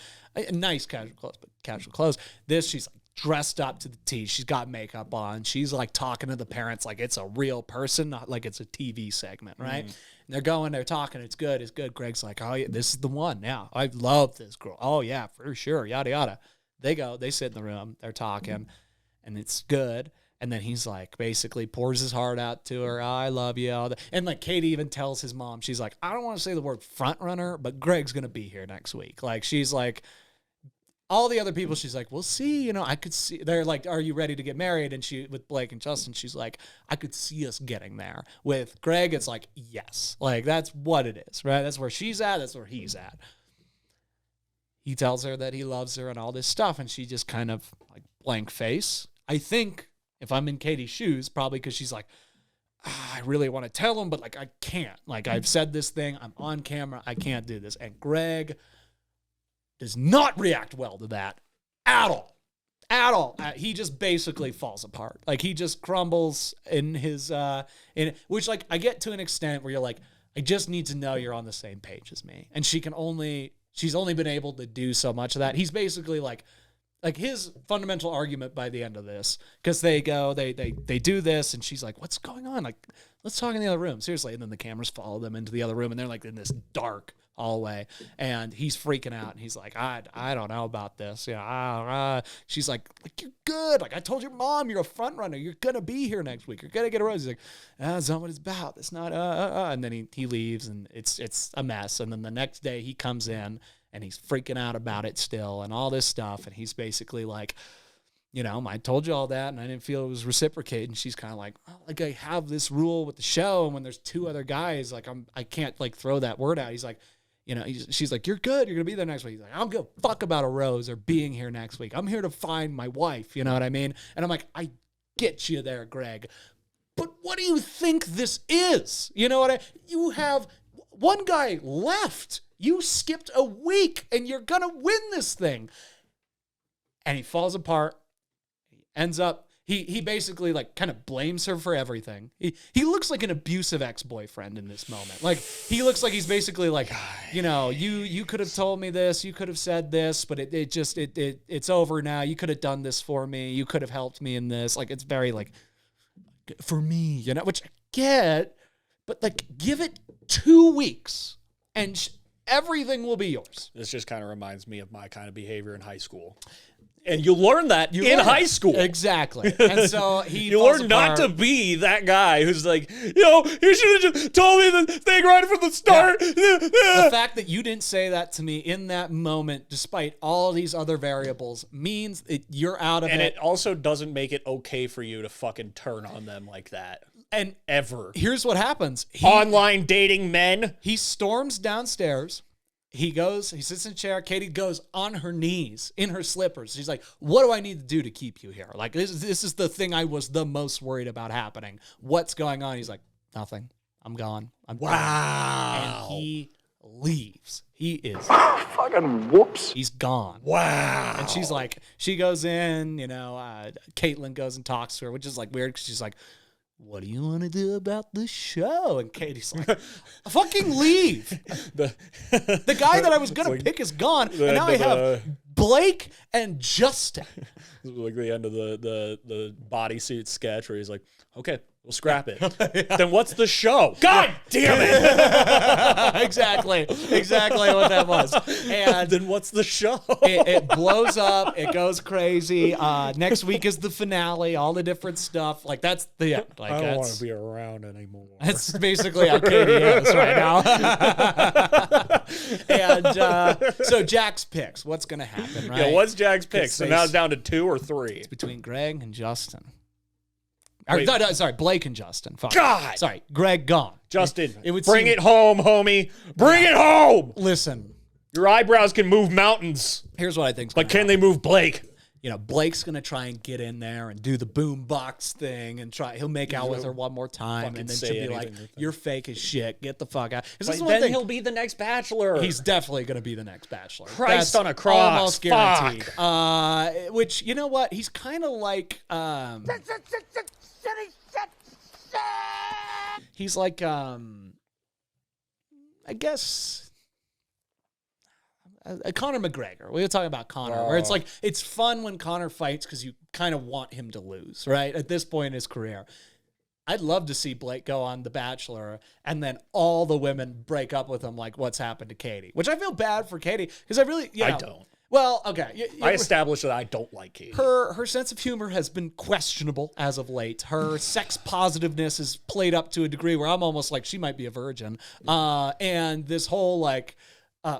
Speaker 3: Nice casual clothes, but casual clothes. This, she's like dressed up to the T. She's got makeup on. She's like talking to the parents like it's a real person, not like it's a TV segment, right? They're talking, it's good. Greg's like, oh, yeah, this is the one. Yeah, I love this girl. Oh, yeah, for sure, yada, yada. They sit in the room, they're talking, and it's good. And then he's like, basically pours his heart out to her. Oh, I love you. And like Katie even tells his mom, she's like, I don't want to say the word front runner, but Greg's going to be here next week. Like, she's like, all the other people, she's like, we'll see, you know, I could see. They're like, are you ready to get married? And she, with Blake and Justin, she's like, I could see us getting there. With Greg, it's like, yes. Like, that's what it is, right? That's where she's at. That's where he's at. He tells her that he loves her and all this stuff, and she just kind of, like, blank face. I think, if I'm in Katie's shoes, probably because she's like, I really want to tell him, but, like, I can't. Like, I've said this thing. I'm on camera. I can't do this. And Greg does not react well to that at all. He just basically falls apart. Like, he just crumbles in his, which, like, I get to an extent where you're like, I just need to know you're on the same page as me. And she's only been able to do so much of that. He's basically like his fundamental argument by the end of this, because they do this, and she's like, what's going on? Like, let's talk in the other room. Seriously. And then the cameras follow them into the other room, and they're like in this dark hallway, and he's freaking out, and he's like, I don't know about this. Yeah. She's like, you're good. Like, I told your mom you're a front runner. You're going to be here next week. You're going to get a rose. He's like, that's not what it's about. It's not, and then he leaves, and it's a mess. And then the next day he comes in, and he's freaking out about it still and all this stuff. And he's basically like, you know, I told you all that and I didn't feel it was reciprocated. And she's kind of like, oh, like I have this rule with the show. And when there's 2 other guys, like I can't like throw that word out. He's like, you know, she's like, you're good. You're going to be there next week. He's like, I don't give a fuck about a rose or being here next week. I'm here to find my wife. You know what I mean? And I'm like, I get you there, Greg. But what do you think this is? You know what you have one guy left. You skipped a week and you're going to win this thing. And he falls apart. He ends up, he basically like kind of blames her for everything. He looks like an abusive ex-boyfriend in this moment. Like he looks like he's basically like, you know, you could have told me this, you could have said this, but it's over now. You could have done this for me. You could have helped me in this. Like it's very like for me, you know, which I get, but like give it 2 weeks and everything will be yours.
Speaker 1: This just kind of reminds me of my kind of behavior in high school. And you learn that in high school.
Speaker 3: Exactly. And so
Speaker 1: you learn not to be that guy who's like, you know, you should have just told me the thing right from the start. Yeah.
Speaker 3: The fact that you didn't say that to me in that moment, despite all these other variables, means that you're out of it.
Speaker 1: And it also doesn't make it okay for you to fucking turn on them like that.
Speaker 3: And
Speaker 1: ever.
Speaker 3: Here's what happens.
Speaker 1: Online dating men.
Speaker 3: He storms downstairs. He sits in a chair. Katie goes on her knees in her slippers. She's like, what do I need to do to keep you here? Like, this is the thing I was the most worried about happening. What's going on? He's like, nothing. I'm gone. I'm
Speaker 1: wow.
Speaker 3: Gone. And he leaves. He is
Speaker 2: fucking whoops.
Speaker 3: He's gone.
Speaker 1: Wow.
Speaker 3: And she's like, she goes in, you know, Caitlin goes and talks to her, which is like weird because she's like, what do you want to do about the show? And Katie's like, fucking leave. The guy that I was going to pick is gone. And now I have Blake and Justin.
Speaker 1: Like the end of the bodysuit sketch where he's like, okay, we'll scrap it. Yeah. Then what's the show? God damn it.
Speaker 3: Exactly what that was. And
Speaker 1: then what's the show?
Speaker 3: It blows up. It goes crazy. Next week is the finale, all the different stuff. Like that's the end. Like,
Speaker 1: I don't want to be around anymore.
Speaker 3: That's basically how Katie is right now. And so Jack's picks. What's going to happen, right?
Speaker 1: Yeah, what's Jack's picks? So now it's down to 2 or 3.
Speaker 3: It's between Greg and Justin. No, sorry, Blake and Justin. Fuck.
Speaker 1: God!
Speaker 3: Sorry, Greg gone.
Speaker 1: Justin, bring it home, homie. Bring it home!
Speaker 3: Listen.
Speaker 1: Your eyebrows can move mountains.
Speaker 3: Here's what I think.
Speaker 1: But can they move Blake?
Speaker 3: You know, Blake's going to try and get in there and do the boom box thing and he'll make out with her one more time and then she'll be like, you're fake as shit. Get the fuck out.
Speaker 1: But then he'll be the next Bachelor.
Speaker 3: He's definitely going to be the next Bachelor.
Speaker 1: Christ on a cross.
Speaker 3: Almost guaranteed. Which, you know what? He's kind of like... he's like, I guess... Conor McGregor. We were talking about Conor, where it's like, it's fun when Conor fights because you kind of want him to lose, right? At this point in his career. I'd love to see Blake go on The Bachelor and then all the women break up with him like what's happened to Katie, which I feel bad for Katie because I really, I don't. Well, okay.
Speaker 1: I established that I don't like Katie.
Speaker 3: Her sense of humor has been questionable as of late. Her sex positiveness is played up to a degree where I'm almost like she might be a virgin. And this whole like,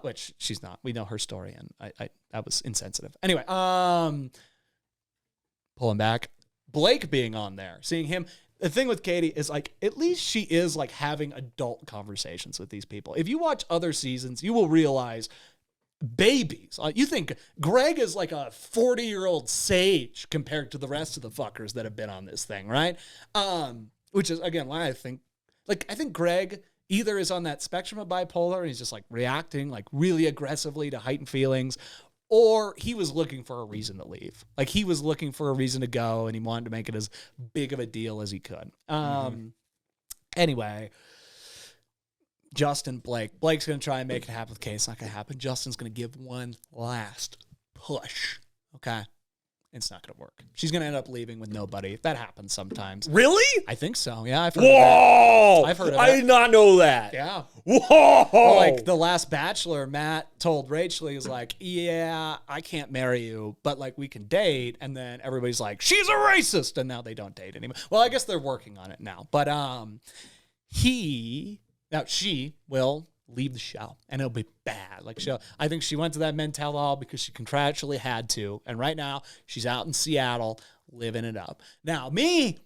Speaker 3: which she's not. We know her story, and I that was insensitive. Anyway, pulling back, Blake being on there, seeing him. The thing with Katie is like, at least she is like having adult conversations with these people. If you watch other seasons, you will realize babies. You think Greg is like a 40-year-old sage compared to the rest of the fuckers that have been on this thing, right? Which is again why I think Greg either is on that spectrum of bipolar and he's just like reacting like really aggressively to heightened feelings, or he was looking for a reason to leave. Like he was looking for a reason to go and he wanted to make it as big of a deal as he could. Anyway, Justin, Blake's going to try and make it happen with Kate. It's not going to happen. Justin's going to give one last push. Okay. It's not going to work. She's going to end up leaving with nobody. That happens sometimes.
Speaker 1: Really?
Speaker 3: I think so. Yeah, I've heard
Speaker 1: Whoa!
Speaker 3: of that. I've heard of that.
Speaker 1: I did not know that.
Speaker 3: Yeah.
Speaker 1: Whoa!
Speaker 3: Well, like the last Bachelor, Matt told Rachel, he was like, yeah, I can't marry you, but like we can date. And then everybody's like, she's a racist. And now they don't date anymore. Well, I guess they're working on it now. But she will leave the show, and it'll be bad. Like, I think she went to that men tell all because she contractually had to, and right now she's out in Seattle living it up. Now, me,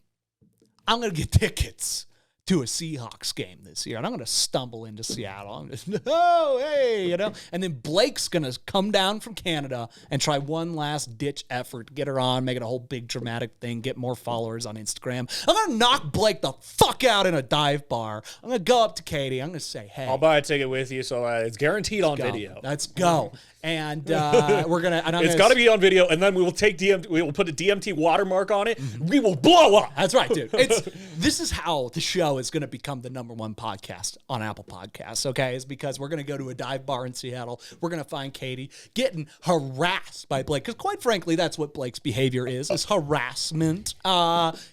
Speaker 3: I'm gonna get tickets to a Seahawks game this year, and I'm going to stumble into Seattle. I'm just, oh, hey, and then Blake's going to come down from Canada and try one last ditch effort to get her on, make it a whole big dramatic thing, get more followers on Instagram. I'm going to knock Blake the fuck out in a dive bar. I'm going to go up to Katie. I'm going to say, hey.
Speaker 1: I'll buy a ticket with you, so it's guaranteed on video.
Speaker 3: Let's go. And we're going to...
Speaker 1: It's got to be on video, and then we will take we will put a DMT watermark on it. We will blow up.
Speaker 3: That's right, dude. This is how the show is going to become the #1 podcast on Apple Podcasts, okay? Is because we're going to go to a dive bar in Seattle. We're going to find Katie getting harassed by Blake. Because quite frankly, that's what Blake's behavior is harassment.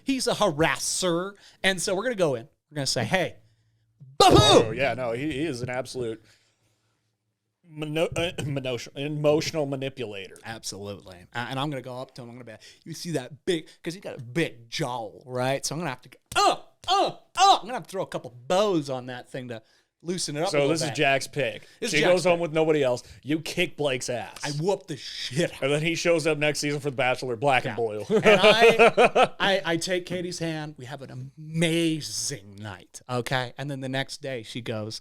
Speaker 3: He's a harasser. And so we're going to go in. We're going to say, hey, boo-hoo!
Speaker 1: Oh, yeah, no, he is an absolute emotional manipulator.
Speaker 3: Absolutely. And I'm going to go up to him. I'm going to be like, you see that big, because he's got a big jaw, right? So I'm going to have to go, I'm going to have to throw a couple bows on that thing to loosen it up a little bit.
Speaker 1: So this is Jack's pick. She goes home with nobody else. You kick Blake's ass.
Speaker 3: I whoop the shit out.
Speaker 1: And then he shows up next season for The Bachelor, black and blue.
Speaker 3: And I take Katie's hand. We have an amazing night, okay? And then the next day she goes,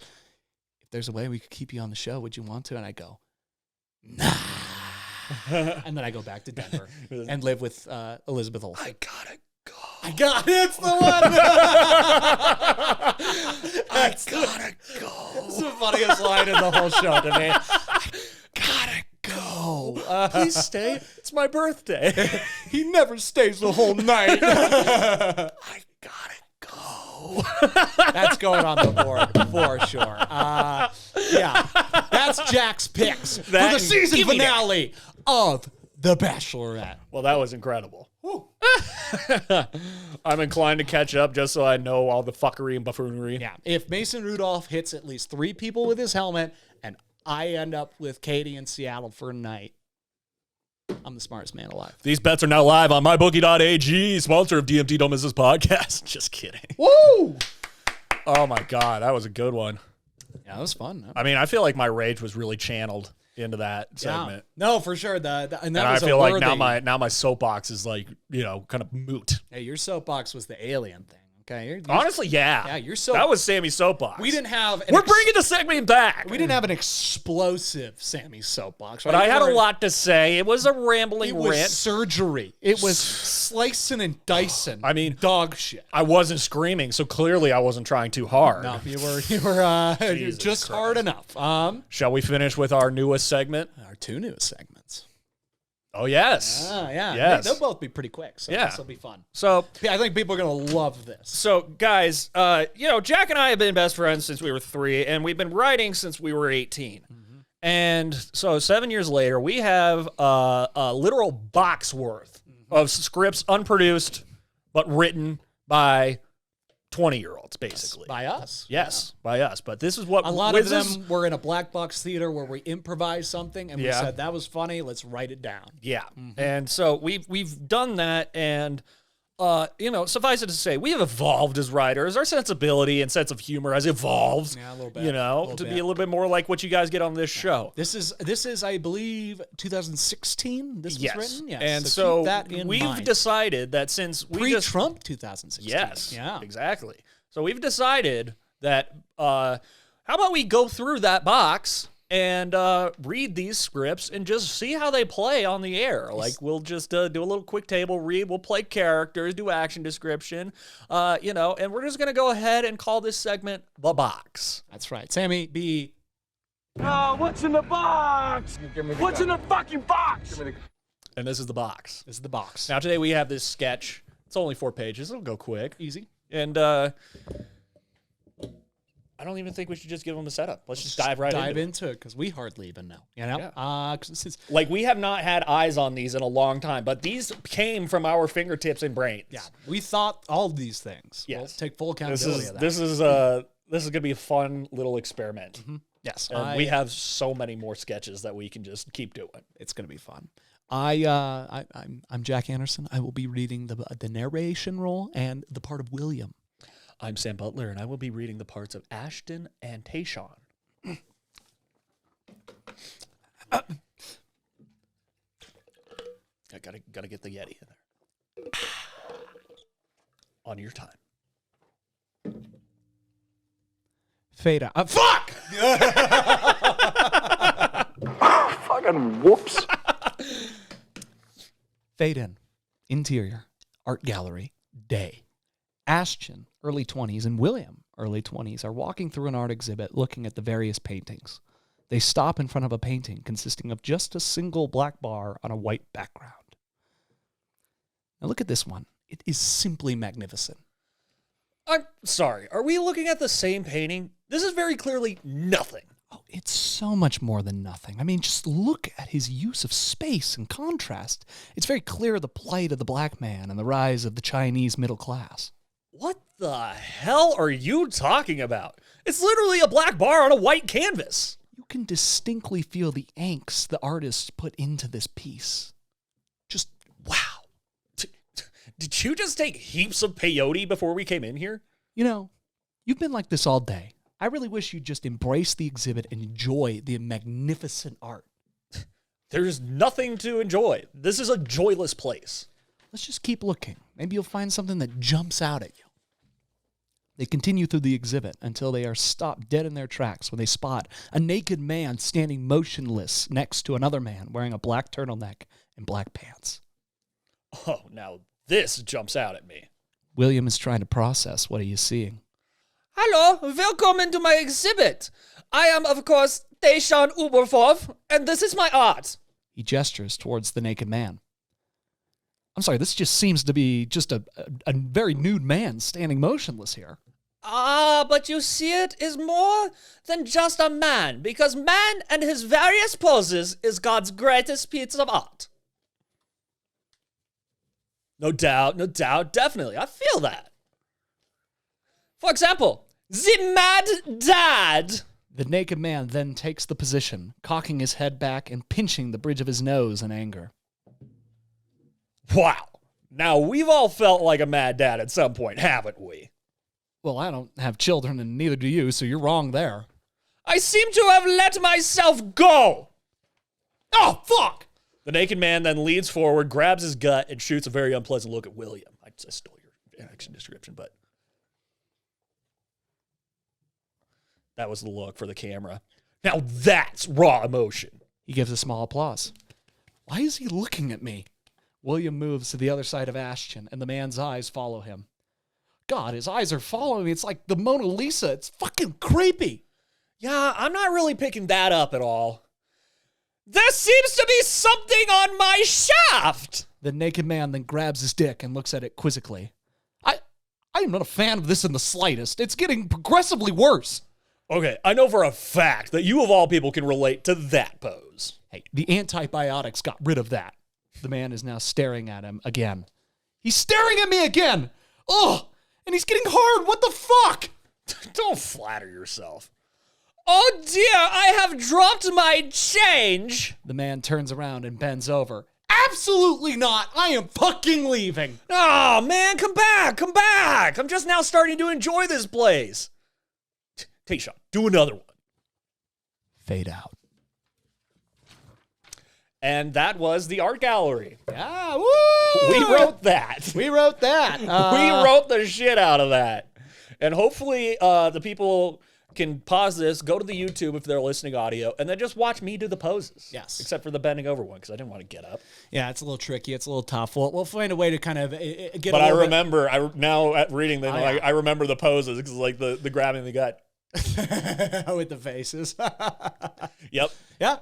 Speaker 3: if there's a way we could keep you on the show, would you want to? And I go, nah. And then I go back to Denver and live with Elizabeth Olsen.
Speaker 1: I gotta go.
Speaker 3: I got it. It's the one.
Speaker 1: I gotta go.
Speaker 3: It's the funniest line in the whole show to me. I gotta go.
Speaker 1: Please stay. It's my birthday.
Speaker 3: He never stays the whole night.
Speaker 1: I gotta go.
Speaker 3: That's going on the board for sure. Yeah, that's Jack's picks for the season finale of The Bachelorette.
Speaker 1: Well, that was incredible. I'm inclined to catch up just so I know all the fuckery and buffoonery.
Speaker 3: Yeah, if Mason Rudolph hits at least 3 people with his helmet and I end up with Katie in Seattle for a night, I'm the smartest man alive.
Speaker 1: These bets are now live on mybookie.ag, sponsor of DMT Don't Miss This Podcast. Just kidding.
Speaker 3: Woo!
Speaker 1: Oh my God, that was a good one.
Speaker 3: Yeah, that was fun.
Speaker 1: I mean, I feel like my rage was really channeled into that segment.
Speaker 3: No, for sure. And
Speaker 1: I feel like now my soapbox is like, kind of moot.
Speaker 3: Hey, your soapbox was the alien thing. Okay.
Speaker 1: Honestly, yeah.
Speaker 3: Yeah,
Speaker 1: that was Sammy's soapbox.
Speaker 3: We didn't have.
Speaker 1: We're bringing the segment back.
Speaker 3: We didn't have an explosive Sammy's soapbox, right?
Speaker 1: But I had a lot to say. It was a rambling rant.
Speaker 3: It was surgery. It was slicing and dicing.
Speaker 1: I mean,
Speaker 3: dog shit.
Speaker 1: I wasn't screaming, so clearly I wasn't trying too hard.
Speaker 3: No, you were just Christ. Hard enough.
Speaker 1: Shall we finish with our newest segment?
Speaker 3: Our 2 newest segments.
Speaker 1: Oh, yes.
Speaker 3: Yeah.
Speaker 1: Yes.
Speaker 3: They'll both be pretty quick, so this will be fun.
Speaker 1: So
Speaker 3: I think people are going to love this.
Speaker 1: So, guys, Jack and I have been best friends since we were 3, and we've been writing since we were 18. Mm-hmm. And so 7 years later, we have a literal box worth of scripts unproduced, but written by 20-year-olds, basically.
Speaker 3: By us.
Speaker 1: Yes, by us. But this is what...
Speaker 3: A lot of them were in a black box theater where we improvised something, and we said, that was funny, let's write it down. Yeah. Mm-hmm. And so we've done that, and, suffice it to say, we have evolved as writers. Our sensibility and sense of humor has evolved. Yeah, a little bit.
Speaker 1: To be a little bit more like what you guys get on this show.
Speaker 3: This is, I believe, 2016 this was written? Yes.
Speaker 1: And so
Speaker 3: keep that in mind.
Speaker 1: Decided that since we
Speaker 3: Pre-Trump 2016.
Speaker 1: Yes.
Speaker 3: Yeah.
Speaker 1: Exactly. So we've decided that how about we go through that box and read these scripts and just see how they play on the air. Like, we'll just do a little quick table read. We'll play characters, do action description, and we're just going to go ahead and call this segment The Box.
Speaker 3: That's right. Sammy, be...
Speaker 2: Oh, what's in the box? What's in the fucking box?
Speaker 1: And this is The Box.
Speaker 3: This is The Box.
Speaker 1: Now, today we have this sketch. It's only 4 pages. It'll go quick.
Speaker 3: Easy.
Speaker 1: And I don't even think we should just give them the setup. Let's just dive into
Speaker 3: it because we hardly even know. Yeah.
Speaker 1: Like, we have not had eyes on these in a long time, but these came from our fingertips and brains.
Speaker 3: Yeah, we thought all of these things. Yes, we'll take full accountability of that.
Speaker 1: This is going to be a fun little experiment.
Speaker 3: Mm-hmm. Yes,
Speaker 1: and we have so many more sketches that we can just keep doing.
Speaker 3: It's going to be fun. I'm Jack Anderson. I will be reading the narration role and the part of William.
Speaker 1: I'm Sam Butler, and I will be reading the parts of Ashton and Tayshawn. I gotta get the Yeti in there. On your time.
Speaker 3: Fade out. Fuck!
Speaker 2: Fucking whoops.
Speaker 3: Fade in. Interior. Art gallery. Day. Ashton, early 20s, and William, early 20s, are walking through an art exhibit looking at the various paintings. They stop in front of a painting consisting of just a single black bar on a white background. Now look at this one. It is simply magnificent.
Speaker 1: I'm sorry. Are we looking at the same painting? This is very clearly nothing.
Speaker 3: Oh, it's so much more than nothing. I mean, just look at his use of space and contrast. It's very clear the plight of the black man and the rise of the Chinese middle class.
Speaker 1: What the hell are you talking about? It's literally a black bar on a white canvas.
Speaker 3: You can distinctly feel the angst the artist put into this piece. Just wow.
Speaker 1: Did you just take heaps of peyote before we came in here?
Speaker 3: You know, you've been like this all day. I really wish you'd just embrace the exhibit and enjoy the magnificent art.
Speaker 1: There's nothing to enjoy. This is a joyless place.
Speaker 3: Let's just keep looking. Maybe you'll find something that jumps out at you. They continue through the exhibit until they are stopped dead in their tracks when they spot a naked man standing motionless next to another man wearing a black turtleneck and black pants.
Speaker 1: Oh, now this jumps out at me.
Speaker 3: William is trying to process what he is seeing.
Speaker 1: Hello, welcome to my exhibit. I am, of course, Deshaun Uberforth, and this is my art.
Speaker 3: He gestures towards the naked man. I'm sorry, this just seems to be just a very nude man standing motionless here.
Speaker 1: But you see, it is more than just a man, because man and his various poses is God's greatest piece of art. No doubt, definitely. I feel that. For example, the Mad Dad.
Speaker 3: The naked man then takes the position, cocking his head back and pinching the bridge of his nose in anger.
Speaker 1: Wow. Now, we've all felt like a mad dad at some point, haven't we?
Speaker 3: Well, I don't have children, and neither do you, so you're wrong there.
Speaker 1: I seem to have let myself go. Oh, fuck! The naked man then leans forward, grabs his gut, and shoots a very unpleasant look at William. I stole your action description, but that was the look for the camera. Now that's raw emotion.
Speaker 3: He gives a small applause. Why is he looking at me? William moves to the other side of Ashton, and the man's eyes follow him. God, his eyes are following me. It's like the Mona Lisa. It's fucking creepy.
Speaker 1: Yeah, I'm not really picking that up at all. There seems to be something on my shaft.
Speaker 3: The naked man then grabs his dick and looks at it quizzically. I am not a fan of this in the slightest. It's getting progressively worse.
Speaker 1: Okay, I know for a fact that you of all people can relate to that pose.
Speaker 3: Hey, the antibiotics got rid of that. The man is now staring at him again. He's staring at me again! Ugh! And he's getting hard! What the fuck?
Speaker 1: Don't flatter yourself. Oh dear, I have dropped my change!
Speaker 3: The man turns around and bends over. Absolutely not! I am fucking leaving!
Speaker 1: Oh man, come back! I'm just now starting to enjoy this place. Take a shot. Do another one.
Speaker 3: Fade out.
Speaker 1: And that was the art gallery.
Speaker 3: Yeah, woo!
Speaker 1: We wrote that.
Speaker 3: We wrote that.
Speaker 1: We wrote the shit out of that. And hopefully the people can pause this, go to the YouTube if they're listening audio, and then just watch me do the poses.
Speaker 3: Yes.
Speaker 1: Except for the bending over one, because I didn't want to get up.
Speaker 3: Yeah, it's a little tricky. It's a little tough. We'll find a way to kind of get.
Speaker 1: But I remember, now at reading them,
Speaker 3: yeah.
Speaker 1: I remember the poses because like the grabbing the gut.
Speaker 3: With the faces.
Speaker 1: Yep.
Speaker 3: Yeah.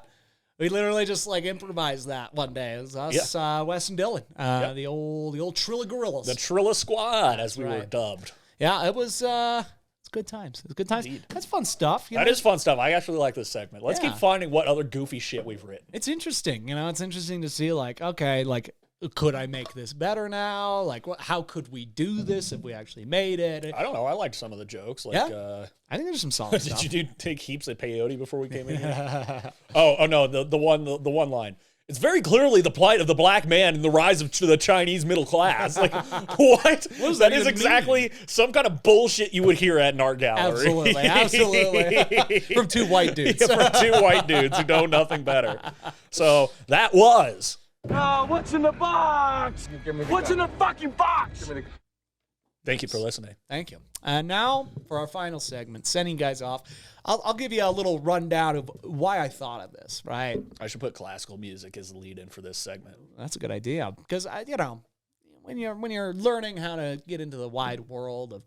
Speaker 3: We literally just like improvised that one day. It was us, Wes and Dylan, the old Trilla Gorillas.
Speaker 1: The Trilla Squad, as we were
Speaker 3: right.
Speaker 1: dubbed.
Speaker 3: Yeah, it was. It's good times. It's good times.
Speaker 1: Indeed.
Speaker 3: That's fun stuff.
Speaker 1: That is fun stuff. I actually like this segment. Let's
Speaker 3: Yeah.
Speaker 1: keep finding what other goofy shit we've written.
Speaker 3: It's interesting. It's interesting to see. Like, okay, like, could I make this better now? Like, how could we do this if we actually made it?
Speaker 1: I don't know. I liked some of the jokes. Like,
Speaker 3: I think there's some solid stuff.
Speaker 1: Did you take heaps of peyote before we came in here? oh no, the one line. it's very clearly the plight of the black man and the rise of the Chinese middle class. Like, what? That is exactly some kind of bullshit you would hear at an art gallery.
Speaker 3: Absolutely. From two white dudes.
Speaker 1: Yeah, from two white dudes who know nothing better. So that was.
Speaker 2: Oh, what's in the box? What's in the fucking box?
Speaker 1: Thank you for listening.
Speaker 3: Thank you. And now for our final segment, sending guys off. I'll give you a little rundown of why I thought of this, right?
Speaker 1: I should put classical music as the lead in for this segment.
Speaker 3: That's a good idea because when you're learning how to get into the wide world of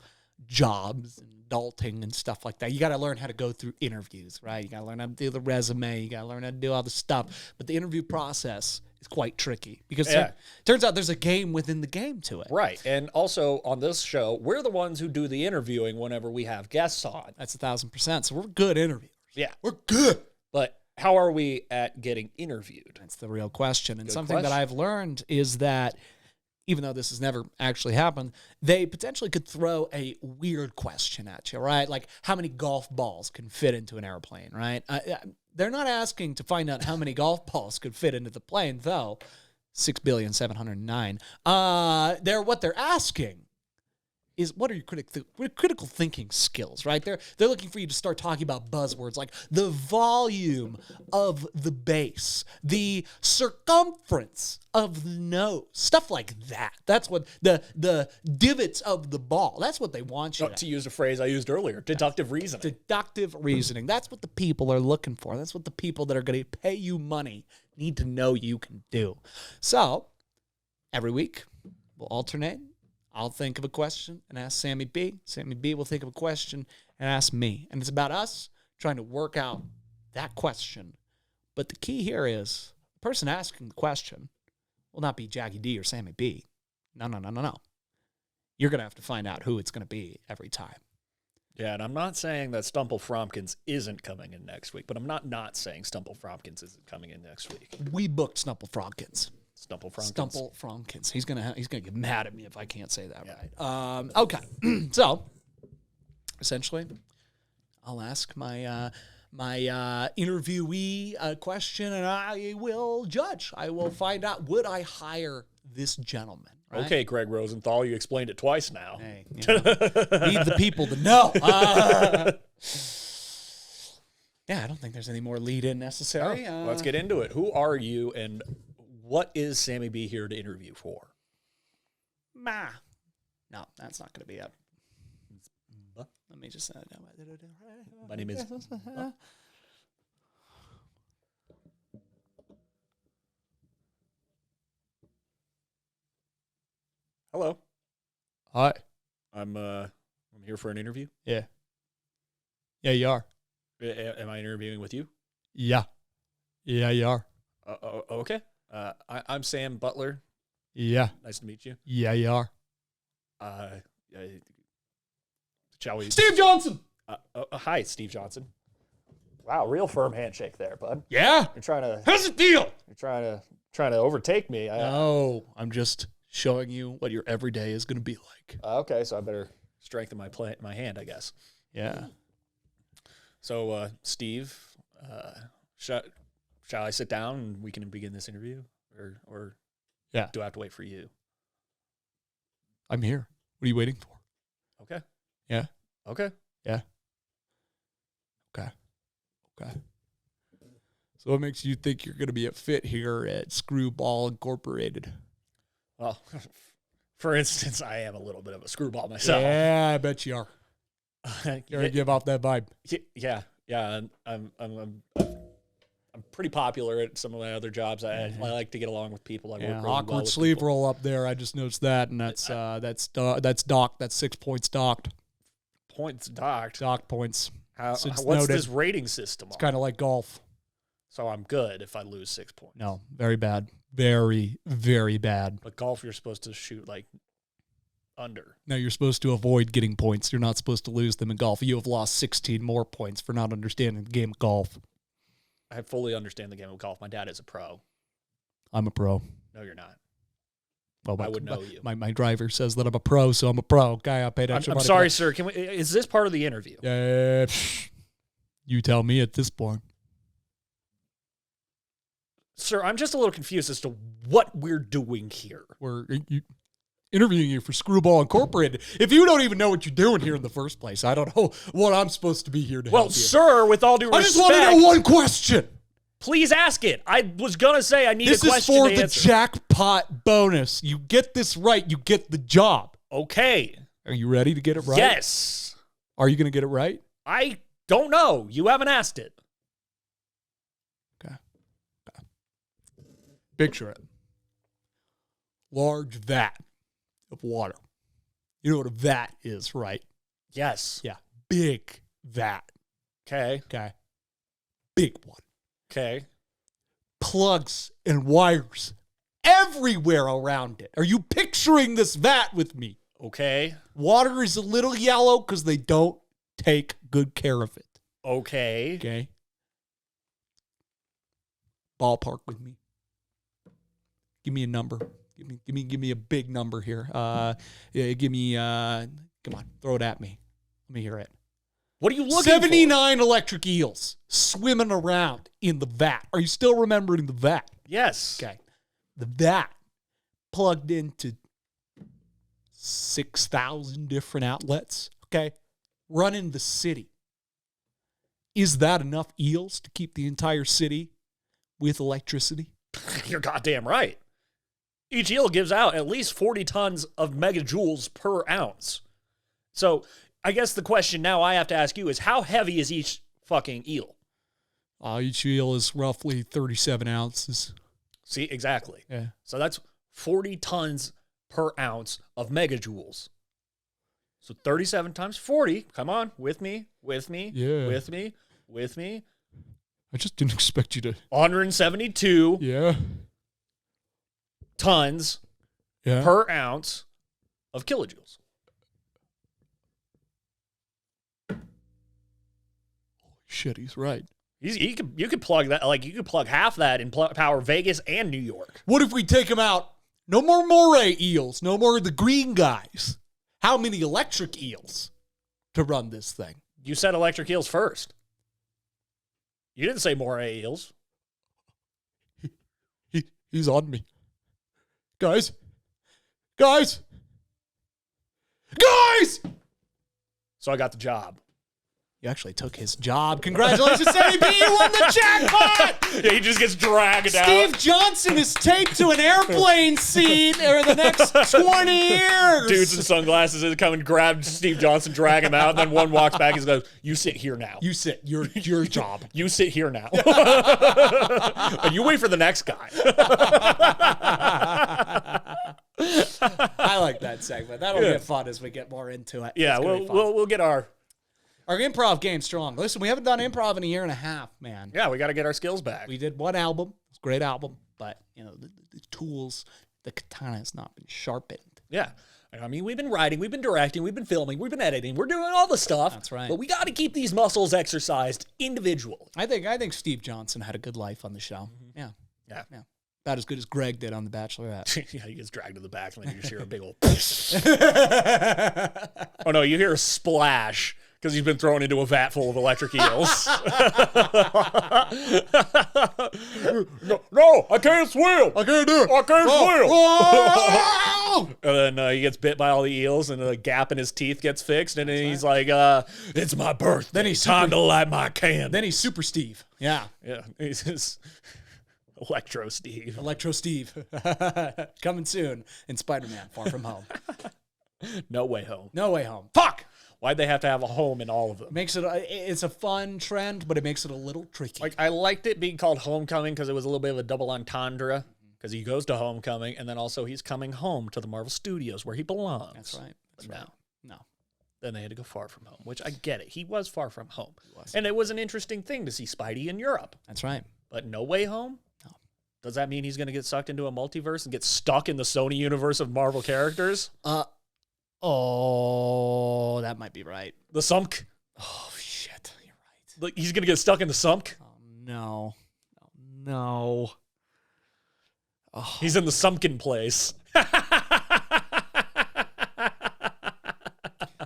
Speaker 3: jobs and adulting and stuff like that, you got to learn how to go through interviews, right? You got to learn how to do the resume. You got to learn how to do all the stuff. But the interview process is quite tricky because it turns out there's a game within the game to it.
Speaker 1: Right. And also on this show, we're the ones who do the interviewing whenever we have guests on.
Speaker 3: That's 1,000%. So we're good interviewers.
Speaker 1: Yeah.
Speaker 3: We're good.
Speaker 1: But how are we at getting interviewed?
Speaker 3: That's the real question. And
Speaker 1: Good
Speaker 3: something
Speaker 1: question.
Speaker 3: that I've learned is that even though this has never actually happened, they potentially could throw a weird question at you, right? Like how many golf balls can fit into an airplane, right? They're not asking to find out how many golf balls could fit into the plane, though. 6,709. What they're asking is what are your critical thinking skills, right? They're looking for you to start talking about buzzwords like the volume of the base, the circumference of the nose, stuff like that. That's what the divots of the ball. That's what they want you
Speaker 1: To use a phrase I used earlier, deductive reasoning.
Speaker 3: Deductive reasoning. That's what the people are looking for. That's what the people that are going to pay you money need to know you can do. So every week we'll alternate. I'll think of a question and ask Sammy B. Sammy B will think of a question and ask me. And it's about us trying to work out that question. But the key here is the person asking the question will not be Jackie D or Sammy B. No. You're going to have to find out who it's going to be every time.
Speaker 1: Yeah, and I'm not saying that Stumple Fromkins isn't coming in next week, but I'm not saying Stumple Fromkins isn't coming in next week.
Speaker 3: We booked Stumple Fromkins.
Speaker 1: Stumple Fromkins.
Speaker 3: Stumple Fromkins. He's gonna get mad at me if I can't say that right. Okay. So essentially, I'll ask my interviewee a question, and I will judge. I will find out, would I hire this gentleman? Right?
Speaker 1: Okay, Greg Rosenthal, you explained it twice now.
Speaker 3: Hey, need the people to know. Yeah, I don't think there's any more lead-in necessary.
Speaker 1: Let's get into it. Who are you, and what is Sammy B here to interview for?
Speaker 3: No, that's not going to be it. Let me just...
Speaker 1: My name is... Hello.
Speaker 3: Hi.
Speaker 1: I'm here for an interview.
Speaker 3: Yeah. Yeah, you are.
Speaker 1: Am I interviewing with you?
Speaker 3: Yeah. Yeah, you are.
Speaker 1: Okay. I'm Sam Butler.
Speaker 3: Yeah.
Speaker 1: Nice to meet you.
Speaker 3: Yeah, you are.
Speaker 1: Shall we?
Speaker 3: Steve Johnson!
Speaker 1: Hi, Steve Johnson. Wow, real firm handshake there, bud.
Speaker 3: Yeah?
Speaker 1: You're trying to...
Speaker 3: How's the deal?
Speaker 1: You're trying to overtake me.
Speaker 3: No, I'm just showing you what your everyday is going to be like.
Speaker 1: Okay, so I better strengthen my hand, I guess.
Speaker 3: Yeah.
Speaker 1: So, Steve, shall I sit down and we can begin this interview? Or
Speaker 3: yeah.
Speaker 1: Do I have to wait for you?
Speaker 3: I'm here. What are you waiting for?
Speaker 1: Okay.
Speaker 3: Yeah.
Speaker 1: Okay.
Speaker 3: Yeah. Okay. So what makes you think you're going to be a fit here at Screwball Incorporated?
Speaker 1: Well, for instance, I am a little bit of a screwball myself.
Speaker 3: Yeah, I bet you are. You're going to give off that vibe.
Speaker 1: Yeah. I'm pretty popular at some of my other jobs. I like to get along with people. I work really
Speaker 3: awkward
Speaker 1: well with
Speaker 3: sleeve
Speaker 1: people.
Speaker 3: roll up there. I just noticed that, and that's docked. That's 6 points docked.
Speaker 1: Points docked.
Speaker 3: Docked points.
Speaker 1: What's
Speaker 3: noted.
Speaker 1: this rating system?
Speaker 3: It's kind of like golf.
Speaker 1: So I'm good if I lose 6 points.
Speaker 3: No, very bad. Very, very bad.
Speaker 1: But golf, you're supposed to shoot like under.
Speaker 3: No, you're supposed to avoid getting points. You're not supposed to lose them in golf. You have lost 16 more points for not understanding the game of golf.
Speaker 1: I fully understand the game of golf. My dad is a pro.
Speaker 3: I'm a pro.
Speaker 1: No, you're not.
Speaker 3: Well,
Speaker 1: I would know you.
Speaker 3: My driver says that I'm a pro, so I'm a pro. Guy, I paid extra money.
Speaker 1: I'm sorry, sir. Is this part of the interview?
Speaker 3: You tell me at this point.
Speaker 1: Sir, I'm just a little confused as to what we're doing here.
Speaker 3: We're interviewing you for Screwball Incorporated. If you don't even know what you're doing here in the first place, I don't know what I'm supposed to be here to help you.
Speaker 1: Well, sir, with all due respect...
Speaker 3: I just want to know one question.
Speaker 1: Please ask it. I was going to say I need a question to answer.
Speaker 3: This is for the jackpot bonus. You get this right, you get the job.
Speaker 1: Okay.
Speaker 3: Are you ready to get it right?
Speaker 1: Yes.
Speaker 3: Are you going to get it right?
Speaker 1: I don't know. You haven't asked it.
Speaker 3: Okay. Picture it. Large vat of water. You know what a vat is, right?
Speaker 1: Yes.
Speaker 3: Yeah. Big vat.
Speaker 1: Okay.
Speaker 3: Okay. Big one.
Speaker 1: Okay.
Speaker 3: Plugs and wires everywhere around it. Are you picturing this vat with me?
Speaker 1: Okay.
Speaker 3: Water is a little yellow because they don't take good care of it.
Speaker 1: Okay.
Speaker 3: Okay. Ballpark with me. Give me a number. Give me a big number here. Give me come on, throw it at me. Let me hear it.
Speaker 1: What are you looking
Speaker 3: 79 electric eels swimming around in the vat. Are you still remembering the vat?
Speaker 1: Yes.
Speaker 3: Okay. The vat plugged into 6,000 different outlets. Okay. Running the city. Is that enough eels to keep the entire city with electricity?
Speaker 1: You're goddamn right. Each eel gives out at least 40 tons of megajoules per ounce. So I guess the question now I have to ask you is how heavy is each fucking eel?
Speaker 3: Each eel is roughly 37 ounces.
Speaker 1: See, exactly.
Speaker 3: Yeah.
Speaker 1: So that's 40 tons per ounce of megajoules. So 37 times 40. Come on, with me.
Speaker 3: Yeah.
Speaker 1: With me.
Speaker 3: I just didn't expect you to.
Speaker 1: 172
Speaker 3: Yeah.
Speaker 1: tons per ounce of kilojoules.
Speaker 3: Shit, he's right.
Speaker 1: You could plug that, like you could plug half that and power Vegas and New York.
Speaker 3: What if we take them out? No more moray eels. No more of the green guys. How many electric eels to run this thing?
Speaker 1: You said electric eels first. You didn't say moray eels.
Speaker 3: He's on me. Guys! Guys!
Speaker 1: So I got the job.
Speaker 3: You actually took his job. Congratulations, Sammy B. You won the jackpot!
Speaker 1: Yeah, he just gets dragged out.
Speaker 3: Steve Johnson is taped to an airplane seat for the next 20 years.
Speaker 1: Dudes in sunglasses come and grab Steve Johnson, drag him out, and then one walks back and goes, "You sit here now.
Speaker 3: You sit. Your job.
Speaker 1: You sit here now." And you wait for the next guy.
Speaker 3: I like that segment. That'll get fun as we get more into it.
Speaker 1: Yeah, we'll get our
Speaker 3: improv game strong. Listen, we haven't done improv in a year and a half, man.
Speaker 1: Yeah, we got to get our skills back.
Speaker 3: We did one album. It was a great album, but the tools, the katana has not been sharpened.
Speaker 1: Yeah. I mean, we've been writing, we've been directing, we've been filming, we've been editing, we're doing all the stuff.
Speaker 3: That's right.
Speaker 1: But we got to keep these muscles exercised individually.
Speaker 3: I think Steve Johnson had a good life on the show. Mm-hmm. Yeah. About as good as Greg did on The Bachelorette.
Speaker 1: Yeah, he gets dragged to the back and then you just hear a big old Oh no, you hear a splash because he's been thrown into a vat full of electric eels. No, I can't swim.
Speaker 3: I can't do it.
Speaker 1: I can't
Speaker 3: swim.
Speaker 1: And then he gets bit by all the eels, and a gap in his teeth gets fixed, and then he's like, "It's my birthday.
Speaker 3: Then he's
Speaker 1: time to light my candle."
Speaker 3: Then he's Super Steve. Yeah.
Speaker 1: He's just Electro Steve.
Speaker 3: Electro Steve. Coming soon in Spider-Man: Far From Home.
Speaker 1: No Way Home.
Speaker 3: No Way Home.
Speaker 1: Fuck! Why'd they have to have a home in all of them?
Speaker 3: It's a fun trend, but it makes it a little tricky.
Speaker 1: Like, I liked it being called Homecoming because it was a little bit of a double entendre. Because he goes to Homecoming, and then also he's coming home to the Marvel Studios where he belongs.
Speaker 3: That's right.
Speaker 1: No. Then they had to go Far From Home, which I get it. He was far from home. And it was an interesting thing to see Spidey in Europe.
Speaker 3: That's right.
Speaker 1: But No Way Home?
Speaker 3: No.
Speaker 1: Does that mean he's going to get sucked into a multiverse and get stuck in the Sony universe of Marvel characters?
Speaker 3: Oh, that might be right.
Speaker 1: The Sumk?
Speaker 3: Oh, shit. You're right.
Speaker 1: Like, he's going to get stuck in the Sumk?
Speaker 3: Oh, no.
Speaker 1: Oh. He's in the Sumpkin place.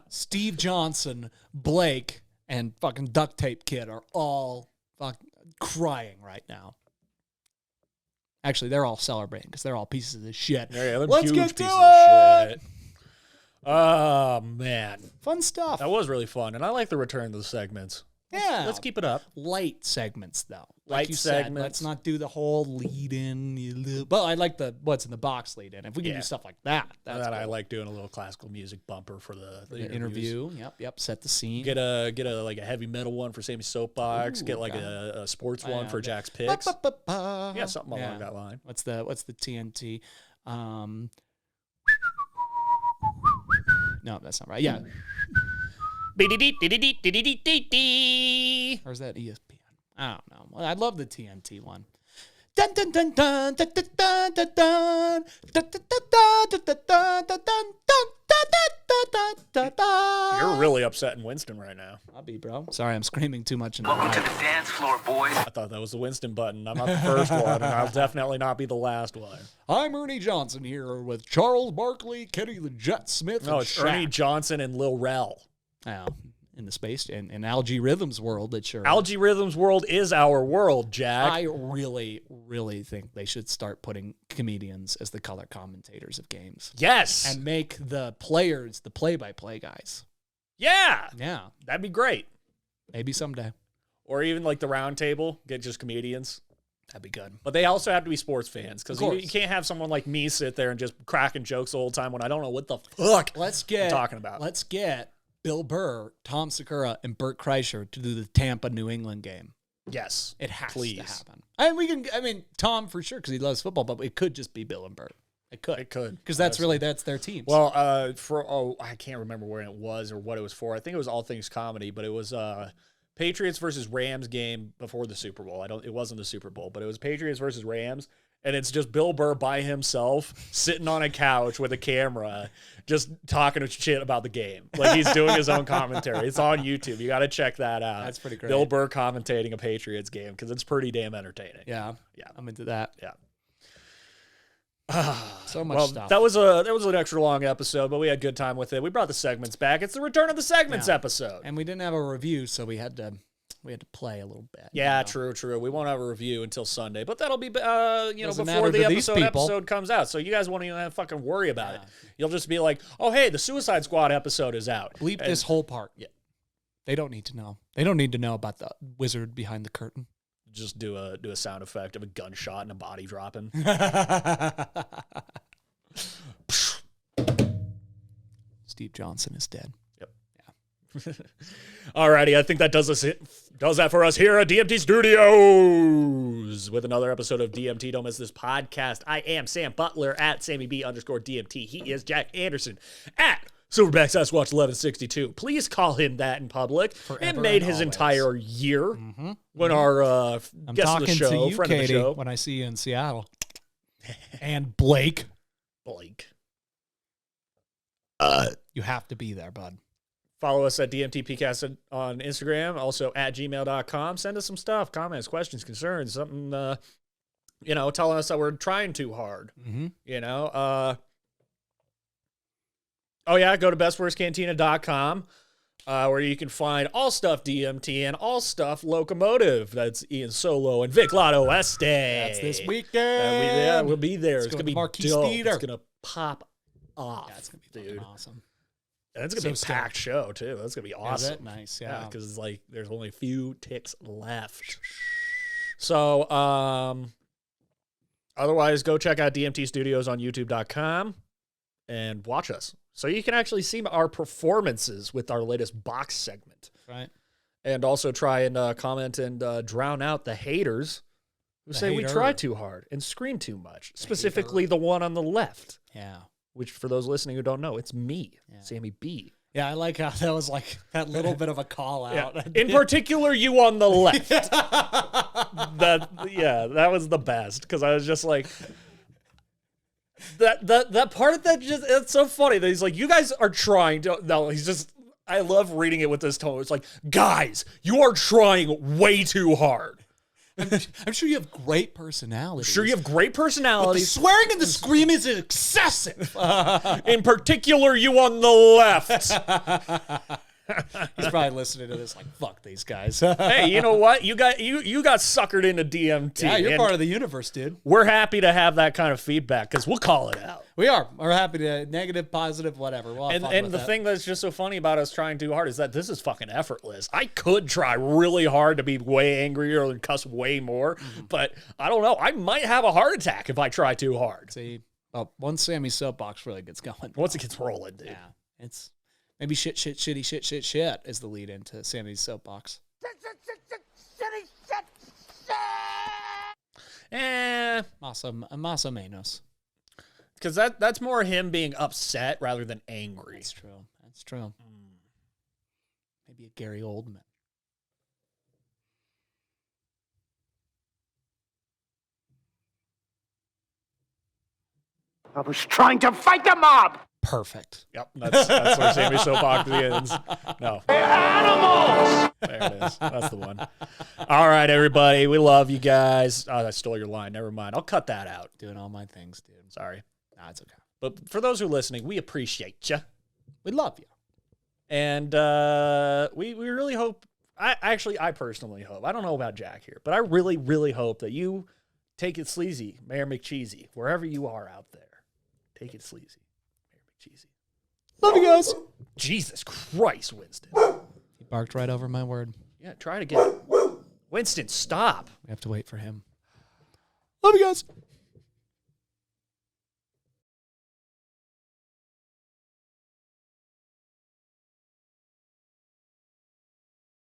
Speaker 3: Steve Johnson, Blake, and fucking Duct Tape Kid are all fucking crying right now. Actually, they're all celebrating because they're all pieces of shit.
Speaker 1: Yeah, they're
Speaker 3: Let's
Speaker 1: huge
Speaker 3: get to
Speaker 1: pieces
Speaker 3: it.
Speaker 1: of shit. Oh, man.
Speaker 3: Fun stuff.
Speaker 1: That was really fun, and I like the return to the segments.
Speaker 3: Yeah.
Speaker 1: Let's keep it up.
Speaker 3: Light segments, though.
Speaker 1: Light
Speaker 3: you said,
Speaker 1: segments.
Speaker 3: let's not do the whole lead-in. Well, I like the what's in the box lead-in. If we can do stuff like that, that's
Speaker 1: that
Speaker 3: cool.
Speaker 1: I like doing a little classical music bumper for the
Speaker 3: interview. Yep. Set the scene.
Speaker 1: Get a like a heavy metal one for Sammy's Soapbox. Get like a sports one for Jack's Picks. Yeah, something along that line.
Speaker 3: What's the TNT? No, that's not right. Yeah. Or is that ESPN? I don't know. Well, I love the TNT one. Dun dun dun dun dun dun dun dun dun dun dun dun.
Speaker 1: You're really upsetting Winston right now.
Speaker 3: I'll be, bro. Sorry, I'm screaming too much.
Speaker 2: Welcome to the dance floor, boys.
Speaker 1: I thought that was the Winston button. I'm not the first one, and I'll definitely not be the last one.
Speaker 3: I'm Ernie Johnson here with Charles Barkley, Kenny the Jet Smith,
Speaker 1: No,
Speaker 3: and
Speaker 1: it's
Speaker 3: Shaq.
Speaker 1: Ernie Johnson and Lil Rel.
Speaker 3: Oh, in the space in Algae Rhythms world, it sure is.
Speaker 1: Algae Rhythms world is our world, Jack.
Speaker 3: I really, really think they should start putting comedians as the color commentators of games.
Speaker 1: Yes.
Speaker 3: And make the players the play-by-play guys.
Speaker 1: Yeah.
Speaker 3: Yeah.
Speaker 1: That'd be great.
Speaker 3: Maybe someday.
Speaker 1: Or even like the round table, get just comedians.
Speaker 3: That'd be good.
Speaker 1: But they also have to be sports fans because
Speaker 3: Of
Speaker 1: you
Speaker 3: course.
Speaker 1: can't have someone like me sit there and just cracking jokes the whole time when I don't know what the fuck I'm talking about.
Speaker 3: Let's get Bill Burr, Tom Segura, and Bert Kreischer to do the Tampa New England game.
Speaker 1: Yes.
Speaker 3: It has
Speaker 1: please.
Speaker 3: to happen. I mean, Tom for sure because he loves football, but it could just be Bill and Bert. It could.
Speaker 1: It could.
Speaker 3: Because that's their teams.
Speaker 1: Well, I can't remember where it was or what it was for. I think it was All Things Comedy, but it was Patriots versus Rams game before the Super Bowl. It wasn't the Super Bowl, but it was Patriots versus Rams, and it's just Bill Burr by himself sitting on a couch with a camera, just talking shit about the game. Like he's doing his own commentary. It's on YouTube. You got to check that out.
Speaker 3: That's pretty great.
Speaker 1: Bill Burr commentating a Patriots game because it's pretty damn entertaining.
Speaker 3: Yeah. I'm into that.
Speaker 1: Yeah.
Speaker 3: So much stuff.
Speaker 1: That was an extra long episode, but we had a good time with it. We brought the segments back. It's the return of the segments episode.
Speaker 3: And we didn't have a review, so we had to play a little bit.
Speaker 1: Yeah, true. We won't have a review until Sunday, but that'll be
Speaker 3: Doesn't
Speaker 1: before
Speaker 3: matter
Speaker 1: the
Speaker 3: to these people.
Speaker 1: episode comes out. So you guys won't even have to fucking worry about it. You'll just be like, "Oh, hey, the Suicide Squad episode is out."
Speaker 3: Bleep this whole part. Yeah. They don't need to know. They don't need to know about the wizard behind the curtain.
Speaker 1: Just do a sound effect of a gunshot and a body dropping.
Speaker 3: Steve Johnson is dead.
Speaker 1: Yep. Yeah. Alrighty, I think that does that for us here at DMT Studios with another episode of DMT. Don't miss this podcast. I am Sam Butler at SammyB_DMT. He is Jack Anderson at Silverback Sasquatch 1162. Please call him that in public.
Speaker 3: Forever
Speaker 1: it made
Speaker 3: and
Speaker 1: his
Speaker 3: always.
Speaker 1: entire year when our
Speaker 3: I'm
Speaker 1: guest
Speaker 3: talking
Speaker 1: of the show,
Speaker 3: to you,
Speaker 1: friend
Speaker 3: Katie,
Speaker 1: of the show,
Speaker 3: when I see you in Seattle. And Blake. You have to be there, bud.
Speaker 1: Follow us at DMTPcast on Instagram, also at gmail.com. Send us some stuff, comments, questions, concerns, something, telling us that we're trying too hard.
Speaker 3: Mm-hmm.
Speaker 1: Go to bestworstcantina.com, where you can find all stuff DMT and all stuff Locomotive. That's Ian Solo and Vic Lotto Este.
Speaker 3: That's this weekend.
Speaker 1: We'll be there. It's
Speaker 3: Let's
Speaker 1: going to
Speaker 3: go to
Speaker 1: be
Speaker 3: Marquis
Speaker 1: dope.
Speaker 3: Theater.
Speaker 1: It's going to pop off.
Speaker 3: Yeah, it's going to be
Speaker 1: dude.
Speaker 3: fucking awesome.
Speaker 1: And it's going to be a packed show, too. That's going to be awesome.
Speaker 3: Is it? Nice, yeah.
Speaker 1: Because it's like there's only a few ticks left. So, otherwise, go check out DMT Studios on YouTube.com and watch us. So you can actually see our performances with our latest box segment.
Speaker 3: Right.
Speaker 1: And also try and comment and drown out the haters who say we try too hard and scream too much. Specifically the one on the left.
Speaker 3: Yeah.
Speaker 1: Which, for those listening who don't know, it's me, Sammy B.
Speaker 3: Yeah, I like how that was like that little bit of a call out.
Speaker 1: Yeah. In particular, you on the left. That was the best because I was just like, that part of that it's so funny that he's like, you guys are trying to. No, he's just. I love reading it with this tone. It's like, guys, you are trying way too hard.
Speaker 3: I'm sure you have great personalities.
Speaker 1: Sure, you have great personalities.
Speaker 3: The swearing and the scream is excessive.
Speaker 1: In particular, you on the left.
Speaker 3: He's probably listening to this like, fuck these guys.
Speaker 1: Hey, you know what? You got suckered into DMT.
Speaker 3: Yeah, you're
Speaker 1: and
Speaker 3: part of the universe, dude.
Speaker 1: we're happy to have that kind of feedback because we'll call it out.
Speaker 3: We are. We're happy to negative, positive, whatever. We'll have fun
Speaker 1: And
Speaker 3: with
Speaker 1: the
Speaker 3: that.
Speaker 1: thing that's just so funny about us trying too hard is that this is fucking effortless. I could try really hard to be way angrier and cuss way more, but I don't know. I might have a heart attack if I try too hard.
Speaker 3: See, once Sammy's soapbox really gets going.
Speaker 1: Once it gets rolling, dude.
Speaker 3: Yeah, it's maybe shit is the lead into Sammy's soapbox. Masa menos.
Speaker 1: Because that's more him being upset rather than angry.
Speaker 3: That's true. That's true. Maybe a Gary Oldman.
Speaker 2: I was trying to fight the mob.
Speaker 3: Perfect.
Speaker 1: Yep, that's where Sammy Soapbox ends. No.
Speaker 2: Animals!
Speaker 1: There it is. That's the one. All right, everybody. We love you guys. Oh, I stole your line. Never mind. I'll cut that out.
Speaker 3: Doing all my things, dude.
Speaker 1: Sorry.
Speaker 3: Nah, it's okay.
Speaker 1: But for those who are listening, we appreciate you.
Speaker 3: We love you.
Speaker 1: And we really hope, I personally hope, I don't know about Jack here, but I really, really hope that you take it sleazy, Mayor McCheesy, wherever you are out there. Take it sleazy, Mayor McCheesy.
Speaker 3: Love you guys.
Speaker 1: Jesus Christ, Winston.
Speaker 3: He barked right over my word.
Speaker 1: Yeah, try it again. Winston, stop.
Speaker 3: We have to wait for him. Love you guys.